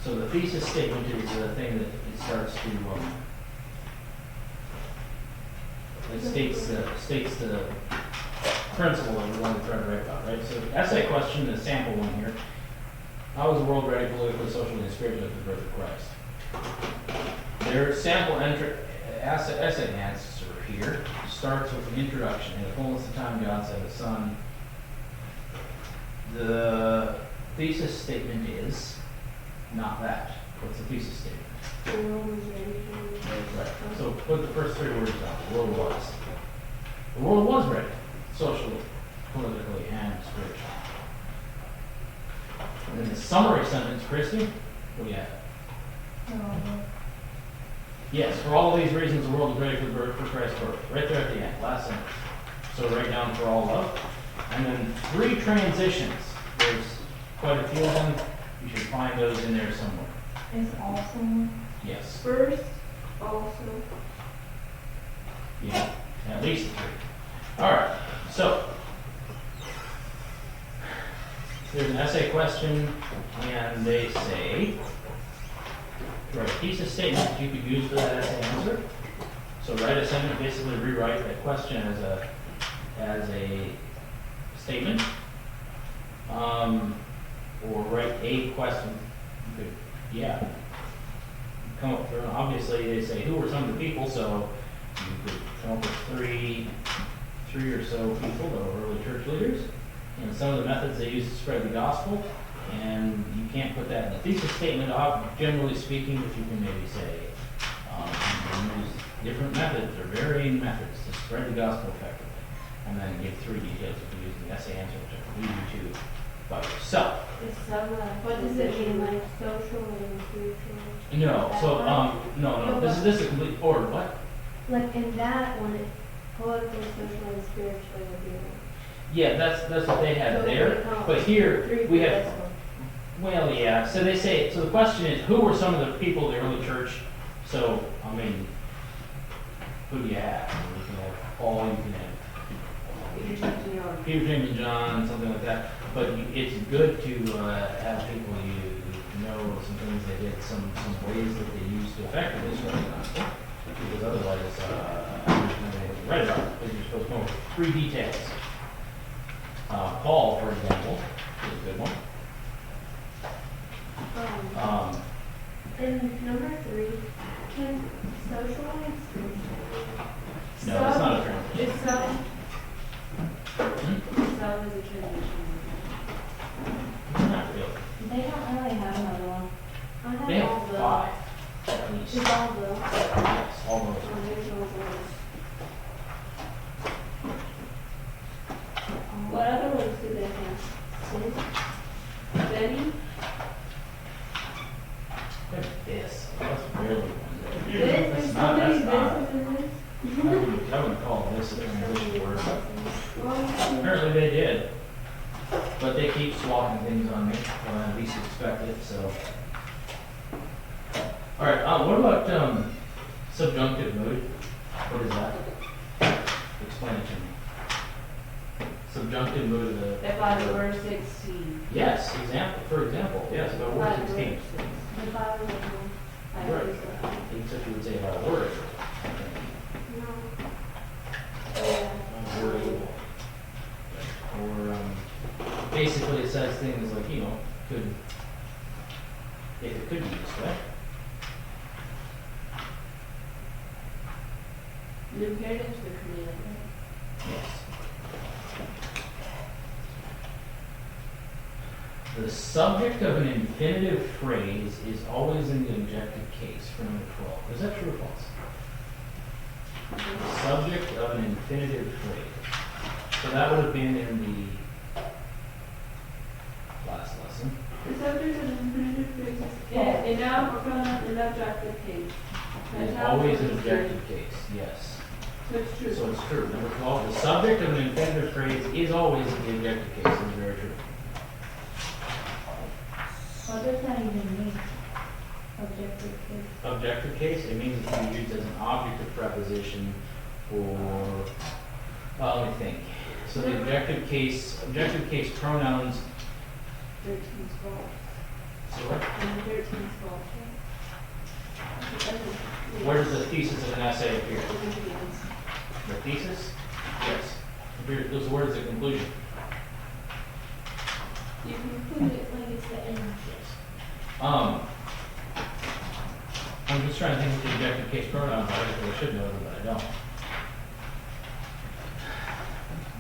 So the thesis statement is the thing that it starts to it states the principle that we want to try to write about, right? So essay question, the sample one here. How was the world ready politically, socially, and spiritually for the birth of Christ? Their sample essay answer here starts with an introduction. In the fullness of time, God sent His Son. The thesis statement is not that. What's the thesis statement? The world was ready for Right. So put the first 3 words down. The world was. The world was ready, socially, politically, and spiritually. And then the summary sentence, Christy, what do you have? Yes, for all of these reasons, the world is ready for Christ's birth. Right there at the end, last sentence. So write down for all of. And then 3 transitions. There's quite a few of them. You should find those in there somewhere. It's awesome. Yes. First, also. Yeah, at least 3. All right, so there's an essay question, and they say, write a thesis statement that you could use for that essay answer. So write a sentence, basically rewrite that question as a statement, or write a question. You could, come up with, obviously they say who were some of the people, so you could come up with three or so people that were early church leaders, and some of the methods they used to spread the gospel. And you can't put that in the thesis statement. Generally speaking, if you can maybe say you can use different methods or varying methods to spread the gospel effectively, and then give 3 details if you use the essay answer, which I can lead you to by yourself. It's what does it mean, like social and spiritual? No, so no. This is a complete order. What? Like in that one, it political, social, and spiritual would be one. Yeah, that's what they have So there. we count But here 3 we for have. this one. Well, yeah. So they say. So the question is, who were some of the people of the early church? So I mean, who do you have? I mean, you can have Paul. You can have Peter, James, and John, something like that. But it's good to have people you know some things they did, some ways that they used to effectively spread the gospel. Because otherwise, I'm just going to write it out. Because you're supposed to come up with 3 details. Paul, for example, is a good one. In number 3, can social and spiritual? No, it's not a transition. It's some. Hmm? Some is a transition. Not really. They don't really have another one. I have They all have the. 5 at least. It's all the. Yes, all those. Oh, there's all those. What other ones do they have? Sid? Betty? This. That's really one. This? There's so many That's this in this? I wouldn't call this a transition word. Well, Apparently they did. But they keep swapping things on me, well, at least expect it, so. All right, what about subjunctive mood? What is that? Explain it to me. Subjunctive mood of the. If I were 16. Yes, for example, yes, about word 16. if I was at home, I would use that. Except you would say about a word. No. Yeah. Word. Or basically it says things like, could, if it could be used, right? The imperatives are created. Yes. The subject of an infinitive phrase is always in the objective case for number 12. Is that true or false? The subject of an infinitive phrase. So that would have been in the last lesson. The subject of infinitive phrases. Yeah, in noun or pronoun in objective case. It's always an objective case, yes. So it's true. So it's true. Number 12, the subject of an infinitive phrase is always in the objective case. It's very true. What does that even mean? Objective case. Objective case, it means it can be used as an objective preposition or, well, let me think. So the objective case pronouns, 13's false. so what? And 13's false. Where does the thesis of an essay appear? The thesis? Yes. Those words, the conclusion. You conclude it like it's the end. Yes. I'm just trying to think of the objective case pronouns. I should know them, but I don't.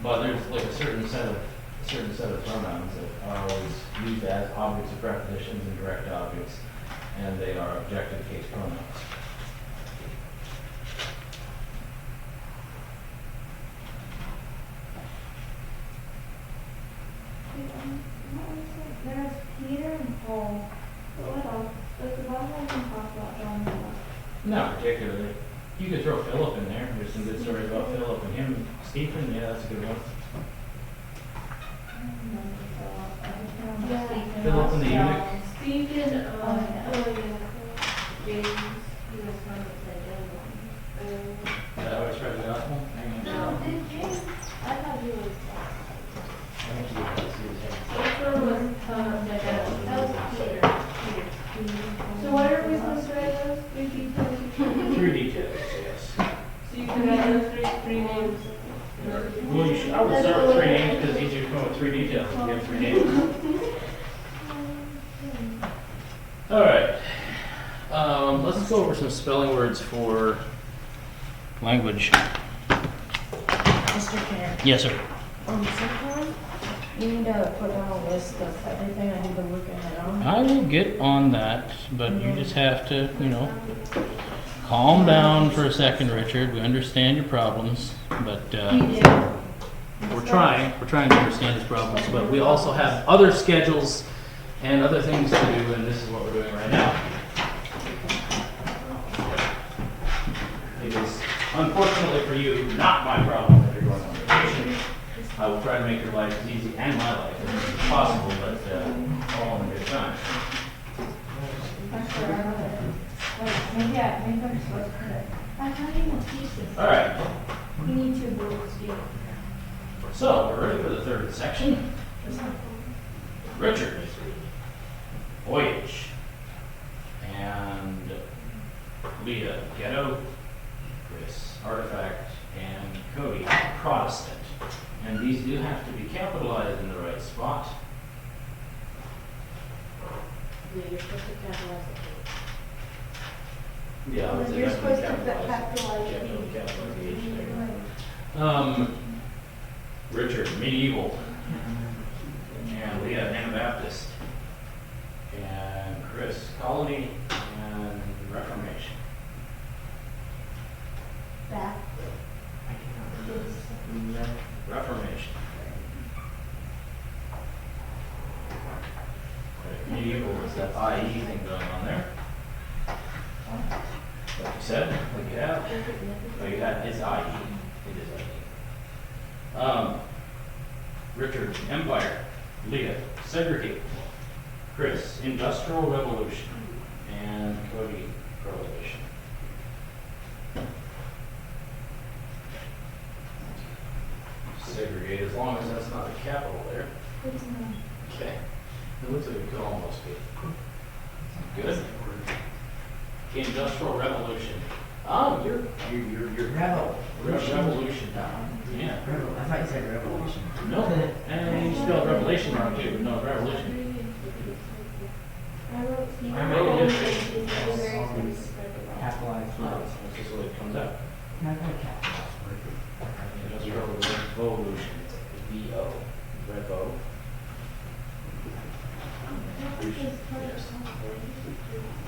But there's like a certain set of pronouns that are always used as objects of prepositions and direct objects, and they are objective case pronouns. There's Peter and Paul, but what else? Does the Bible even talk about John and Paul? Not particularly. You could throw Philip in there. There's some good stories about Philip and him. Stephen, yeah, that's a good one. Philip and the eunuch. Stephen, Oh, yeah. James, he was one that said Is that how I spread the gospel? no, did James? I thought he was. I think he was. Which one was, that was Peter. So what are we supposed to write those? 3 details? 3 details, yes. So you can write those three names. Well, you should, I would start with 3 names because it's easier to come up with 3 details if you have 3 names. All right. Let's go over some spelling words for language. Mr. Karen, Yes, sir. sometime you need to put down a list of everything I need to look ahead on. I will get on that, but you just have to, calm down for a second, Richard. We understand your problems, but we're trying to understand his problems, but we also have other schedules and other things to do, and this is what we're doing right now. It is, unfortunately for you, not my problem that you're going on vacation. I will try to make your life as easy, and my life, as possible, but all in good time. Maybe I'm supposed to put it. I thought he was thesis. All right, We need 2 rules, yeah. so we're ready for the 3rd section. Richard, voyage, and Leah, ghetto, Chris, artifact, and Cody, Protestant. And these do have to be capitalized in the right spot. Yeah, you're supposed to capitalize it. Yeah, I would say You're that's supposed to capitalized. capitalize Yeah, it. capitalize the H there. Richard, medieval, and Leah, Anabaptist, and Chris, colony, and Reformation. Back. Reformation. Medieval is that IE thing going on there. Like you said, like you have. Oh, you had, it's IE. It is IE. Richard, Empire. Leah, segregate. Chris, Industrial Revolution. And Cody, Prohibition. Segregate, as long as that's not a capital there. Okay. It looks like it could almost be. Good. Okay, Industrial Revolution. Oh, you're Rebel. Revolution. Yeah. Rebel. I thought you said revolution. No, and you spelled Revelation wrong too. No, Revolution. I wrote I made it. Capitalized. That's just the way it comes out. Not gonna capitalize word. Industrial Revolution, VO, Revo.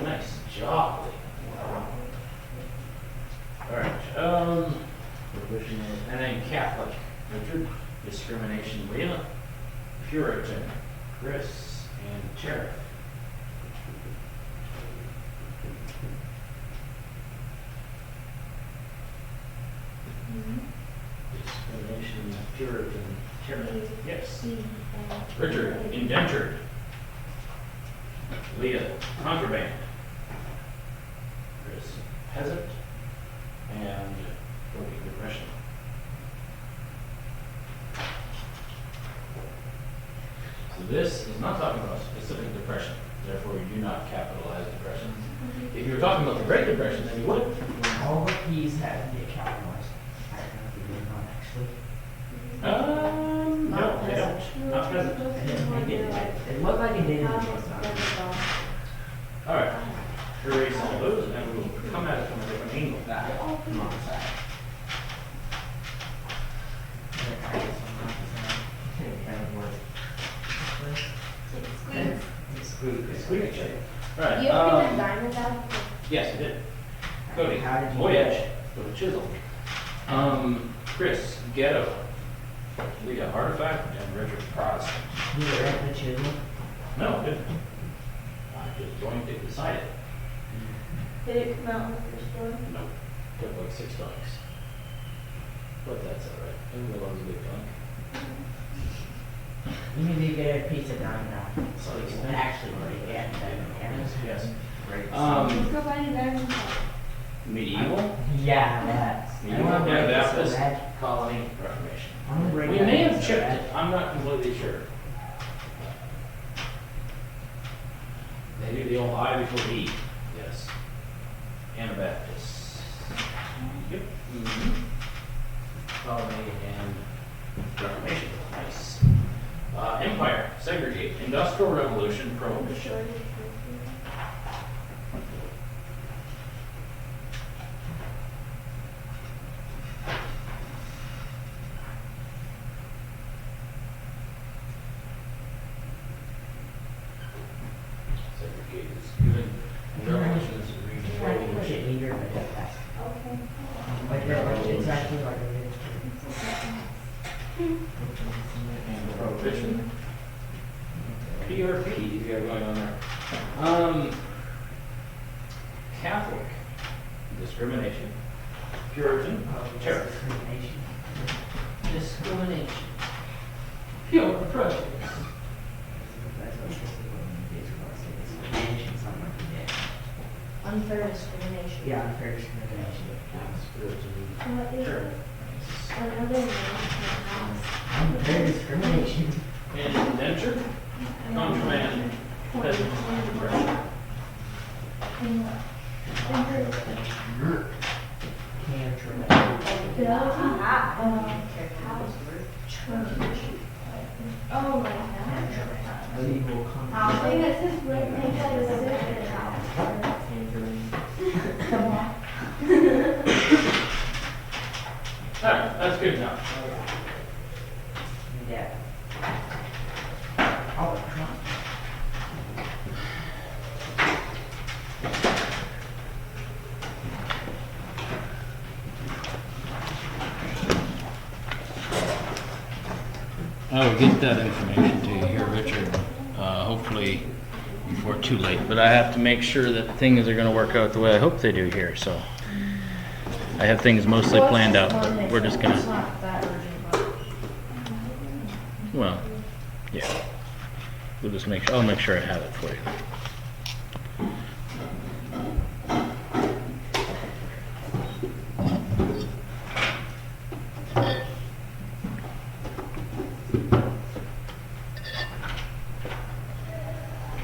Nice job, Lee. All right, revision is, and then Catholic, Richard, discrimination, Leah, Puritan, Chris, and Tara. Discrimination, Puritan, Tara, yes. Richard, indentured. Leah, contraband. Chris, peasant. And Great Depression. So this is not talking about specific depression. Therefore, you do not capitalize depression. If you were talking about the Great Depression, then you would. All the P's had to get capitalized. I don't know if you did not actually. No, they don't. Not present. It looked like it did. It was not. All right. Erase all those, and then we'll come at it from a different angle. Come on, side. Squeak. All right. You ever get that diamond out? Yes, I did. Cody, How did you Voyage, go to Chisel. Chris, Ghetto. Leah, Artifact, and Richard, Protestant. You were at the chisel? No, I didn't. I just joined it, decided. Did it come out in the first one? No, took like 6 bucks. But that's all right. Everyone loves a good dunk. You need to get a piece of diamond out. So you can actually break it. Yes. Great. Let's go find a diamond. Medieval, Yeah, that. Medieval, Anabaptist, Colony, Reformation. I'm gonna break We that may have piece of chipped red. it. I'm not completely sure. They do the old I before E. Yes. Anabaptist. Yep. Colony and Reformation. Nice. Empire, segregate, Industrial Revolution, Prohibition. Segregate is given. Revolution is I can push it reading. either, but it's fast. Okay. Like that, like exactly like it is. And Prohibition. PRP, you got going on there. Catholic, discrimination. Puritan, terror. Discrimination. Discrimination. Pure prejudice. That's what this is what it is. Discrimination, something like that. Unfair discrimination. Yeah, unfair discrimination. What is Sure. it? Another name for Unfair discrimination. Indentured, contraband, peasant, depression. Oh my god. Illegal I think that's just right next to the city. All right, that's good enough. Yeah. Oh, Trump. I will get that information to you here, Richard, hopefully before too late. But I have to make sure that things are going to work out the way I hope they do here, so. I have things mostly planned out, but we're just It's gonna, not that urgent, but well, yeah. We'll just make, I'll make sure I have it for you.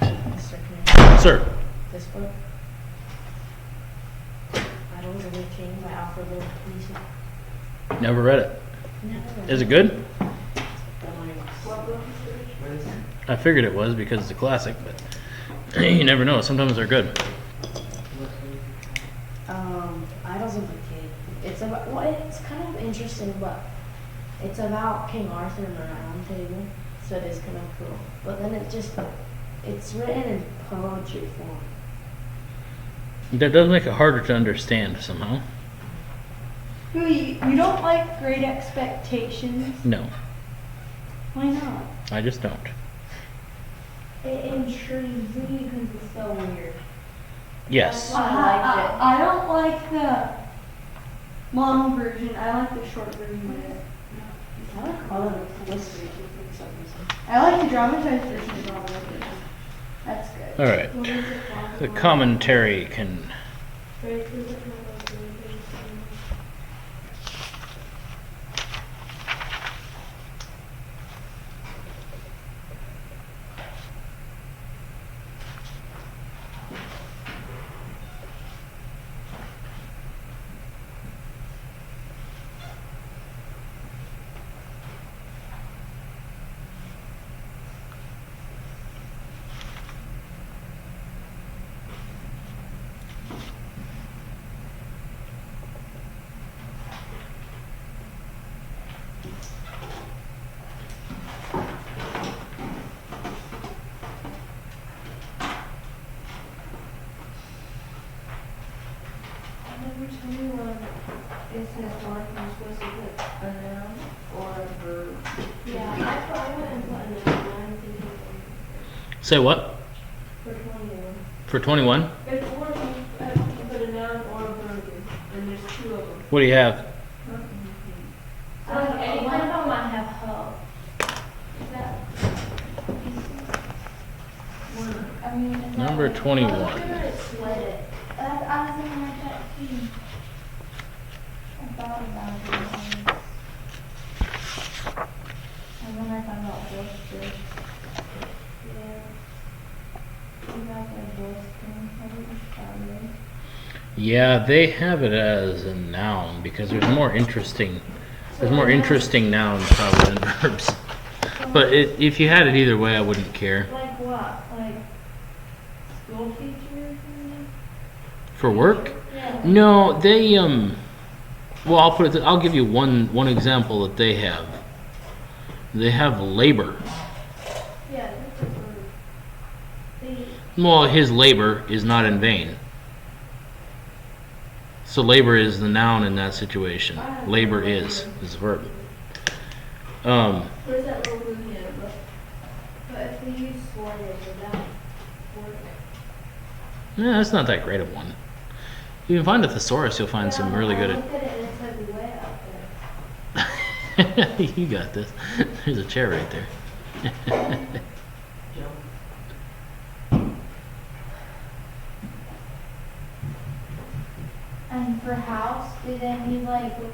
Mr. Commissioner, Sir, this book. I was a New King by Alfred Lord Tennyson. never read it. Never. Is it good? What book is it? I figured it was because it's a classic, but you never know. Sometimes they're good. Idols of the King. It's about, well, it's kind of interesting, but it's about King Arthur and the Round Table, so it is kind of cool. But then it's written in poetry form. That does make it harder to understand somehow. Really, you don't like Great Expectations? No, Why not? I just don't. It intrigues me because it's so weird. Yes. I liked it. I don't like the long version. I like the short version better. I like all of the mystery for some reason. I like the dramatized version of Robert Williams. That's good. All right. What is it called? The commentary can. Right, who's it called? Number 21, it says Mark, you're supposed to put a noun or a verb. Yeah, that's what I went and put a noun, I'm thinking Say what? for 21. For 21? There's four of them, you put a noun or a verb, and there's two of them. What do you have? So like any One of kind them I have hope. is that? One. I mean, is that Number like- 21. Look at it, split it. I was thinking like that too. I thought about it. And then I found out Worcester. Yeah. You guys are Worcester. I didn't start it. Yeah, they have it as a noun because there's more interesting nouns probably than verbs. But if you had it either way, I wouldn't care. Like what? Like school teacher or something? For work? Yeah. No, they well, I'll give you one example that they have. They have labor. Yeah, that's a verb. They, Well, his labor is not in vain. So labor is the noun in that situation. Labor is the verb. where's that little blue hand? But if we use sorted, would that work? Yeah, that's not that great of one. You can find a thesaurus, you'll find some really good I at. looked at it and it said way up there. You got this. There's a chair right there. Joe? And for house, do they mean like do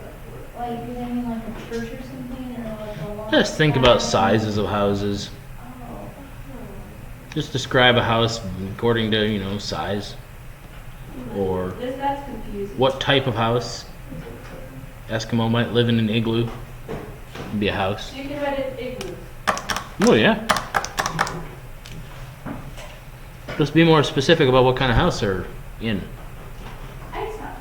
they mean like a church or something, or like a long? Just think about sizes of houses. Oh. Just describe a house according to, size. Or That's confusing. what type of house. Eskimo might live in an igloo. It'd be a house. You can write it igloo. Oh yeah. Just be more specific about what kind of house they're in. Ice house.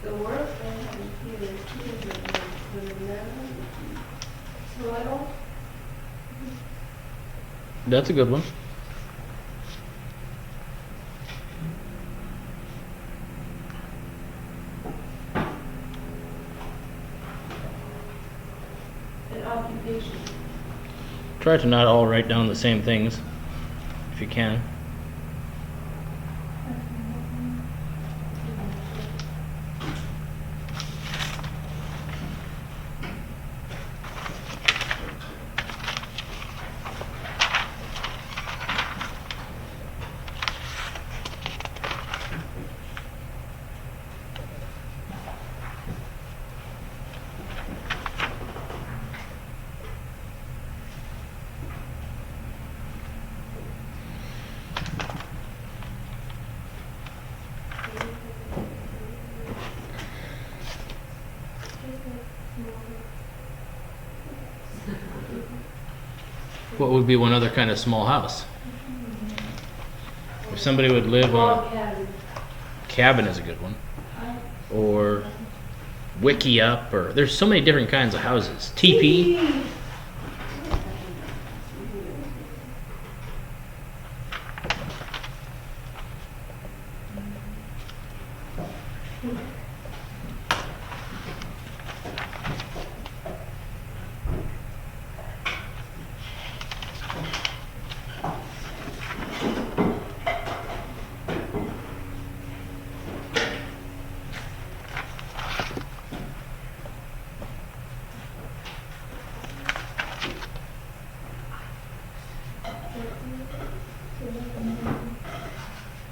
The word from here is the noun, soil. That's a good one. And occupation. Try to not all write down the same things, if you can. What would be one other kind of small house? If somebody would live on cabin is a good one, or wiki up, or there's so many different kinds of houses. TP.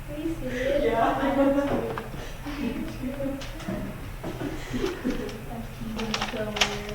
Are you serious? Yeah. That's so weird.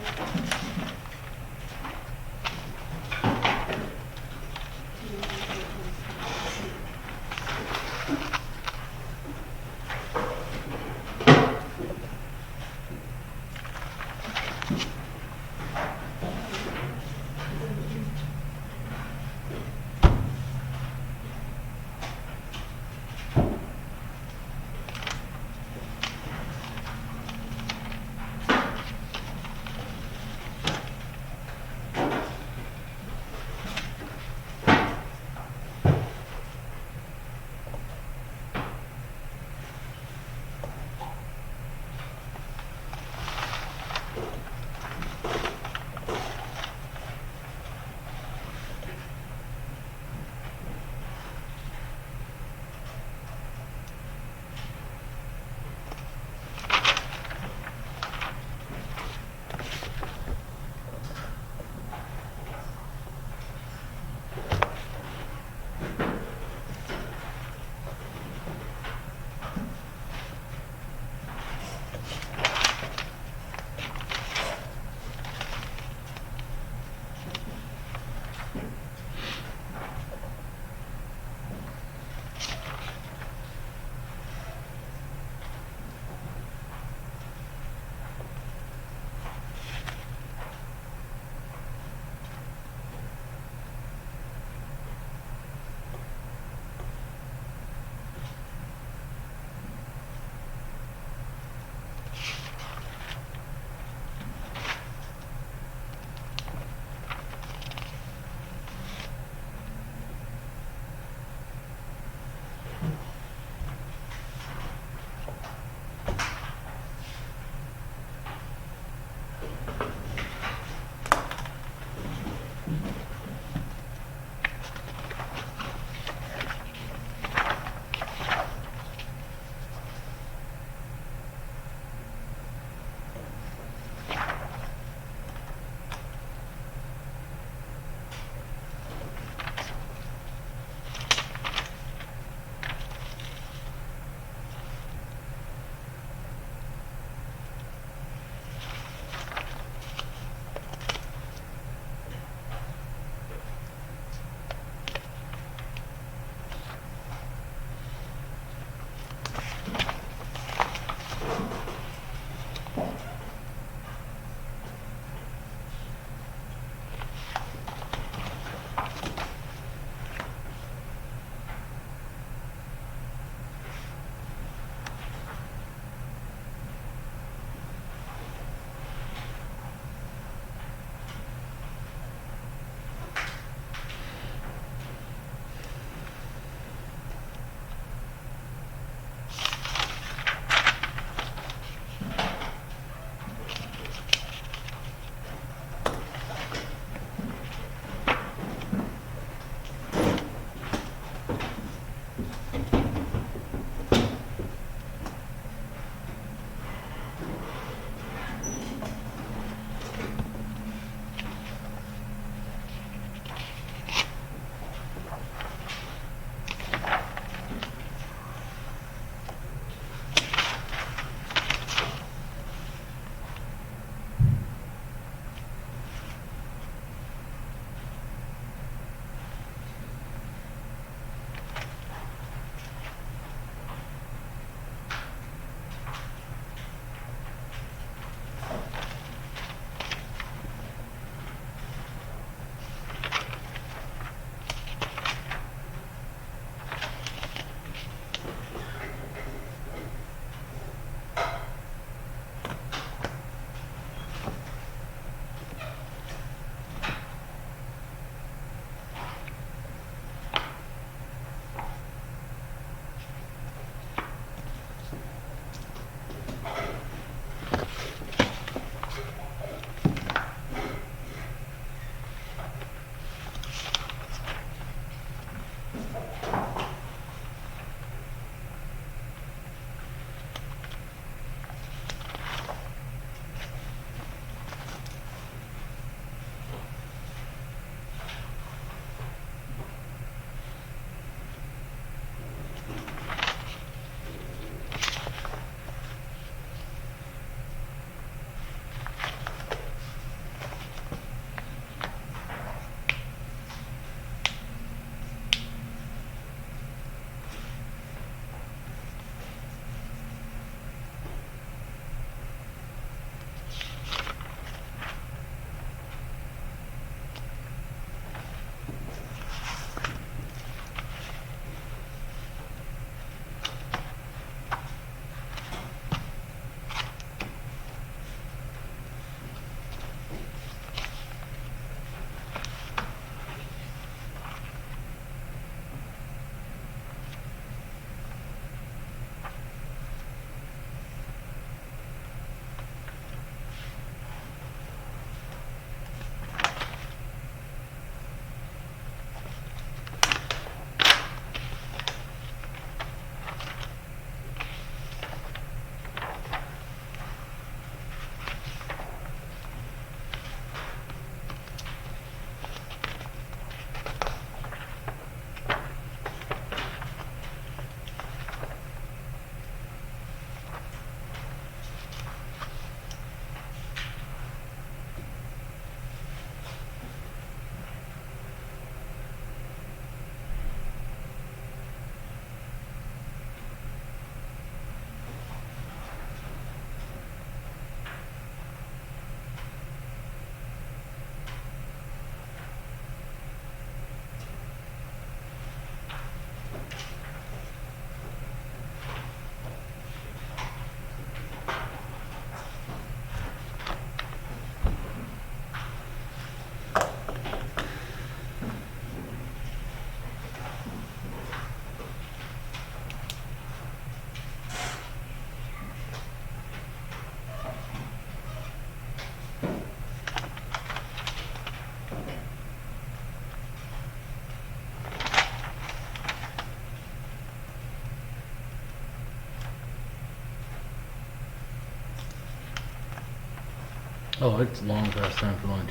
Oh, it's long past time for lunch.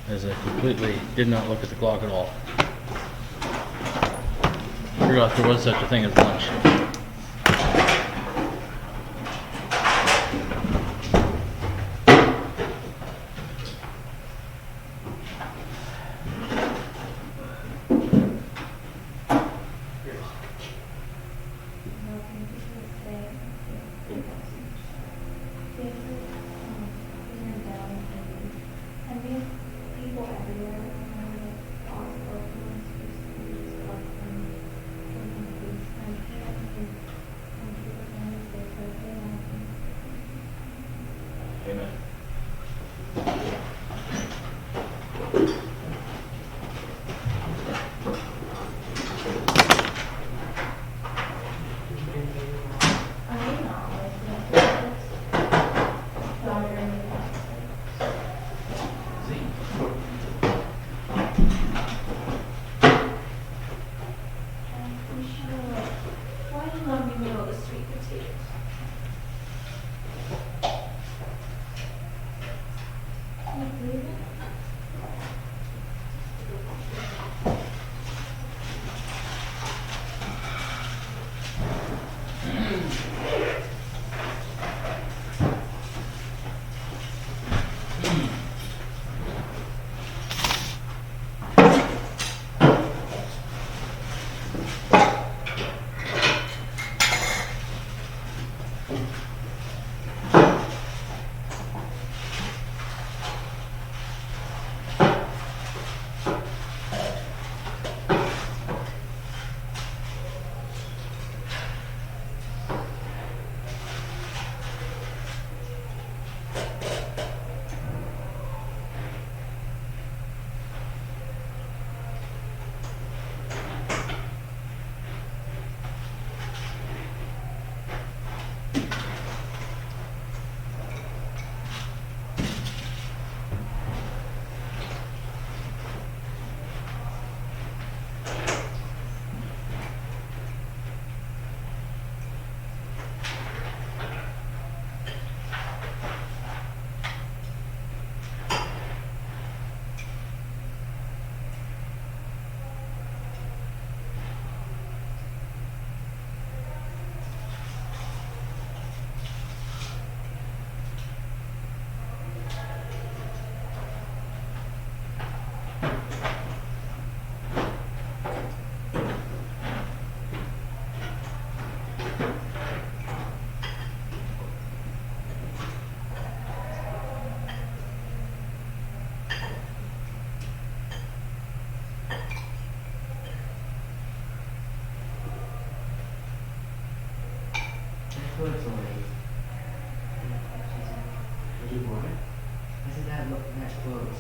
As I completely did not look at the clock at all. Forgot there was such a thing as lunch. Amen. Why do you love me meal the sweet potatoes? Can you believe it? Look, somebody. Did you want it? I said that look that close.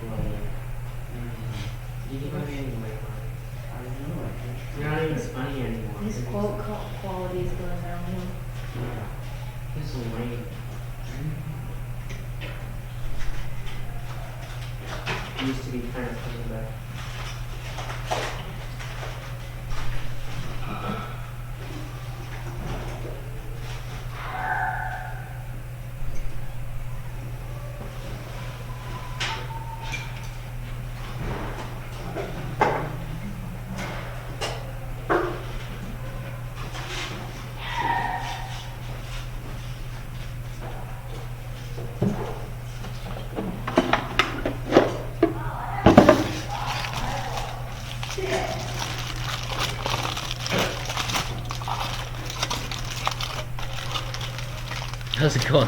Like, did you buy me any white wine? I don't know. You're not even funny anymore. His quote quality is going downhill. Yeah. He's so lame. He used to be kind of funny, but. How's it going?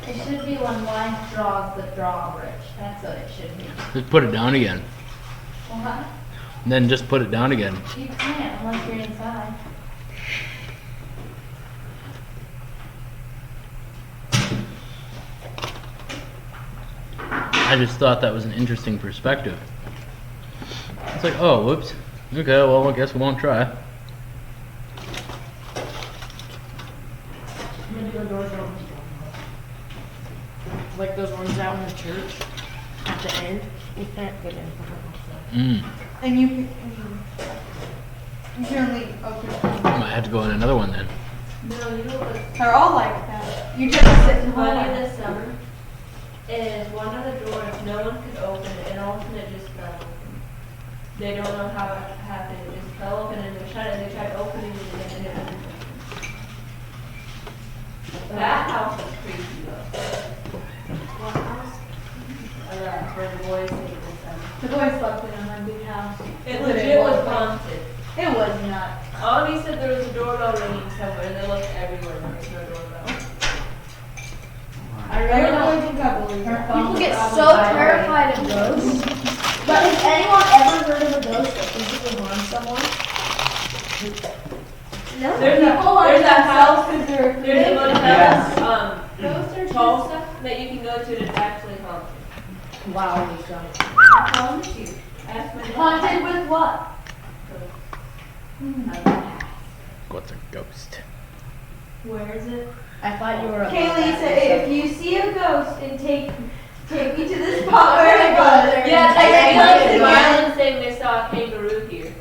It should be when life draws the drawbridge. That's what it should be. Just put it down again. What? Then just put it down again. You can't unless you're inside. I just thought that was an interesting perspective. It's like, oh, whoops. Okay, well, I guess we won't try. Maybe the doors are open. Like those ones out in the church at the end. You can't get in. Mm. And you can only open. Might have to go in another one then. No, you know what's They're all like that. You just sit and hold funny on. this summer is one of the doors no one could open it and all of a sudden it just fell open. They don't know how it happened. It just fell open and they tried opening it again and it wouldn't open. That house was crazy though. What house? Where the boys stayed this summer. The boys slept in a haunted house. It legit was haunted. It was not. Auntie said there was a doorbell ringing somewhere and they looked everywhere and there was no doorbell. I really think I believe her. People get so terrified of ghosts. But has anyone ever heard of a ghost that physically harms someone? No. There's a house, there's a motel, Ghosts are tall just stuff. that you can go to and it's actually haunted. Wow, Lisa. I promise you. Ask my dad. Haunted with what? What's a ghost? Where is it? I thought you were. Okay, Lisa, if you see a ghost and take me to the spot where it was. Yeah, I they recognize the it. island saying they saw a kangaroo here.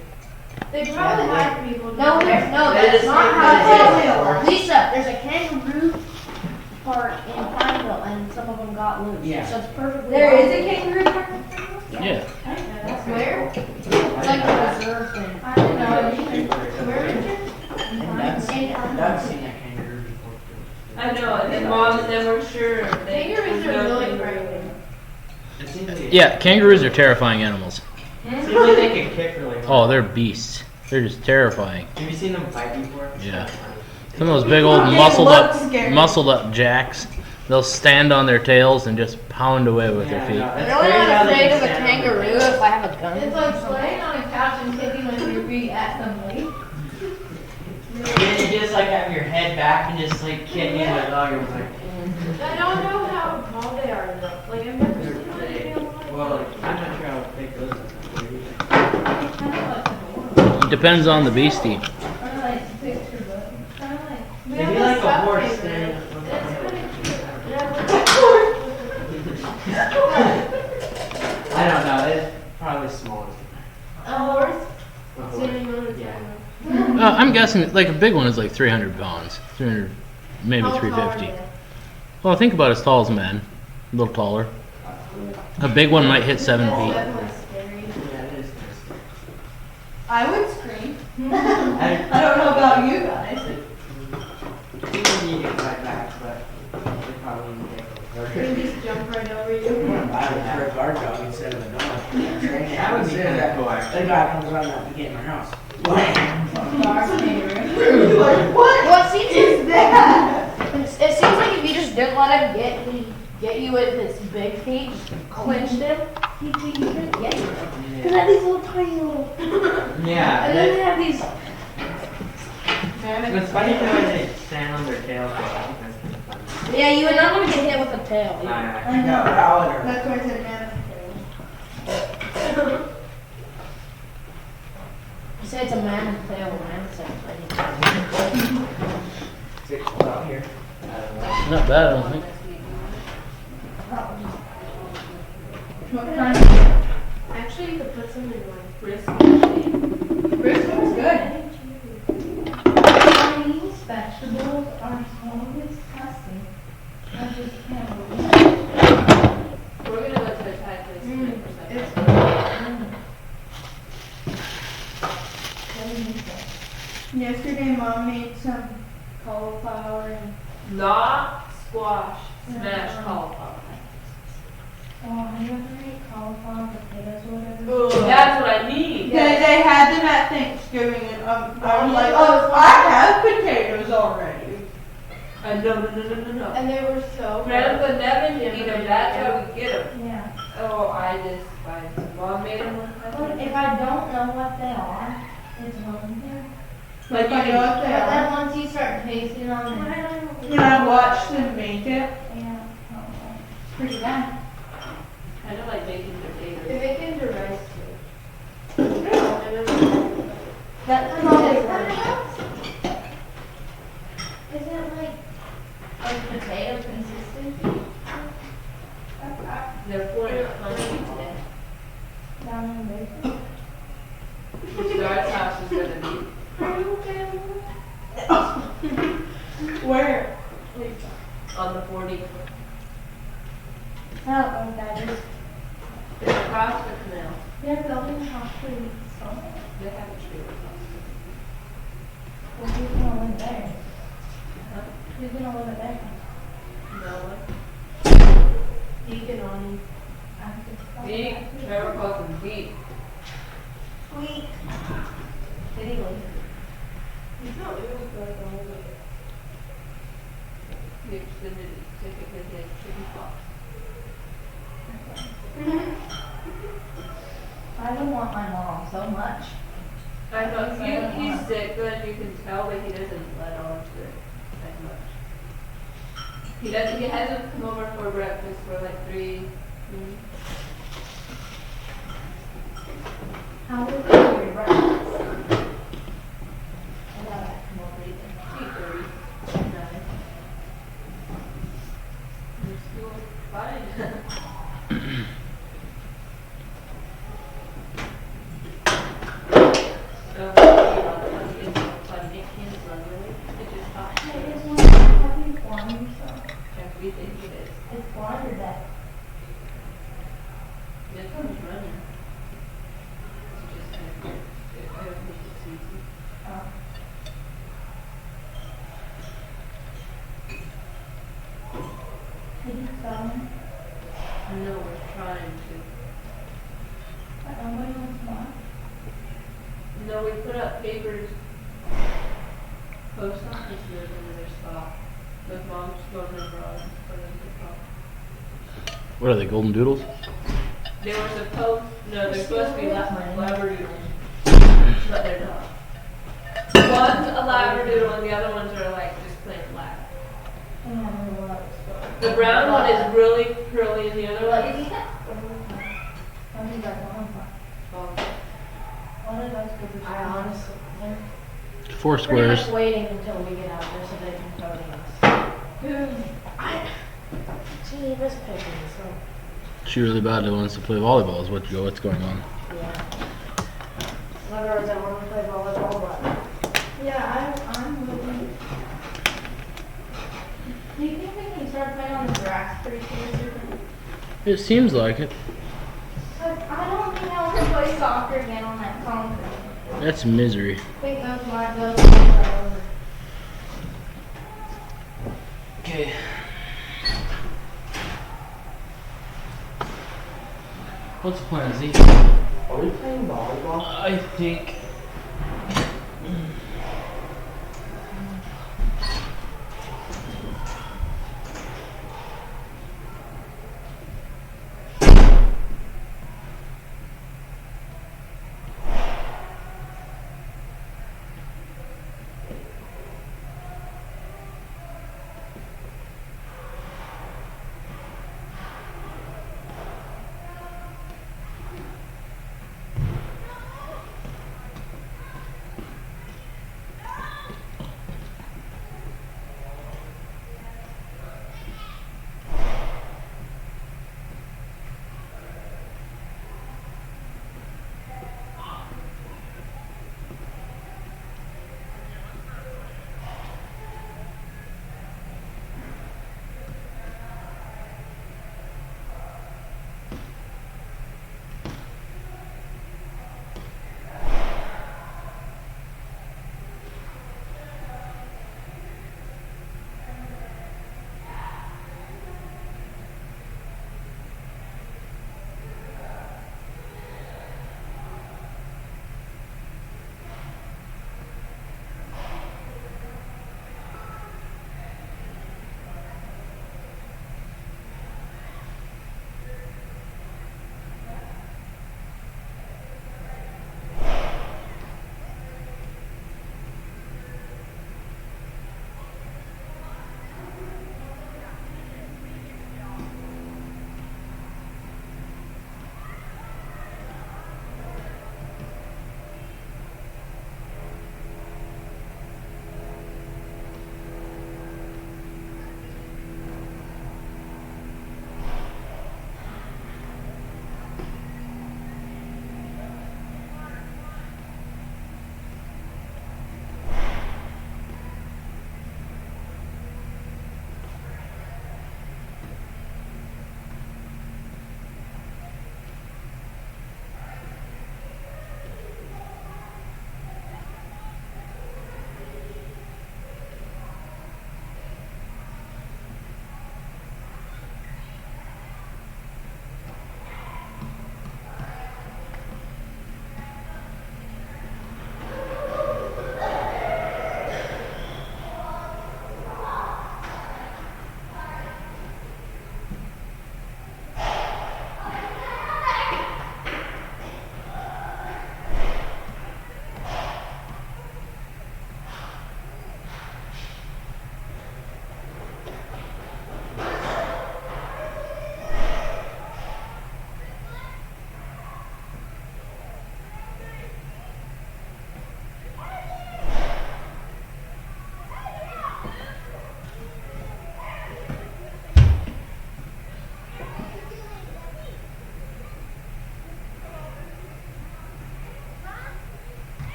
They probably hide people. No, there's no. That That's is not like how the- it is. Lisa, there's a kangaroo park in Pineville, and some of them got loose. Yeah. So it's perfectly. There is a possible. kangaroo park. Yeah. That's where? It's like a reserve thing. I didn't know either. Where is it? I've seen that kangaroo before. I know, and then mom and them were sure they. Kangaroos are no really kangaroo. frightening. It seems like Yeah, kangaroos are terrifying animals. Seems like they can kick really hard. Oh, they're beasts. They're just terrifying. Have you seen them fight before? Yeah. Some of those big old They muscled look scary. up jacks. They'll stand on their tails and just pound away with their Yeah, feet. no, I'm it's really crazy how not they afraid can of a stand on their kangaroo tails. if I have a gun. It's like laying on a couch and kicking with your feet at somebody. And then you just like have your head back and just like kicking with all your might. I don't know how tall they are though. Like I've never seen one real one. Well, I'm not sure how big those are. Kind of like a horse. It depends on the beastie. Or like picture book. Kind of like. we Maybe have like a stuffed horse favorite. standing up. That's pretty cute. I don't know. It's probably smaller. A horse? A horse. Yeah. I'm guessing like a big one is like 300 pounds. 300, maybe How tall are 350. they? Well, think about as tall as a man. A little taller. A big one might hit 7 That's feet. definitely scary. Yeah, it is. I would scream. I I don't know about you guys. think you can fight back, but they probably need to They just jump right over you. I would prefer a guard dog instead of a dog. I would say that cool The actually. guy comes running up to get in my house. Dark kangaroo. Well, it seems Is that? it seems like if you just didn't let him get you with his big feet, clinched him, he couldn't get you. Because they have these little tiny little. Yeah, And then they have these. it's funny how they stand on their tails. Though. I think that's kind of funny. Yeah, you would not want to get hit with a tail. I No, know. Howler. That's why I said mammoth. You say it's a mammoth tail, man. It's like Is it cold out here? Not bad, I don't think. What kind? Actually, you could put some in like brisket. Briscoe's good. Chinese vegetables are so disgusting. I just can't believe it. We're gonna go to a Thai place tonight for supper. It's Yesterday, Mom made some cauliflower and Not squash, smashed Yeah. cauliflower. have you ever ate cauliflower potatoes or whatever? That's what I need. They had them at Thanksgiving, and I was like, oh, I have potatoes already. No. And they were so Grandpa Nevin can eat them, that's why we get them. Yeah. Oh, I despise them. Mom made them one Well, time. if I don't know what they are, it's wrong there. But If I know what But they then are. once you start tasting on it, And I watched them make it. yeah, it's pretty bad. I don't like baking potatoes. They make it into rice too. That's Is it like potato consistency? They're pouring it on today. Down in bacon? Star's house is gonna be. Where? On the 40. I don't know what that is. It's across the canal. They're building a house for you, so. They have a trailer Well, who's gonna live there? house. Who's gonna live there? No Deacon on. one. Deep. Trevor calls them deep. Sweet. Did he leave? He's not leaving for like a whole week. He extended his ticket because he had chicken pox. I don't want my mom so much. I know he's sick, but you can tell that he doesn't let on to it that much. He doesn't. He hasn't come over for breakfast for like 3. How would you do your breakfast? I gotta come over either. 8:30, 9. You're still fine. Hey, is one happy form yourself? Everything it is. It's water that. This one's running. It's just kind of weird. I don't think it's easy. Oh. Did you sell them? No, we're trying to. But nobody wants more. No, we put up papers. Post office knows another spot. With mom's phone number on for them to call. What are they, golden doodles? They were supposed, no, they're supposed to be labradoodles, but they're not. One's a labradoodle and the other ones are like just plain black. I don't know what it's for. The brown one is really curly and the other What one did is you get? What did you guys want for? bald. One of those papers. I honestly, they're 4 pretty squares. much waiting until we get out there so they can code us. Gee, this picking, so, She really badly wants to play volleyball is what's going on. yeah. In other words, I want to play volleyball, but Yeah, I'm looking. Do you think we can start playing on the grass pretty soon? It seems like it. I don't think I want to play soccer again on that concrete. That's misery. I think those are over. Okay. What's the plan, Z? Are we playing volleyball? I think.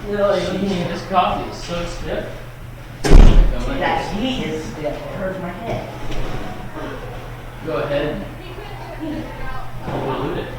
This coffee is so stiff. That heat is stiff, it hurts my head. Go ahead and dilute it.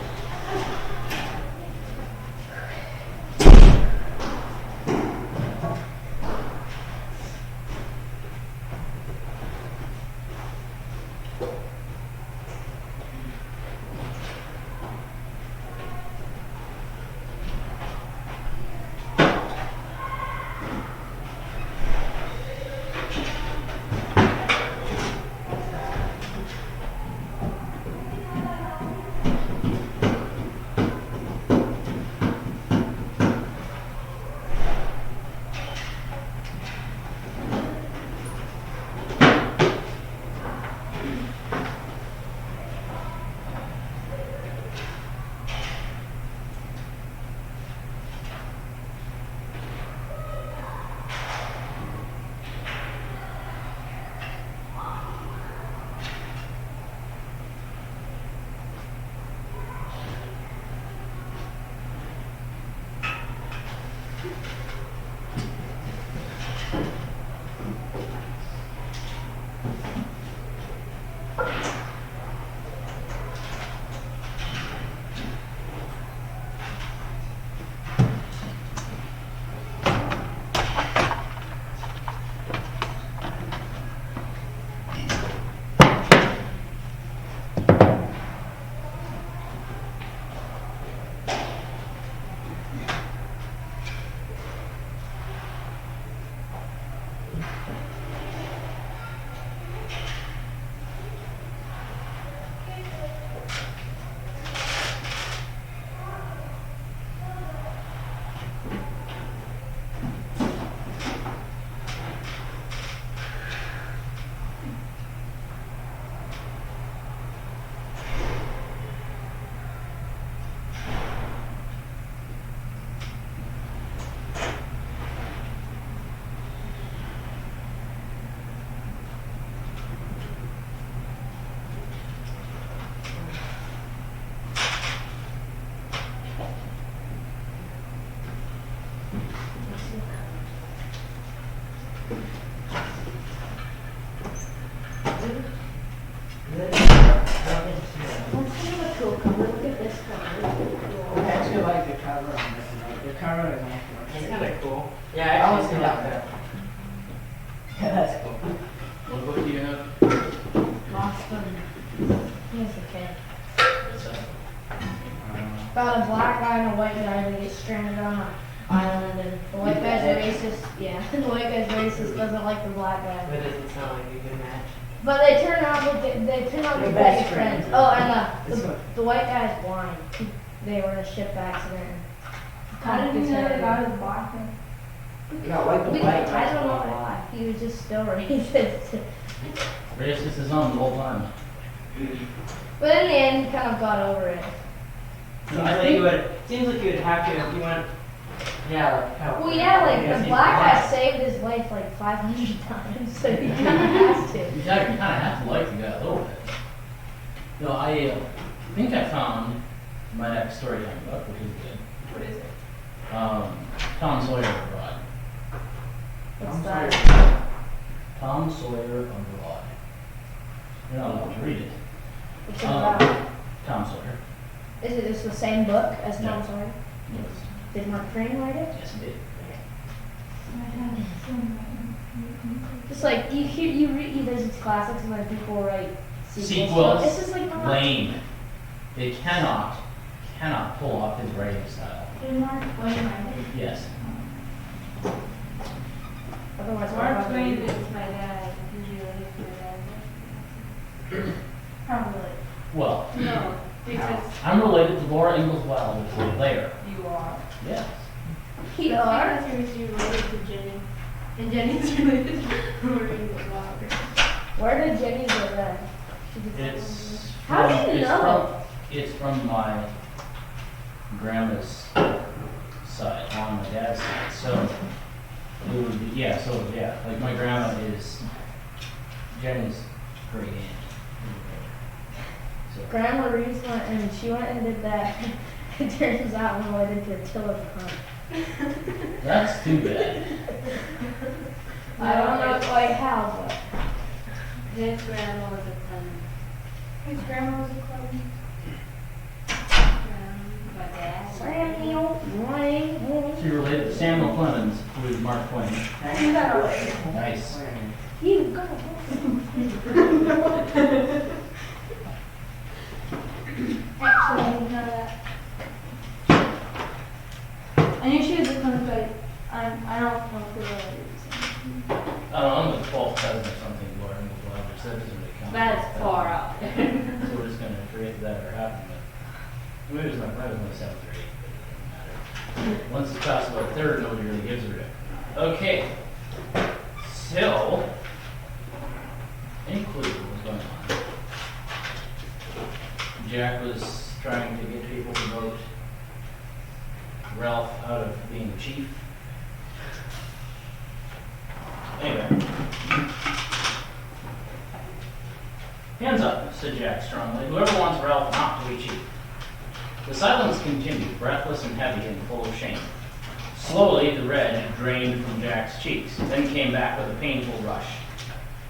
That's kind of a cool cover. Look at this cover. It's pretty cool. I actually like the cover on this one. The cover is actually It's kind of cool. Yeah, I I always always think like about that. Yeah, that's cool. What book do you have? Lost one. Here's the kid. What's that? About a black guy and a white guy that get stranded on an island, and the white guy's racist. Yeah, the white guy's racist, doesn't like the black guy. But it doesn't sound like a good match. But they turn out they turn out to They're be best best friends. friends. Oh, and This one. the white guy's blind. They were in a ship accident. How did you know the guy was black? You got white We- and white. I don't know why. He was just still racist. Racist is on the whole time. But in the end, he kind of got over it. Seems like you would. Seems like you would have to if you went. Yeah, like how. Well, yeah, like because the he's black guy blind. saved his life like 500 times, so he kind of has to. You kind of have to like the guy a little bit. No, I think I found my next story time book, which is good. What is it? Tom Sawyer Abroad. What's I'm that? sorry. Tom Sawyer Abroad. You're not allowed to read it. What's it about? Tom Sawyer. Is it just the same book as Tom No. Sawyer? Yes, Did Mark Twain write it? yes, it did. Just like you read these classics and then people write sequels. Sequels. This is like not. Lame. They cannot pull off his writing style. Did Mark Twain write it? Yes. Otherwise, Mark why Twain would is my dad. Did you know he's my dad? Probably. Well, No, because I'm related to Laura Ingalls Wilder, which is there. you are. Yes. You are? Because you're related to Jenny. And Jenny's related to Lori Wilder. Where did Jenny go then? It's How do from- you it's know? It's from my grandma's side, on my dad's side. So it would be, yeah, like my grandma is Jenny's great aunt. So Grandma Reeves went and she went and did that. It turns out related to Attila the Hun. That's too bad. I don't know quite how, but His grandma was a Clemens. his grandma was a club. My dad. Samuel, Wayne, She related to Samuel Clemens, who is Mark Twain. Nice. you go. Actually, I didn't know that. I knew she was a Clemens, but I don't know who it is. I'm the 12th cousin or something, Lauren, with Roger, so that doesn't really count. That's far out there. So we're just gonna forget that ever happened, but maybe it was my 7th or 8th, but it doesn't matter. Once it's past about 3rd, nobody really gives a rip. Okay, so, any clue what was going on? Jack was trying to get people to vote Ralph out of being chief. Anyway. Hands up, said Jack strongly. Whoever wants Ralph not to be chief. The silence continued, breathless and heavy and full of shame. Slowly, the red drained from Jack's cheeks, then came back with a painful rush.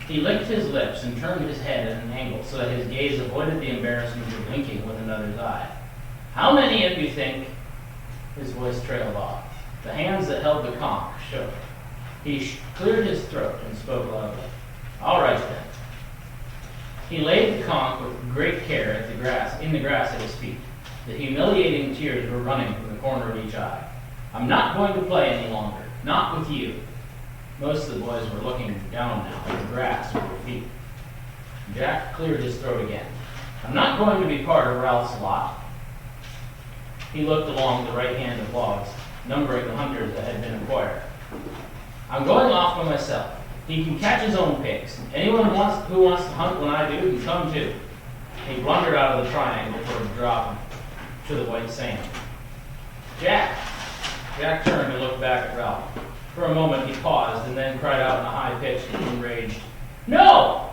He licked his lips and turned his head at an angle so that his gaze avoided the embarrassment of blinking with another's eye. How many of you think? His voice trailed off. The hands that held the conch shook. He cleared his throat and spoke loudly. All right then. He laid the conch with great care in the grass at his feet. The humiliating tears were running from the corner of each eye. I'm not going to play any longer. Not with you. Most of the boys were looking down now at the grass at their feet. Jack cleared his throat again. I'm not going to be part of Ralph's lot. He looked along the right hand of logs, numbering the hunters that had been acquired. I'm going off by myself. He can catch his own pigs. Anyone who wants to hunt when I do can come too. He blundered out of the triangle toward the drop to the white sand. Jack! Jack turned and looked back at Ralph. For a moment he paused and then cried out in a high-pitched, enraged, No!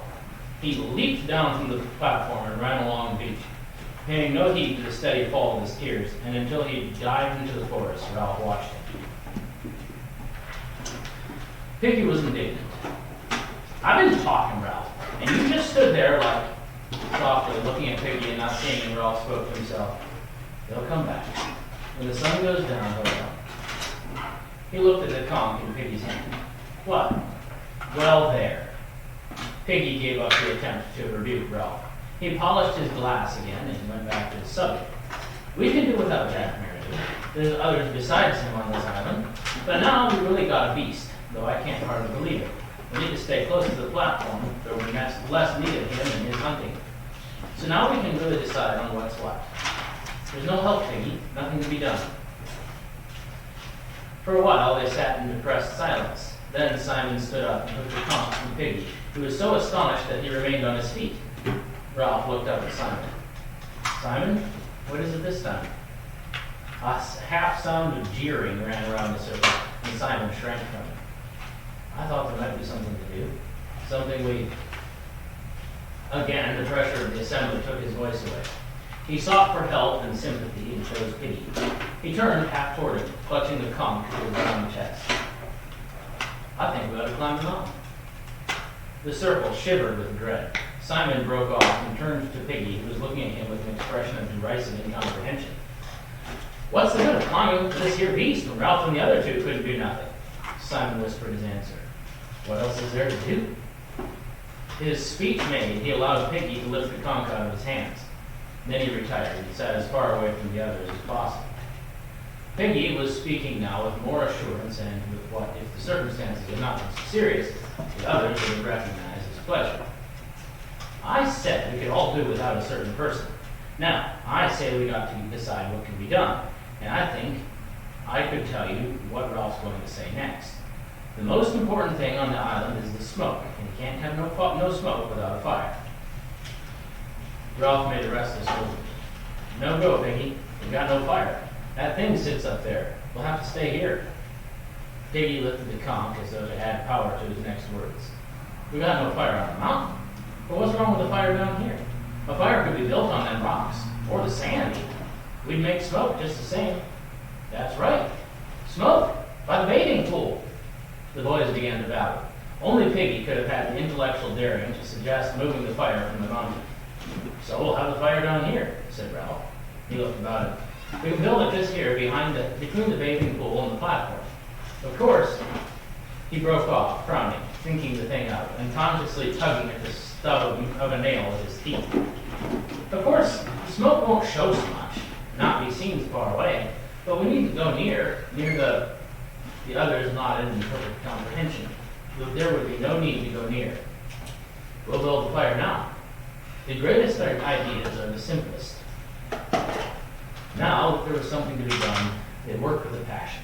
He leaped down from the platform and ran along the beach, paying no heed to the steady fall of his tears, and until he dived into the forest, Ralph watched him. Piggy was indignant. I've been talking, Ralph, and you just stood there like, softly looking at Piggy and not seeing him. Ralph spoke to himself. They'll come back. When the sun goes down, they'll come. He looked at the conch in Piggy's hand. What? Well, there. Piggy gave up the attempt to rebuke Ralph. He polished his glass again and went back to the subject. We can do without Jack Meredith. There's others besides him on this island. But now we really got a beast, though I can't hardly believe it. We need to stay close to the platform, though we're less need of him and his hunting. So now we can really decide on what's what. There's no help, Piggy. Nothing to be done. For a while, they sat in depressed silence. Then Simon stood up and took the conch from Piggy, who was so astonished that he remained on his feet. Ralph looked up at Simon. Simon, what is it this time? A half sound of jeering ran around the circle, and Simon shrank from it. I thought there might be something to do. Something we... Again, the pressure of the assembly took his voice away. He sought for help and sympathy and chose pity. He turned half toward him, clutching the conch to his round chest. I think we ought to climb the mountain. The circle shivered with dread. Simon broke off and turned to Piggy, who was looking at him with an expression of derisive incomprehension. What's the good of climbing this here beast when Ralph and the other two couldn't do nothing? Simon whispered his answer. What else is there to do? His speech made, he allowed Piggy to lift the conch out of his hands. Then he retired and sat as far away from the others as possible. Piggy was speaking now with more assurance and with what, if the circumstances had not been so serious, the others would have recognized as pleasure. I said we could all do without a certain person. Now, I say we got to decide what can be done, and I think I could tell you what Ralph's going to say next. The most important thing on the island is the smoke, and you can't have no smoke without a fire. Ralph made a restless movement. No go, Piggy. We've got no fire. That thing sits up there. We'll have to stay here. Piggy lifted the conch as though to add power to his next words. We got no fire on the mountain. But what's wrong with the fire down here? A fire could be built on them rocks, or the sand even. We'd make smoke just the same. That's right. Smoke! By the bathing pool! The boys began to babble. Only Piggy could have had the intellectual daring to suggest moving the fire from the mountain. So we'll have the fire down here, said Ralph. He looked about him. We can build it just here between the bathing pool and the platform. Of course, he broke off, frowning, thinking the thing out, unconsciously tugging at the stub of a nail with his teeth. Of course, the smoke won't show so much, not be seen far away, but we need to go near the others nodded in perfect comprehension. There would be no need to go near. We'll build the fire now. The greatest ideas are the simplest. Now, there was something to be done. They worked with a passion.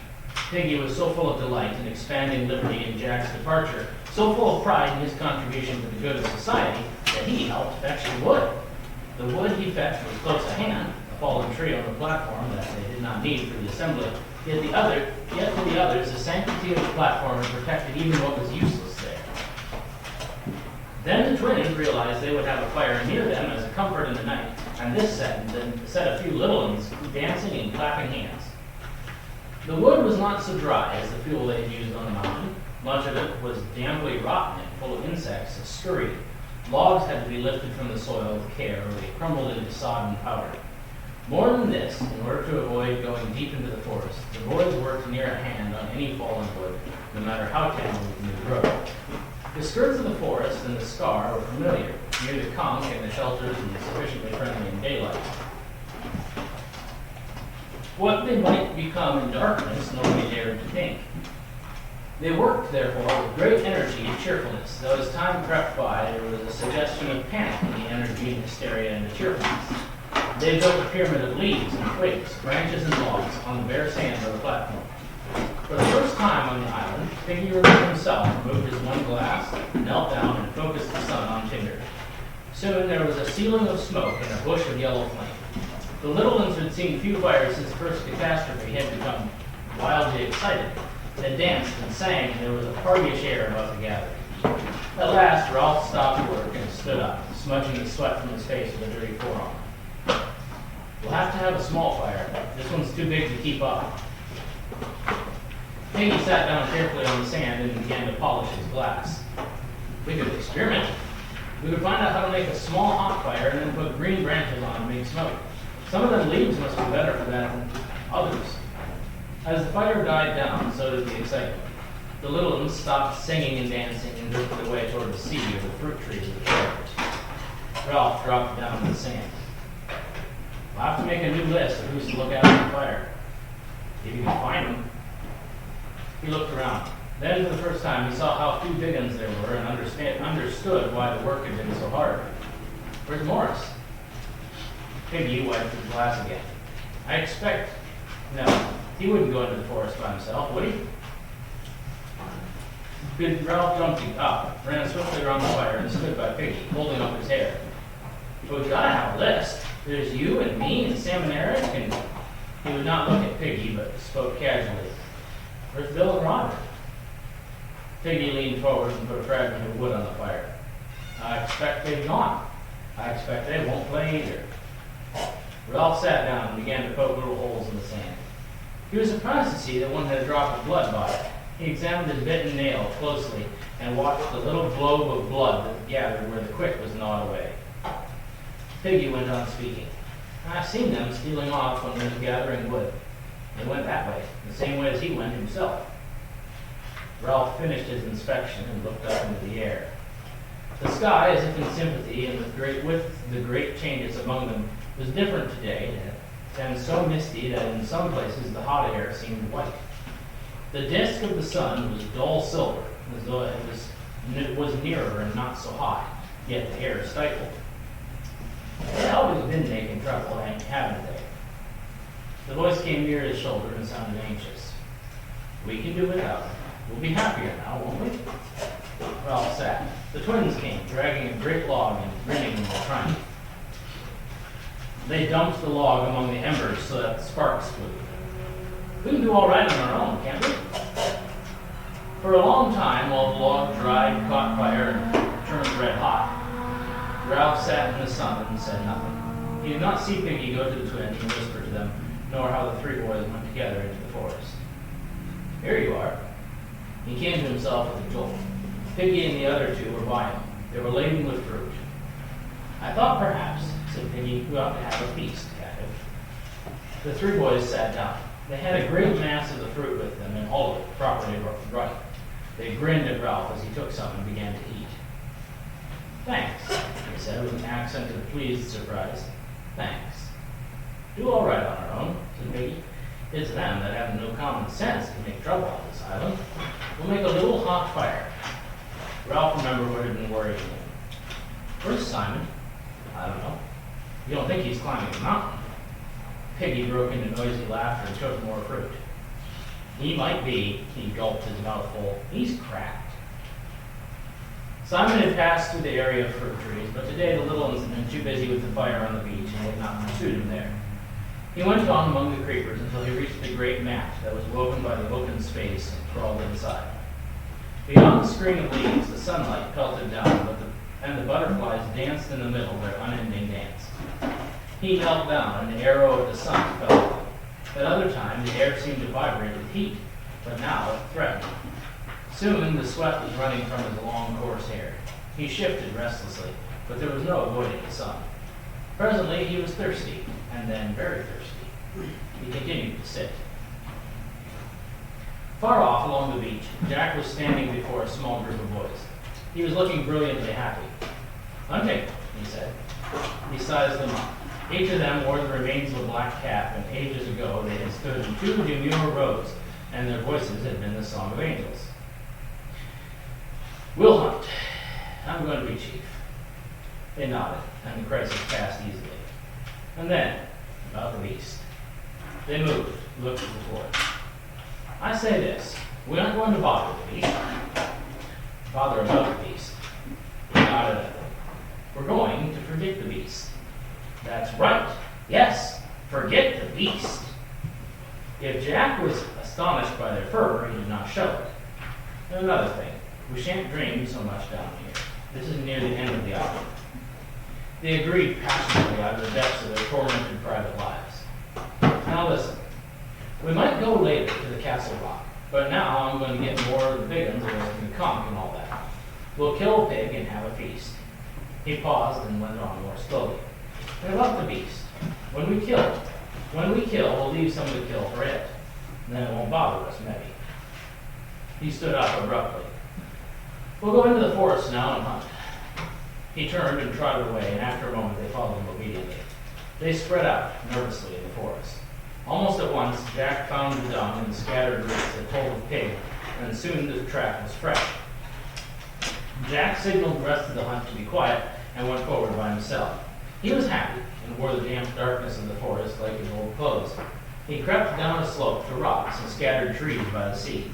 Piggy was so full of delight in expanding liberty in Jack's departure, so full of pride in his contribution to the good of society, that he helped fetch the wood. The wood he fetched was close at hand, a fallen tree on the platform that they did not need for the assembly. Yet to the others, the sanctity of the platform had protected even what was useless there. Then the twins realized they would have a fire near them as a comfort in the night, and this set a few little ones dancing and clapping hands. The wood was not so dry as the fuel they had used on the mountain. Much of it was damply rotten and full of insects that scurried. Logs had to be lifted from the soil with care, or they crumbled into sodden powder. More than this, in order to avoid going deep into the forest, the boys worked near at hand on any fallen wood, no matter how tangled it may grow. The skirts of the forest and the scar were familiar, near the conch and the shelters and sufficiently friendly in daylight. What they might become in darkness, nobody dared to think. They worked, therefore, with great energy and cheerfulness, though as time crept by, there was a suggestion of panic in the energy and hysteria and the cheerfulness. They built a pyramid of leaves and twigs, branches and logs on the bare sand of the platform. For the first time on the island, Piggy removed himself, removed his one glass, knelt down, and focused the sun on tinder. Soon there was a ceiling of smoke and a bush of yellow flame. The little ones who had seen few fires since the first catastrophe had become wildly excited. They danced and sang, and there was a partyish air about the gathering. At last, Ralph stopped work and stood up, smudging the sweat from his face with a dirty forearm. We'll have to have a small fire. This one's too big to keep up. Piggy sat down carefully on the sand and began to polish his glass. We could experiment. We could find out how to make a small hot fire and then put green branches on and make smoke. Some of them leaves must be better for that than others. As the fire died down, so did the excitement. The little ones stopped singing and dancing and drifted away toward the sea or the fruit trees of the forest. Ralph dropped down in the sand. We'll have to make a new list of who's to look after the fire. If you can find them. He looked around. Then, for the first time, he saw how few big uns there were and understood why the work had been so hard. Where's Morris? Piggy wiped his glass again. No, he wouldn't go into the forest by himself, would he? Good Ralph jumped up, ran swiftly around the fire, and stood by Piggy, holding up his hair. But we've got to have a list. There's you and me and Sam and Eric, and he would not look at Piggy, but spoke casually. Where's Bill and Roger? Piggy leaned forward and put a fragment of wood on the fire. I expect they've gone. I expect they won't play either. Ralph sat down and began to poke little holes in the sand. He was surprised to see that one had a drop of blood by it. He examined his bitten nail closely and watched the little globe of blood that gathered where the quick was gnawed away. Piggy went on speaking. I've seen them stealing off when they were gathering wood. They went that way, the same way as he went himself. Ralph finished his inspection and looked up into the air. The sky, as if in sympathy and with the great changes among them, was different today, and so misty that in some places the hot air seemed white. The disk of the sun was dull silver, as though it was nearer and not so hot, yet the air stifled. They'd always been making trouble, haven't they? The voice came near his shoulder and sounded anxious. We can do without. We'll be happier now, won't we? Ralph sat. The twins came, dragging a great log and grinning in their triumph. They dumped the log among the embers so that the sparks flew. We can do all right on our own, can't we? For a long time, while the log dried, caught fire, and turned red hot, Ralph sat in the sun and said nothing. He did not see Piggy go to the twins and whisper to them, nor how the three boys went together into the forest. Here you are. He came to himself with a jolt. Piggy and the other two were by him. They were laden with fruit. I thought perhaps, said Piggy, we ought to have a feast, captive. The three boys sat down. They had a great mass of the fruit with them, and all of it properly ripe. They grinned at Ralph as he took some and began to eat. Thanks, he said with an accent of pleased surprise. Thanks. Do all right on our own, said Piggy. It's them that have no common sense to make trouble on this island. We'll make a little hot fire. Ralph remembered what had been worrying him. Where's Simon? I don't know. You don't think he's climbing the mountain? Piggy broke into noisy laughter and took more fruit. He might be, he gulped his mouth full. He's cracked. Simon had passed through the area of fruit trees, but today the little ones had been too busy with the fire on the beach and had not pursued him there. He went on among the creepers until he reached the great mat that was woven by the open space and crawled inside. Beyond the screen of leaves, the sunlight pelted down, and the butterflies danced in the middle their unending dance. He knelt down, and the arrow of the sun fell on him. At other times, the air seemed to vibrate with heat, but now it threatened. Soon, the sweat was running from his long, coarse hair. He shifted restlessly, but there was no avoiding the sun. Presently, he was thirsty, and then very thirsty. He continued to sit. Far off along the beach, Jack was standing before a small group of boys. He was looking brilliantly happy. Hunting, he said. He sized them up. Each of them wore the remains of a black cap, and ages ago they had stood in two demure rows, and their voices had been the song of angels. We'll hunt. I'm going to be chief. They nodded, and the crisis passed easily. And then, about the beast. They moved, looked at the forest. I say this, we aren't going to bother the beast. Bother about the beast. He nodded at them. We're going to forget the beast. That's right. Yes, forget the beast. If Jack was astonished by their fervor, he did not show it. And another thing, we shan't dream so much down here. This is near the end of the island. They agreed passionately out of the depths of their tormented private lives. Now listen, we might go later to the Castle Rock, but now I'm going to get more of the big ones and the conch and all that. We'll kill a pig and have a feast. He paused and went on more slowly. They love the beast. When we kill, we'll leave some to kill for it. And then it won't bother us, maybe. He stood up abruptly. We'll go into the forest now and hunt. He turned and trotted away, and after a moment they followed him obediently. They spread out nervously in the forest. Almost at once, Jack found the dung and the scattered roots that told of pig, and soon the track was fresh. Jack signaled the rest of the hunt to be quiet and went forward by himself. He was happy and wore the damp darkness of the forest like his old clothes. He crept down a slope to rocks and scattered trees by the sea.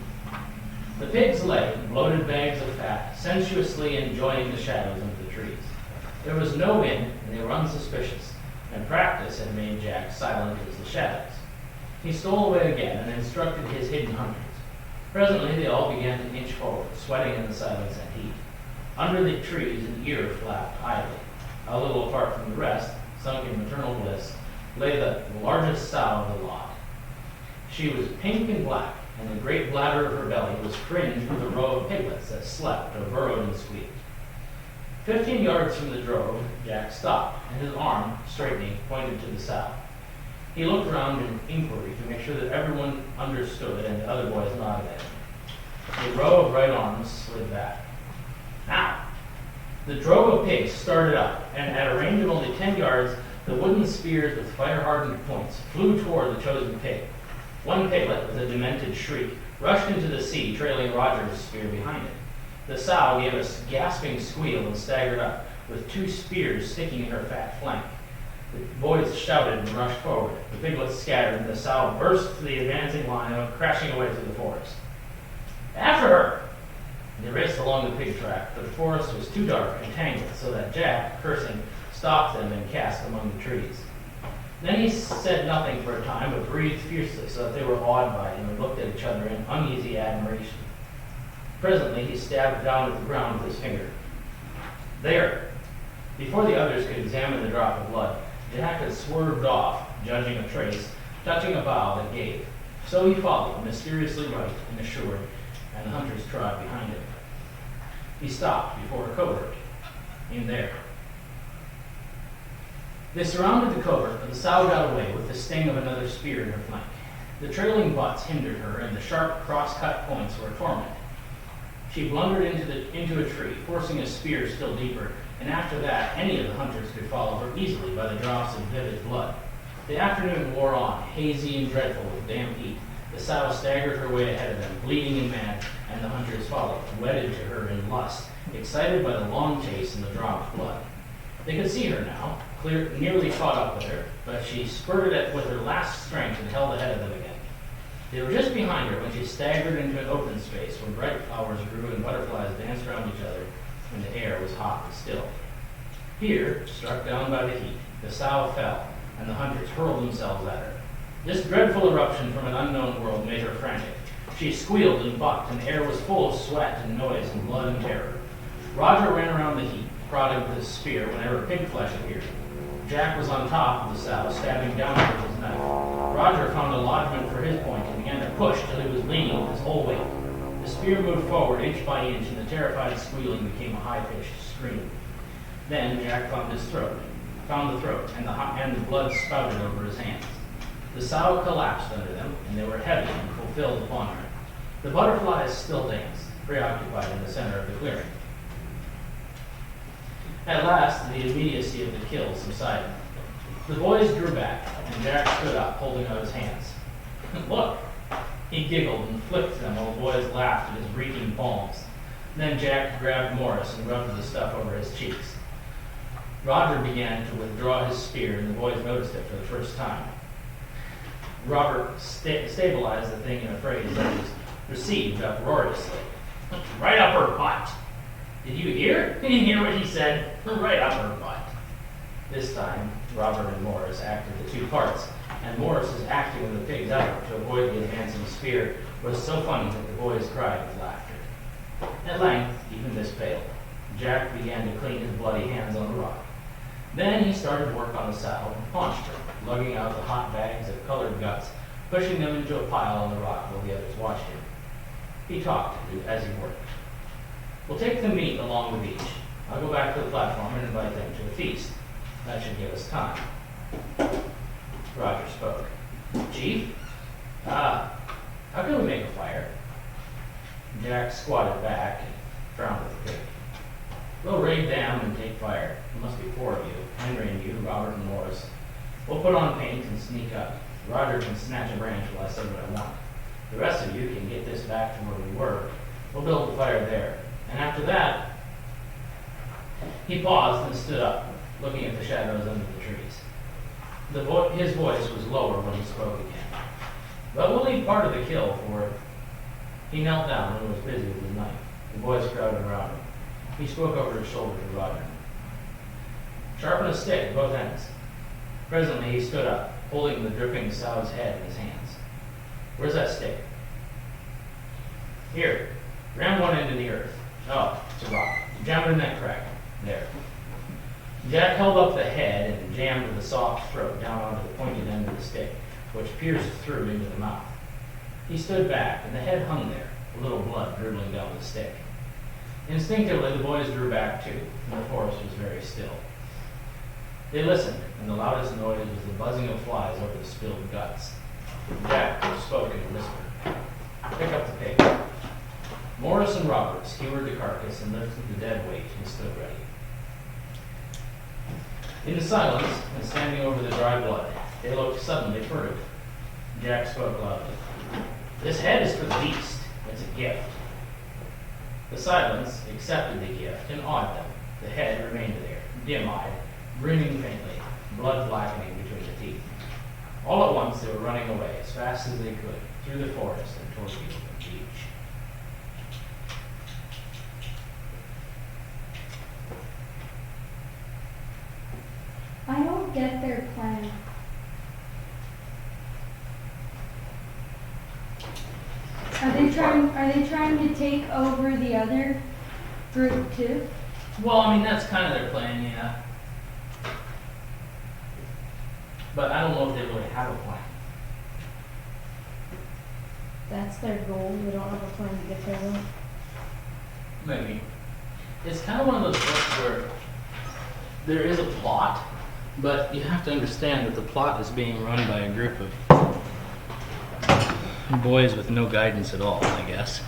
The pigs lay, bloated bags of fat, sensuously enjoying the shadows under the trees. There was no wind, and they were unsuspicious, and practice had made Jack silent as the shadows. He stole away again and instructed his hidden hunters. Presently they all began to inch forward, sweating in the silence and heat. Under the trees an ear flapped idly. A little apart from the rest, sunk in maternal bliss, lay the largest sow of the lot. She was pink and black, and the great bladder of her belly was fringed with a row of piglets that slept or burrowed and squeaked. 15 yards from the drove, Jack stopped, and his arm, straightening, pointed to the south. He looked around in inquiry to make sure that everyone understood, and the other boys nodded at him. The row of right arms slid back. Now, the drove of pigs started up, and at a range of only 10 yards, the wooden spears with fire-hardened points flew toward the chosen pig. One piglet, with a demented shriek, rushed into the sea, trailing Roger's spear behind it. The sow gave a gasping squeal and staggered up, with 2 spears sticking in her fat flank. The boys shouted and rushed forward. The piglets scattered, and the sow burst to the advancing line and went crashing away through the forest. After her! They raced along the pig track, but the forest was too dark and tangled, so that Jack, cursing, stopped them and cast among the trees. Then he said nothing for a time, but breathed fiercely, so that they were awed by him and looked at each other in uneasy admiration. Presently, he stabbed down at the ground with his finger. There! Before the others could examine the drop of blood, Jack had swerved off, judging a trace, touching a bough that gave. So he followed, mysteriously right and assured, and the hunters trod behind him. He stopped before a covert. In there. They surrounded the covert, but the sow got away with the sting of another spear in her flank. The trailing butts hindered her, and the sharp cross-cut points were a torment. She blundered into a tree, forcing a spear still deeper, and after that, any of the hunters could follow her easily by the drops of vivid blood. The afternoon wore on, hazy and dreadful with damp heat. The sow staggered her way ahead of them, bleeding and mad, and the hunters followed, wedded to her in lust, excited by the long chase and the dropped blood. They could see her now, nearly caught up with her, but she spurted it with her last strength and held ahead of them again. They were just behind her when she staggered into an open space where bright flowers grew and butterflies danced around each other, and the air was hot and still. Here, struck down by the heat, the sow fell, and the hunters hurled themselves at her. This dreadful eruption from an unknown world made her frantic. She squealed and bucked, and the air was full of sweat and noise and blood and terror. Roger ran around the heap, prodding with his spear whenever pig flesh appeared. Jack was on top of the sow, stabbing down with his knife. Roger found a lodgment for his point and began to push till he was leaning with his whole weight. The spear moved forward inch by inch, and the terrified squealing became a high-pitched scream. Then Jack found the throat, and the blood spouted over his hands. The sow collapsed under them, and they were heavy and fulfilled upon her. The butterflies still danced, preoccupied in the center of the clearing. At last, the immediacy of the kill subsided. The boys drew back, and Jack stood up, holding out his hands. Look! He giggled and flipped them while the boys laughed at his reeking palms. Then Jack grabbed Morris and rubbed the stuff over his cheeks. Roger began to withdraw his spear, and the boys noticed it for the first time. Robert stabilized the thing in a phrase that was received uproariously. Right up her butt! Did you hear? Did you hear what he said? Right up her butt. This time, Robert and Morris acted the two parts, and Morris's acting of the pig's effort to avoid the advancing spear was so funny that the boys cried with laughter. At length, even this failed. Jack began to clean his bloody hands on the rock. Then he started work on the sow and paunched her, lugging out the hot bags of colored guts, pushing them into a pile on the rock while the others watched him. He talked as he worked. We'll take the meat along the beach. I'll go back to the platform and invite them to a feast. That should give us time. Roger spoke. Chief? How can we make a fire? Jack squatted back and frowned at the pig. We'll raid them and take fire. There must be 4 of you. Henry and you, Robert and Morris. We'll put on paint and sneak up. Roger can snatch a branch while I say what I want. The rest of you can get this back to where we were. We'll build a fire there. And after that, he paused and stood up, looking at the shadows under the trees. His voice was lower when he spoke again. But we'll leave part of the kill for it. He knelt down and was busy with his knife. The boys crowded around him. He spoke over his shoulder to Roger. Sharpen a stick at both ends. Presently he stood up, holding the dripping sow's head in his hands. Where's that stick? Here. Ram one into the earth. Oh, it's a rock. Jam it in that crack. There. Jack held up the head and jammed the soft throat down onto the pointed end of the stick, which pierced through into the mouth. He stood back, and the head hung there, a little blood dribbling down the stick. Instinctively, the boys drew back too, and the forest was very still. They listened, and the loudest noise was the buzzing of flies over the spilled guts. Jack spoke in a whisper. Pick up the pig. Morris and Robert skewered the carcass and lifted the dead weight and stood ready. In the silence, and standing over the dry blood, they looked suddenly furtive. Jack spoke loudly. This head is for the beast. It's a gift. The silence accepted the gift and awed them. The head remained there, dim-eyed, grinning faintly, blood blackening between the teeth. All at once they were running away as fast as they could, through the forest and toward the open beach. I don't get their plan. Are they trying to take over the other group too? Well, I mean, that's kind of their plan, yeah. But I don't know if they really have a plan. that's their goal, they don't have a plan to get there though. Maybe. It's kind of one of those books where there is a plot, but you have to understand that the plot is being run by a group of boys with no guidance at all, I guess.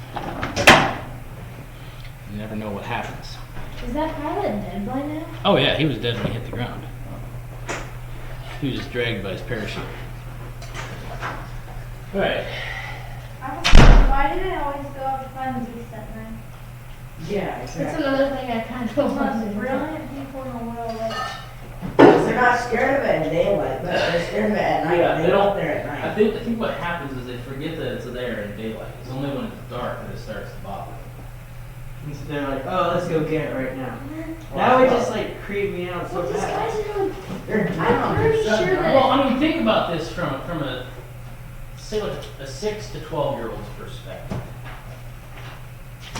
You never know what happens. Is that pilot dead by now? Oh yeah, he was dead when he hit the ground. He was just dragged by his parachute. Alright. Why did I always go out to find the beast at night? Yeah, That's exactly. another thing I kind of The most wondered. brilliant people in the world, like, They're not scared of it in daylight, but they're scared of it at night. Yeah, They they go don't- out there at I night. think what happens is they forget that it's there in daylight. It's only when it's dark that it starts to bother them. And so they're like, oh, let's go get it right now. That would just like creep me out so Well, these bad. guys are doing, They're I'm dumb. pretty They're so sure dumb. that- Well, I mean, think about this from a say like a 6 to 12-year-old's perspective.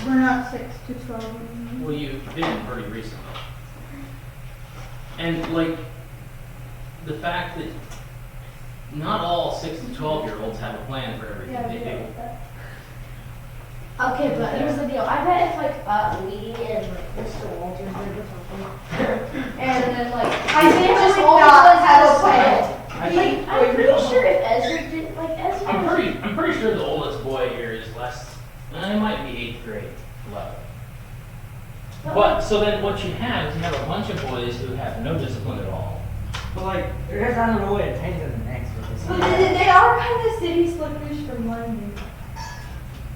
we're not 6 to 12. Well, you've been pretty recently, and like the fact that not all 6 to 12-year-olds have a plan for everything Yeah, they we do. get that. okay, but here's the deal. I bet if like we and like Mr. Walters did or something, and then like I think just we all of not us have had a a plan. I Like, think I'm pretty sure if Ezra did, like Ezra. I'm pretty sure the oldest boy here is less. It might be 8th grade level. But so then what you have is you have a bunch of boys who have no discipline at all. But like, they're just on the way to paint in the next with this. Well, they are kind of city slickers from London.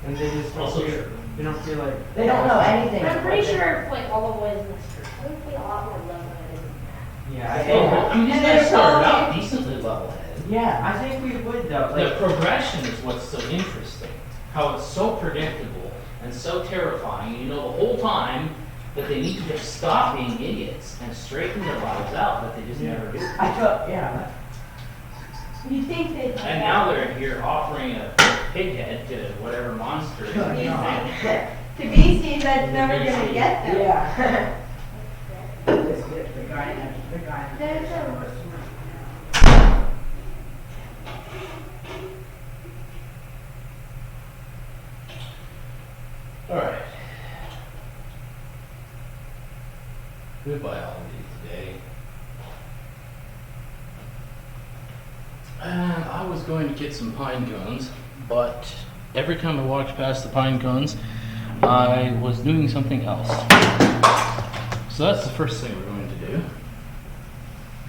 And they just don't Also feel, true. they don't feel like. They don't know anything. I'm pretty sure if like all the boys in this group, I would be a lot more level-headed than Yeah, I Yeah. think. I mean, these And guys they're started probably- out decently level-headed. Yeah, I think we would though. The Like, progression is what's so interesting. How it's so predictable and so terrifying. You know the whole time that they need to just stop being idiots and straighten their lives out, but they just never do. I felt, yeah. You think they'd And now they're here offering a pig head to whatever monster is in the Yeah. thing. to beasties that's never gonna get them. Yeah. Let's get the guy, the guy. There's a Alright. Good biology today. And I was going to get some pine cones, but every time I walked past the pine cones, I was doing something else. So that's the first thing we're going to do.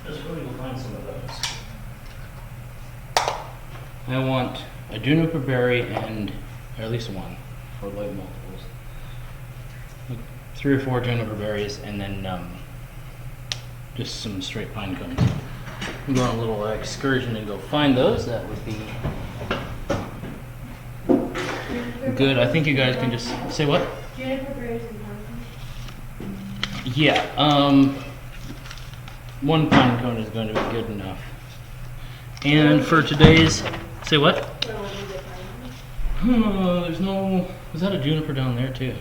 Is we're going to find some of those. I want a juniper berry and, or at least one, or light multiples. Like 3 or 4 juniper berries and then just some straight pine cones. I'm going on a little excursion and go find those. That would be good. I think you guys can just say what? Juniper berries and pumpkins. Yeah, one pine cone is going to be good enough. And for today's, say what? Where would we get pumpkins? There's no, is that a juniper down there too?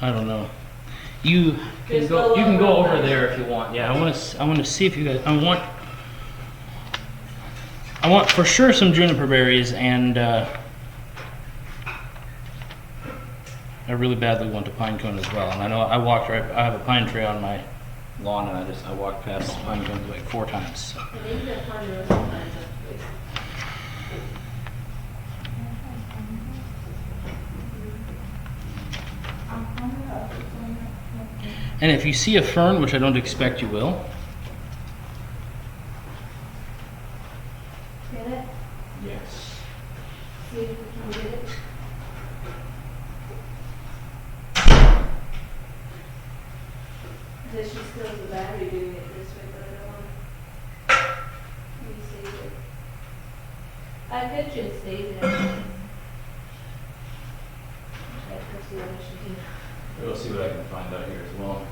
I don't know. You can go over there if you want. Yeah, I want to see if you guys, I want for sure some juniper berries and I really badly want a pine cone as well. And I know I walked right, I have a pine tree on my lawn and I walked past the pine cones like 4 times. So. Maybe they'll find those sometimes. And if you see a fern, which I don't expect you will, Get it? yes. See if we can get it. Does she still have the battery doing it this way, but I don't want to save it. I could just save it. Let's see what I should do. We'll see what I can find out here as well.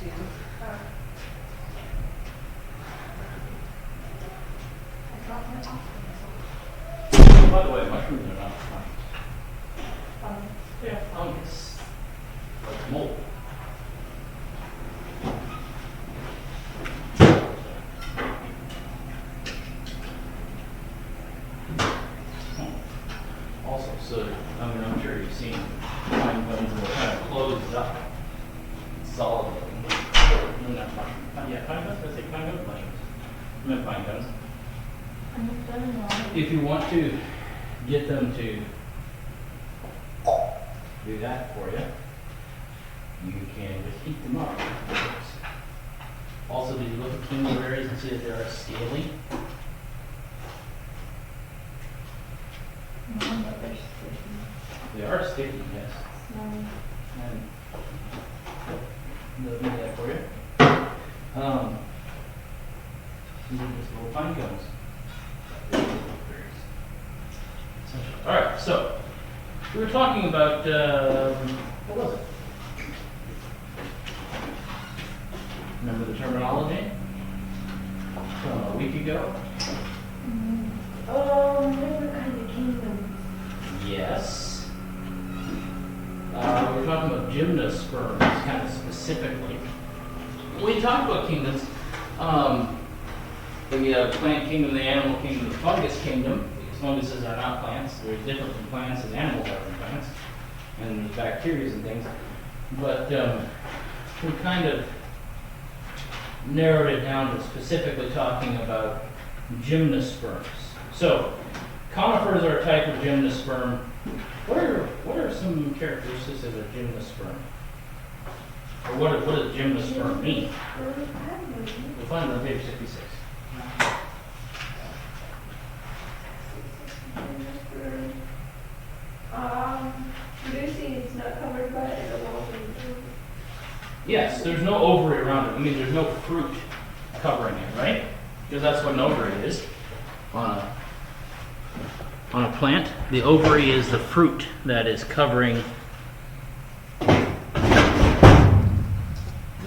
too. I got my office. By the way, mushrooms are not fungus. Um, Yeah, fungus. Like mold. Also, so, I mean, I'm sure you've seen pine cones that kind of closes up. Solid looking. No, not mushroom. Yeah, pine cones, I say pine cones, mushrooms. I meant pine cones. I'm done wrong. If you want to get them to do that for you, you can just heat them up. Also, did you look at kingleberries and see if they are scaly? No, but they're sticky. They are sticky, yes. Smelly. And they'll do that for you. These are just little pine cones. All right, so we were talking about what was it? Remember the terminology from a week ago? Different kind of kingdoms. Yes. We were talking about gymnosperms, kind of specifically. When we talk about kingdoms, the plant kingdom, the animal kingdom, the fungus kingdom. Because funguses are not plants; they're different from plants, and animals are from plants, and there's bacteria and things. But we kind of narrowed it down to specifically talking about gymnosperms. So, conifers are a type of gymnosperm. What are some characteristics of a gymnosperm? Or what does gymnosperm mean? We'll find it on page 66. Producing, it's not covered by it or woven. Yes, there's no ovary around it. I mean, there's no fruit covering it, right? Because that's what an ovary is on a plant. The ovary is the fruit that is covering the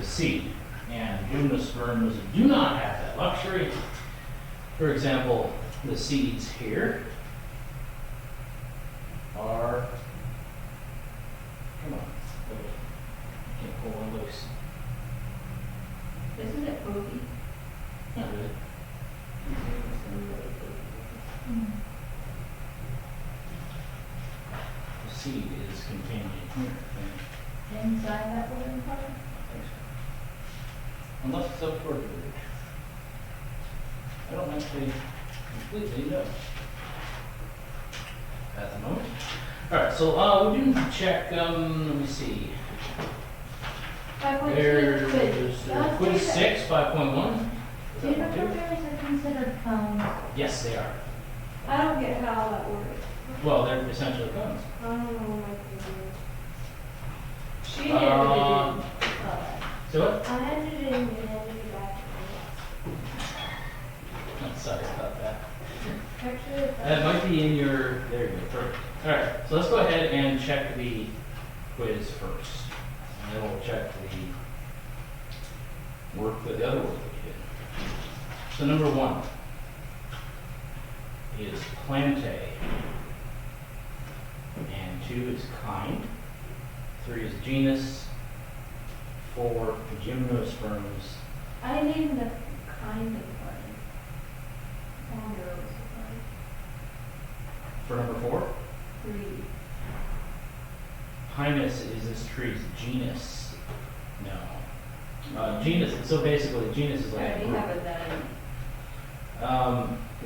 seed. And gymnosperms do not have that luxury. For example, the seeds here are, come on, wait, I can't pull one loose. Isn't it poopy? Not really. The seed is contained in here, I think. Inside that wooden part? Unless it's up toward the ridge. I don't actually completely know at the moment. Alright, so we didn't check, let me see. 5.2 There's is quiz. quiz 6, 5.1. Juniper berries are considered cones. Yes, they are. I don't get how that works. Well, they're essentially cones. I don't know what I can do. She Uh, handed it in. So what? I handed it in and handed it back. I'm sorry about that. Actually, That might be in your, there you go, perfect. Alright, so let's go ahead and check the quiz first. And then we'll check the work, the other work that we did. So number 1 is plantae. And 2 is kind. 3 is genus. 4, gymnosperms. I named the kind of part. Wonder was For number 4, the part. 3. Pinus is this tree's genus. No. Genus, so basically genus is I like a already group. have it then.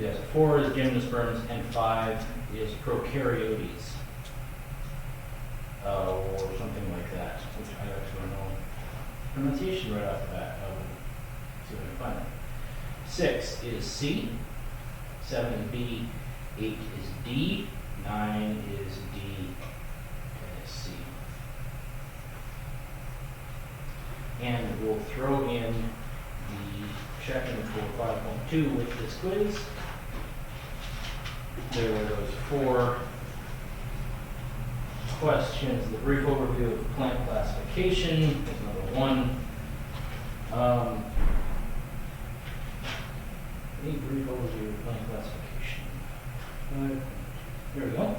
Yes, 4 is gymnosperms and 5 is prokaryotes. Or something like that, which I actually don't know pronunciation right off the bat. I will see if I can find it. 6 is C, 7 is B, 8 is D, 9 is D, and is C. And we'll throw in the checking for 5.2 with this quiz. There was 4 questions. The brief overview of plant classification is number 1. Any brief overview of plant classification. Here we go.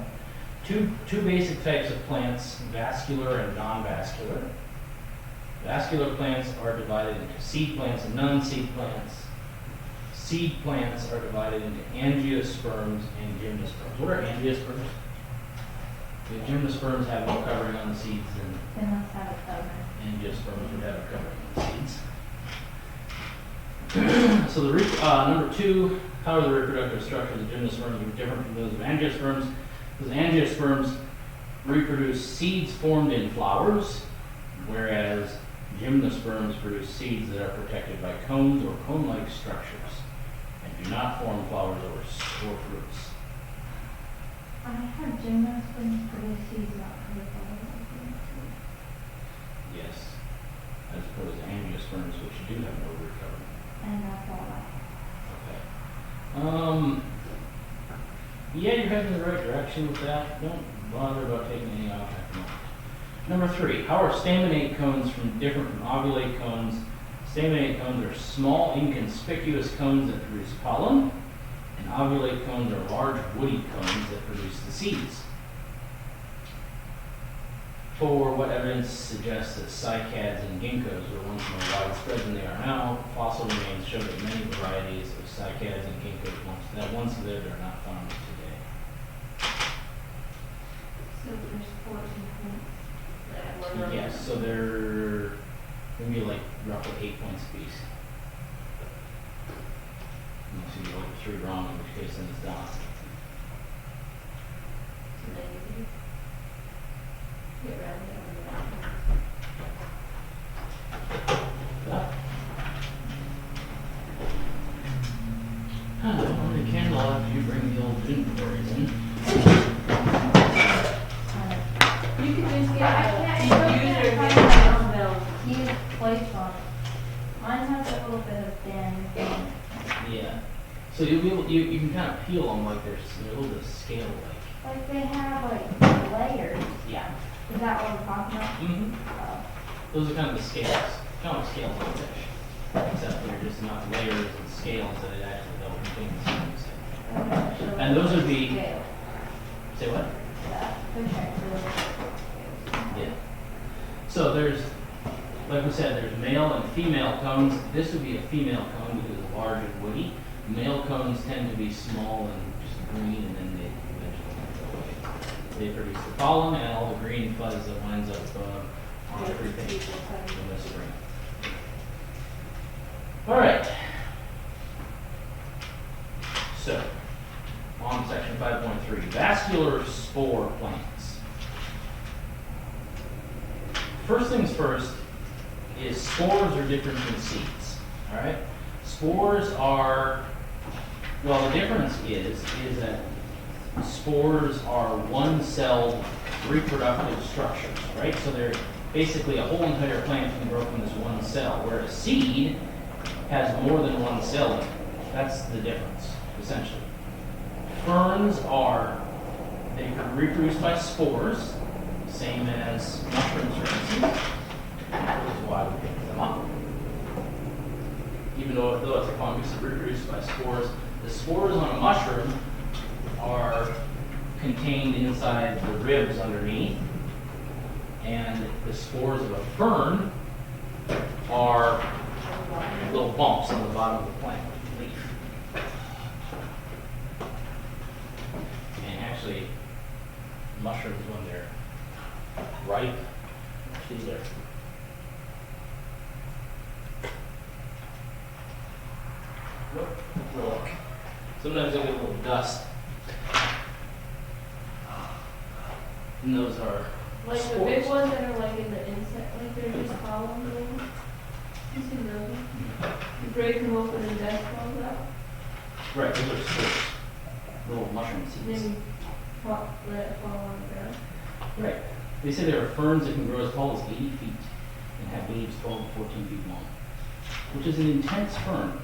Two basic types of plants, vascular and non-vascular. Vascular plants are divided into seed plants and non-seed plants. Seed plants are divided into angiosperms and gymnosperms. What are angiosperms? The gymnosperms have no covering on the seeds, and They must have it covered. angiosperms would have a covering on the seeds. So number two, how are the reproductive structures of gymnosperms different from those of angiosperms? Because angiosperms reproduce seeds formed in flowers, whereas gymnosperms produce seeds that are protected by cones or cone-like structures and do not form flowers or fruits. I had gymnosperms produce seeds not covered by Yes, as opposed to angiosperms, which do have no root covering. and that's all I. Okay. Yeah, you're heading in the right direction with that. Don't bother about taking any off at the moment. Number three, how are staminate cones different from ovulate cones? Staminate cones are small, inconspicuous cones that produce pollen, and ovulate cones are large, woody cones that produce the seeds. For what evidence suggests that cycads and ginkgos were once more widespread than they are now, fossil remains show that many varieties of cycads and ginkgos once lived are not found today. So there's 14 points. Yes, so they're going to be like roughly 8 points apiece. Unless you go 3 wrong, in which case then it's done. Get rid of it. How many candle after you bring the old inventories in? You could just get I a can't, you user can't find gives my you own bill. huge plates on it. Mine has a little bit of thin. Yeah. So you'll be able, you can kind of peel them like they're a little bit scale-like. Like they have like layers. Yeah. Is that what we're talking about? Mm-hmm. Oh. Those are kind of the scales. Kind of like scales on fish. Except they're just not layers and scales that it actually don't contain the same thing. Okay, so And those would be, scale. say what? Yeah. Okay. Yeah. So there's, like we said, there's male and female cones. This would be a female cone because it's large and woody. Male cones tend to be small and just green, and then they eventually go away. They produce the pollen and all the green fuzz that winds up on everything in the spring. All right. So, on section 5.3, vascular spore plants. First things first is spores are different than seeds. All right? Spores are, well, the difference is that spores are one-celled reproductive structures, right? So they're basically a whole entire plant can grow from this one cell, where a seed has more than one cell in it. That's the difference, essentially. Ferns they can reproduce by spores, same as mushrooms, for instance. That is why we pick them up. Even though it's a fungus that reproduces by spores, the spores on a mushroom are contained inside the ribs underneath, and the spores of a fern are little bumps on the bottom of the plant leaf. And actually, mushrooms, when they're ripe, see there. Look. Sometimes they'll get a little dust. And those are Like the spores. big ones that are like in the insect, like they're just columns. You see those? You break them open and dust falls out. Right, those are spores. Little mushroom seeds. Then you let it fall on the ground. Right. They say there are ferns that can grow as tall as 80 feet and have leaves 12 to 14 feet long, which is an intense fern.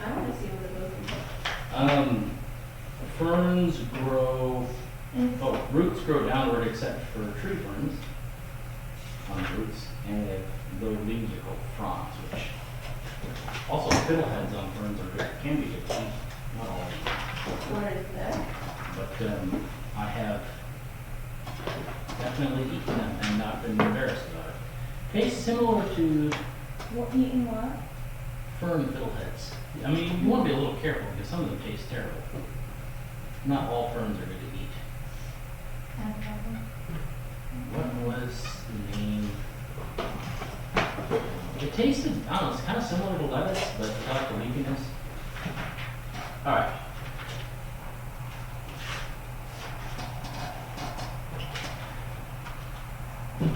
I want to see what it looks like. Ferns grow, roots grow downward except for tree ferns on the roots, and their leaves are called fronds, which Also, fiddleheads on ferns can be good to eat, not all. What is that? But I have definitely eaten them and not been embarrassed about it. Tastes similar to What, eating what? fern fiddleheads. I mean, you want to be a little careful because some of them taste terrible. Not all ferns are good to eat. What was the name? It tasted, I don't know, it's kind of similar to lettuce, but without the leafiness. All right.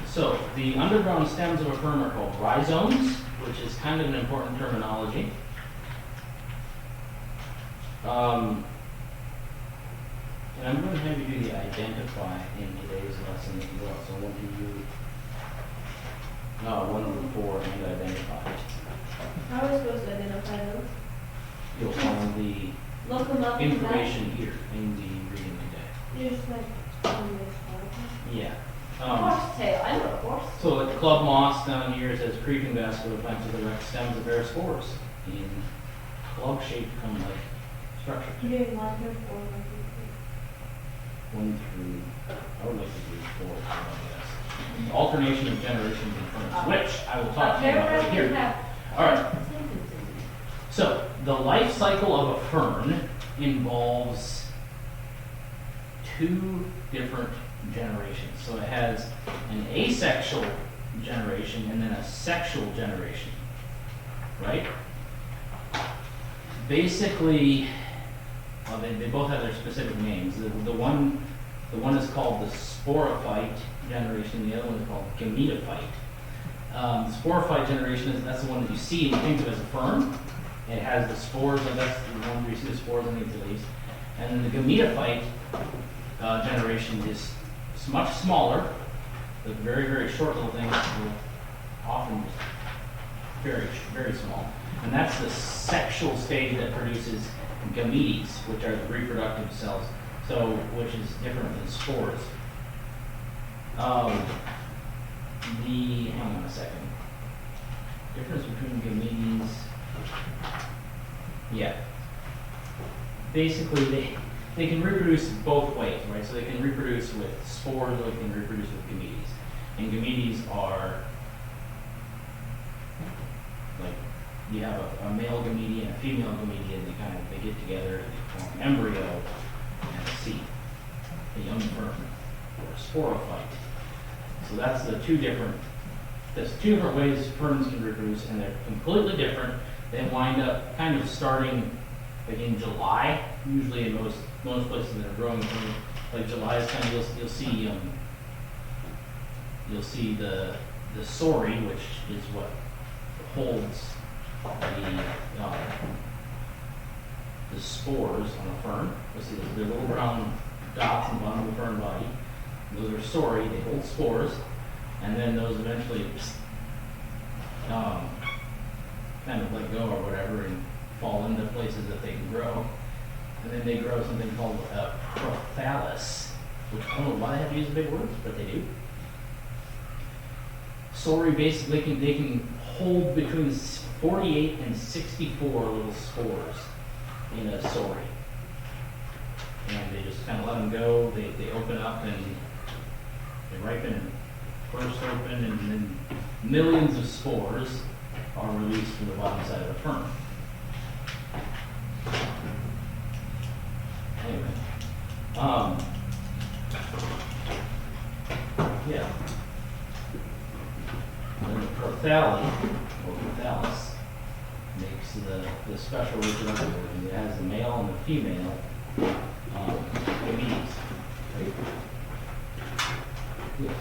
So, the underground stems of a fern are called rhizomes, which is kind of an important terminology. And I'm going to have you do the identify in today's lesson as well. So what do you? No, 1 through 4 and identify. How are we supposed to identify those? You'll find the Look them up in the back? information here in the reading today. You're just like, on this one. Yeah. Horsetail, I know a horse. So at club moss down here, it says creeping vascular plants with erect stems that bear spores in club-shaped cone-like structures. You did 1 through 4, 1 through 1 through, I would like to do 4 as well, yes. The alternation of generations in ferns, which I will talk to you about right here. All right. So the life cycle of a fern involves 2 different generations. So it has an asexual generation and then a sexual generation, right? Basically, well, they both have their specific names. The one is called the sporophyte generation. The other one is called gametophyte. The sporophyte generation that's the one that you see and you think of as a fern. It has the spores, and that's the one where you see the spores underneath the leaves. And then the gametophyte generation is much smaller, but very, very short little things, often very, very small. And that's the sexual stage that produces gametes, which are the reproductive cells, so which is different than spores. Hang on a second. Difference between gametes. Yeah. Basically, they can reproduce both ways, right? So they can reproduce with spores or they can reproduce with gametes. And gametes are like you have a male gamete and a female gamete, and they get together and they form an embryo and a seed, a young fern or a sporophyte. So that's there's 2 different ways ferns can reproduce, and they're completely different. They wind up kind of starting like in July, usually in most places that are growing ferns. Like July is kind of you'll see the sori, which is what holds the spores on a fern. You'll see those little brown dots on the bottom of the fern body. Those are sori, they hold spores, and then those eventually kind of let go or whatever and fall into places that they can grow. And then they grow something called a prothallus, which I don't know why they have to use the big words, but they do. Sori basically they can hold between 48 and 64 little spores in a sori. And they just kind of let them go, they open up and they ripen and burst open, and then millions of spores are released from the bottom side of the fern. Anyway, yeah. And the prothalli, or prothallus, makes the special reproductive organ. It has the male and the female gametes. Right? Yeah.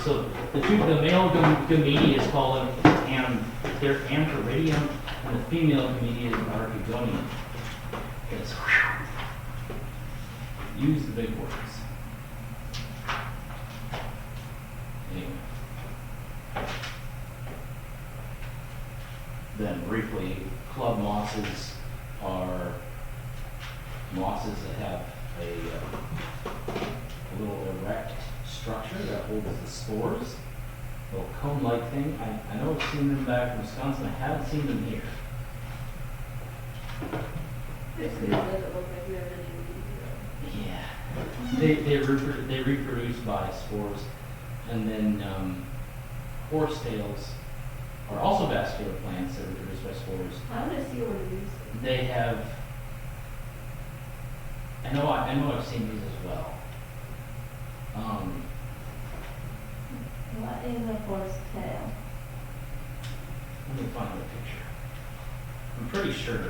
So the male gamete is called they're antheridium, and the female gamete is archegonium. Because use the big words. Anyway. Then briefly, club mosses are mosses that have a little erect structure that holds the spores. little cone-like thing. I know I've seen them back in Wisconsin. I haven't seen them here. Basically, it doesn't look like we have any of Yeah. They reproduce by spores, and then horsetails are also vascular plants that reproduce by spores. these. I want to see what it is. They have. I know I've seen these as well. What is a horsetail? Let me find the picture. I'm pretty sure I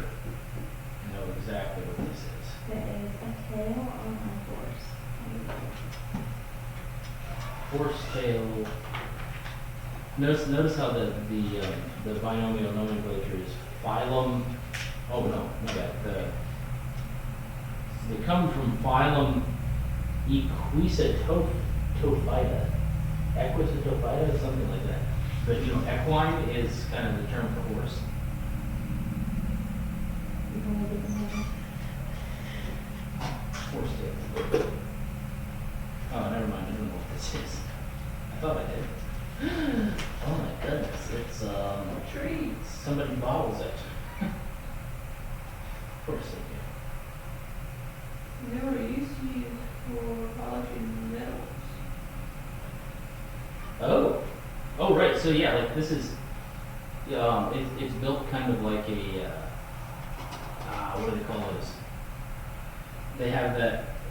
know exactly what this is. It is a tail on a horse. Horsetail. Notice how the binomial nomenclature is phylum. Oh no, not that. They come from phylum Equisetophida. Equisetophida, something like that. But equine is kind of the term for horse. You can look at the name. Horsetail. Oh, never mind. I don't know what this is. I thought I did. Oh my goodness, it's Tree. somebody bottles it. Of course they They were used to use for polishing metals. do. Oh, right. So yeah, like this is, it's built kind of like a, what do they call those? They have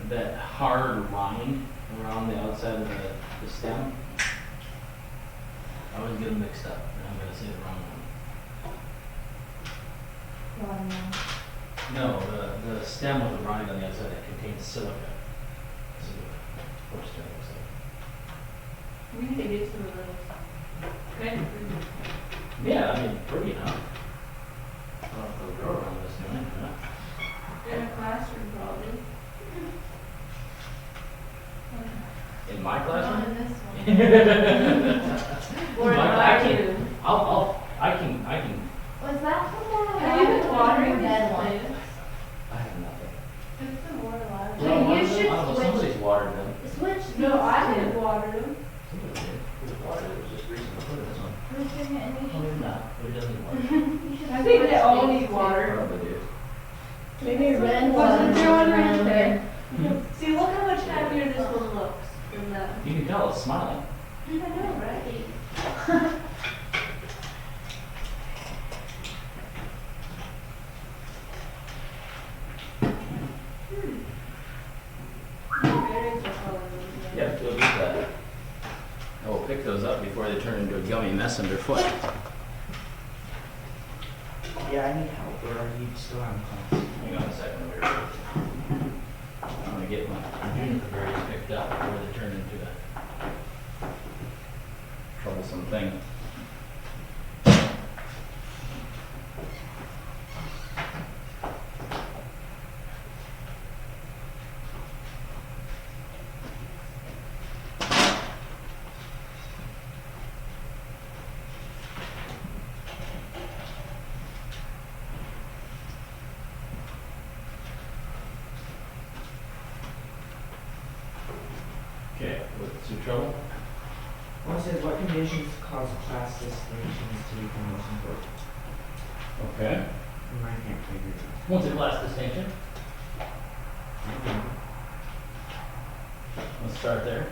that hard line around the outside of the stem. I always get them mixed up, and I'm gonna say the wrong one. No, the stem with the rind on the outside that contains silica. This is what horsetail looks like. We need to get some of those. Kind of pretty. Yeah, I mean, pretty enough. I don't know if they'll grow around this doing it or not. In a classroom, probably. In my Not classroom? in this one. Or Or in I my can, room. I can, Was that the one? Have you been watering that these one? plants? I have nothing. Put some water on Well, it. you Well, should I don't know, switch- somebody's watered them. Switch No, these I two. haven't watered them. Somebody did. It was watered, it was just recently put in this one. Who's doing it? And you Oh, should- maybe not, but it doesn't need water. you should I think they switch all these need two. water. Probably do. Maybe red Wasn't one. there one right and there? Mhm. See, look how much happier this one looks than that. You can tell it's smiling. I know, right? Berries are probably good. Yeah, we'll do that. I will pick those up before they turn into a gummy mess underfoot. Yeah, I need help, or are you still on class? Hang on a second over here. I'm gonna get my juniper berries picked up before they turn into a troublesome thing. Okay, what's your trouble? Well, it says what conditions cause class distinctions to become most important? Okay. And I can't figure it out. What's a class distinction? Let's start there.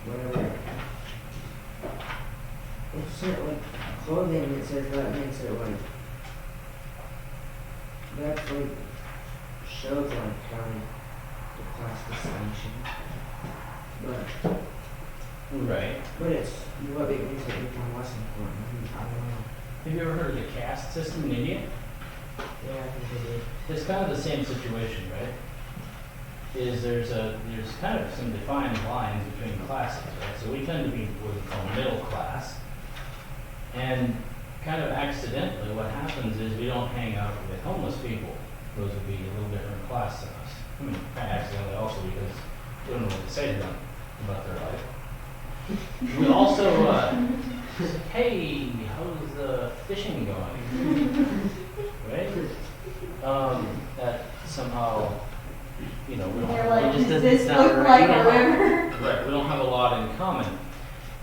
Whatever. It's sort of like clothing, it says that makes it like, that's like, shows like how the class distinction. Right. But it's what it makes it become less important. I don't know. Have you ever heard of the caste system in India? Yeah, I think it is. It's kind of the same situation, right? There's kind of some defined lines between classes, right? So we tend to be what we call middle class. And kind of accidentally, what happens is we don't hang out with homeless people. Those would be a little different class than us. I mean, kind of accidentally also because we don't know what to say to them about their life. We also, hey, how's the fishing going? Right? That somehow, we don't They're want like, just Does doesn't this sound look right. like You a don't have- river? Right, we don't have a lot in common.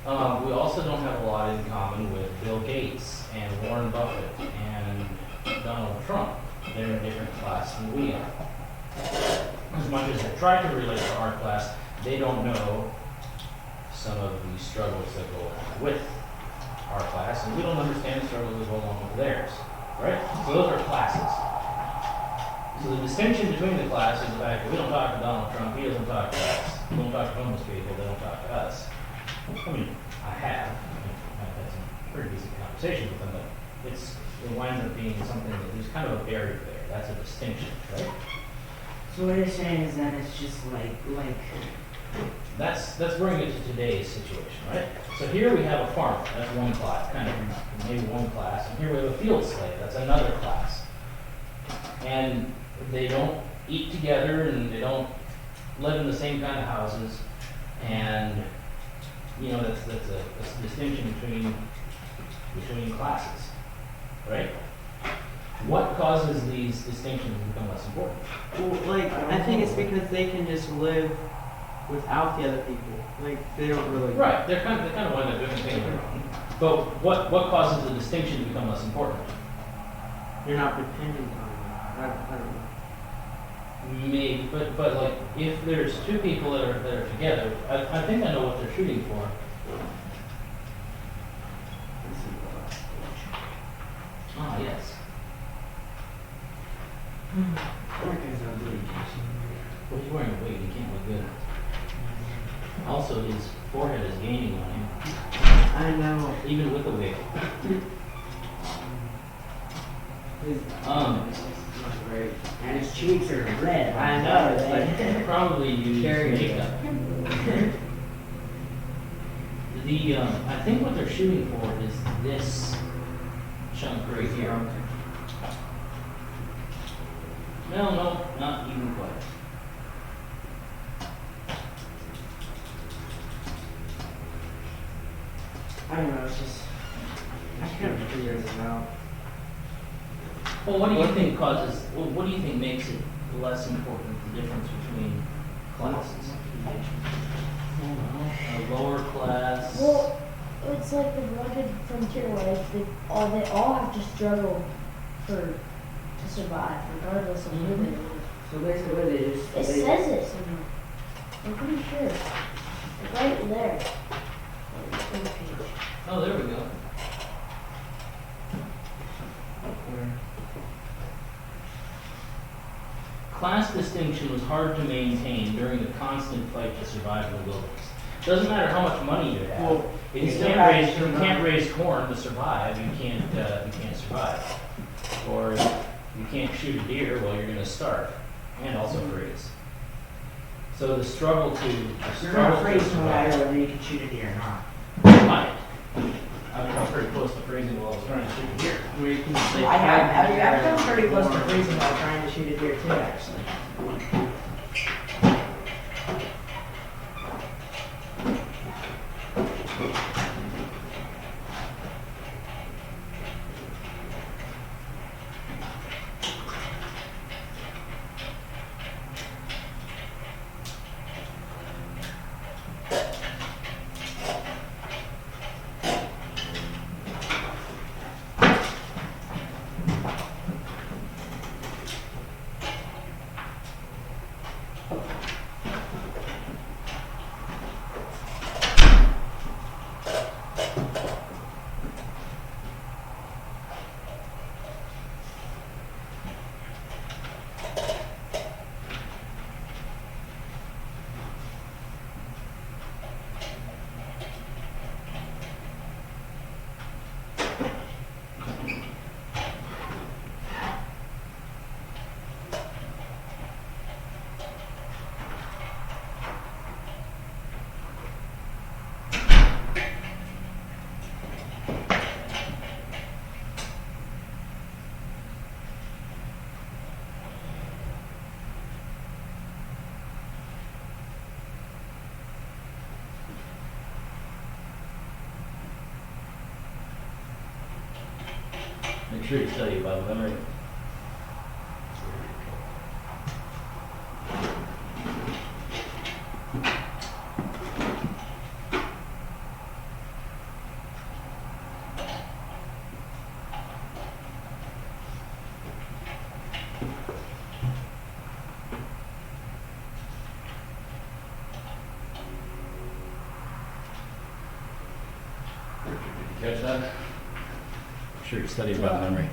We also don't have a lot in common with Bill Gates and Warren Buffett and Donald Trump. They're in a different class than we are. As much as they try to relate to our class, they don't know some of the struggles that go along with our class, and we don't understand the struggles that go along with theirs. Right? So those are classes. So the distinction between the classes is the fact that we don't talk to Donald Trump, he doesn't talk to us. We don't talk to homeless people, they don't talk to us. I mean, I have. I've had some pretty decent conversations with them, but it winds up being something that there's kind of a barrier there. That's a distinction, right? So what you're saying is that it's just like That's bringing it to today's situation, right? So here we have a farmer, that's one class, kind of maybe one class, and here we have a field slave, that's another class. And they don't eat together and they don't live in the same kind of houses, and that's a distinction between classes, right? What causes these distinctions to become less important? well, like I think it's because they can just live without the other people. Like they don't really. Right, they kind of wind up doing things on their own. But what causes the distinction to become less important? They're not dependent on it. I don't know. Maybe, but like if there's two people that are together, I think I know what they're shooting for. This is the last page. Ah, yes. That guy's ugly. Well, he's wearing a wig. He can't look good. Also, his forehead is gaining on him, I know. even with the wig. His not great. And his cheeks are red. I know. It's like He probably used Carry makeup. I think what they're shooting for is this chunk right here. No, not even quite. I don't know. It's just I can't figure this out. Well, what do you think causes? What do you think makes it less important? The difference between classes. A lower class. Well, it's like the rugged frontier life. They all have to struggle to survive, regardless of who they live. So basically they just. It says it somewhere. I'm pretty sure. Right there. On the page. Oh, there we go. Class distinction was hard to maintain during the constant fight to survive in the wilderness. Doesn't matter how much money you have. Well, If you still can't have raise, to you can't raise corn to survive, you can't survive. Or you can't shoot a deer, well, you're gonna starve and also freeze. So the struggle to You're not afraid no survive. matter whether you can shoot a deer or not. Might. I'm pretty close to freezing while I was trying to shoot a deer. Where you can just, like, I've come pretty close to freezing while trying to shoot a deer too, actually. Make sure to tell you about memory. Catch that? I'm sure you studied about memory.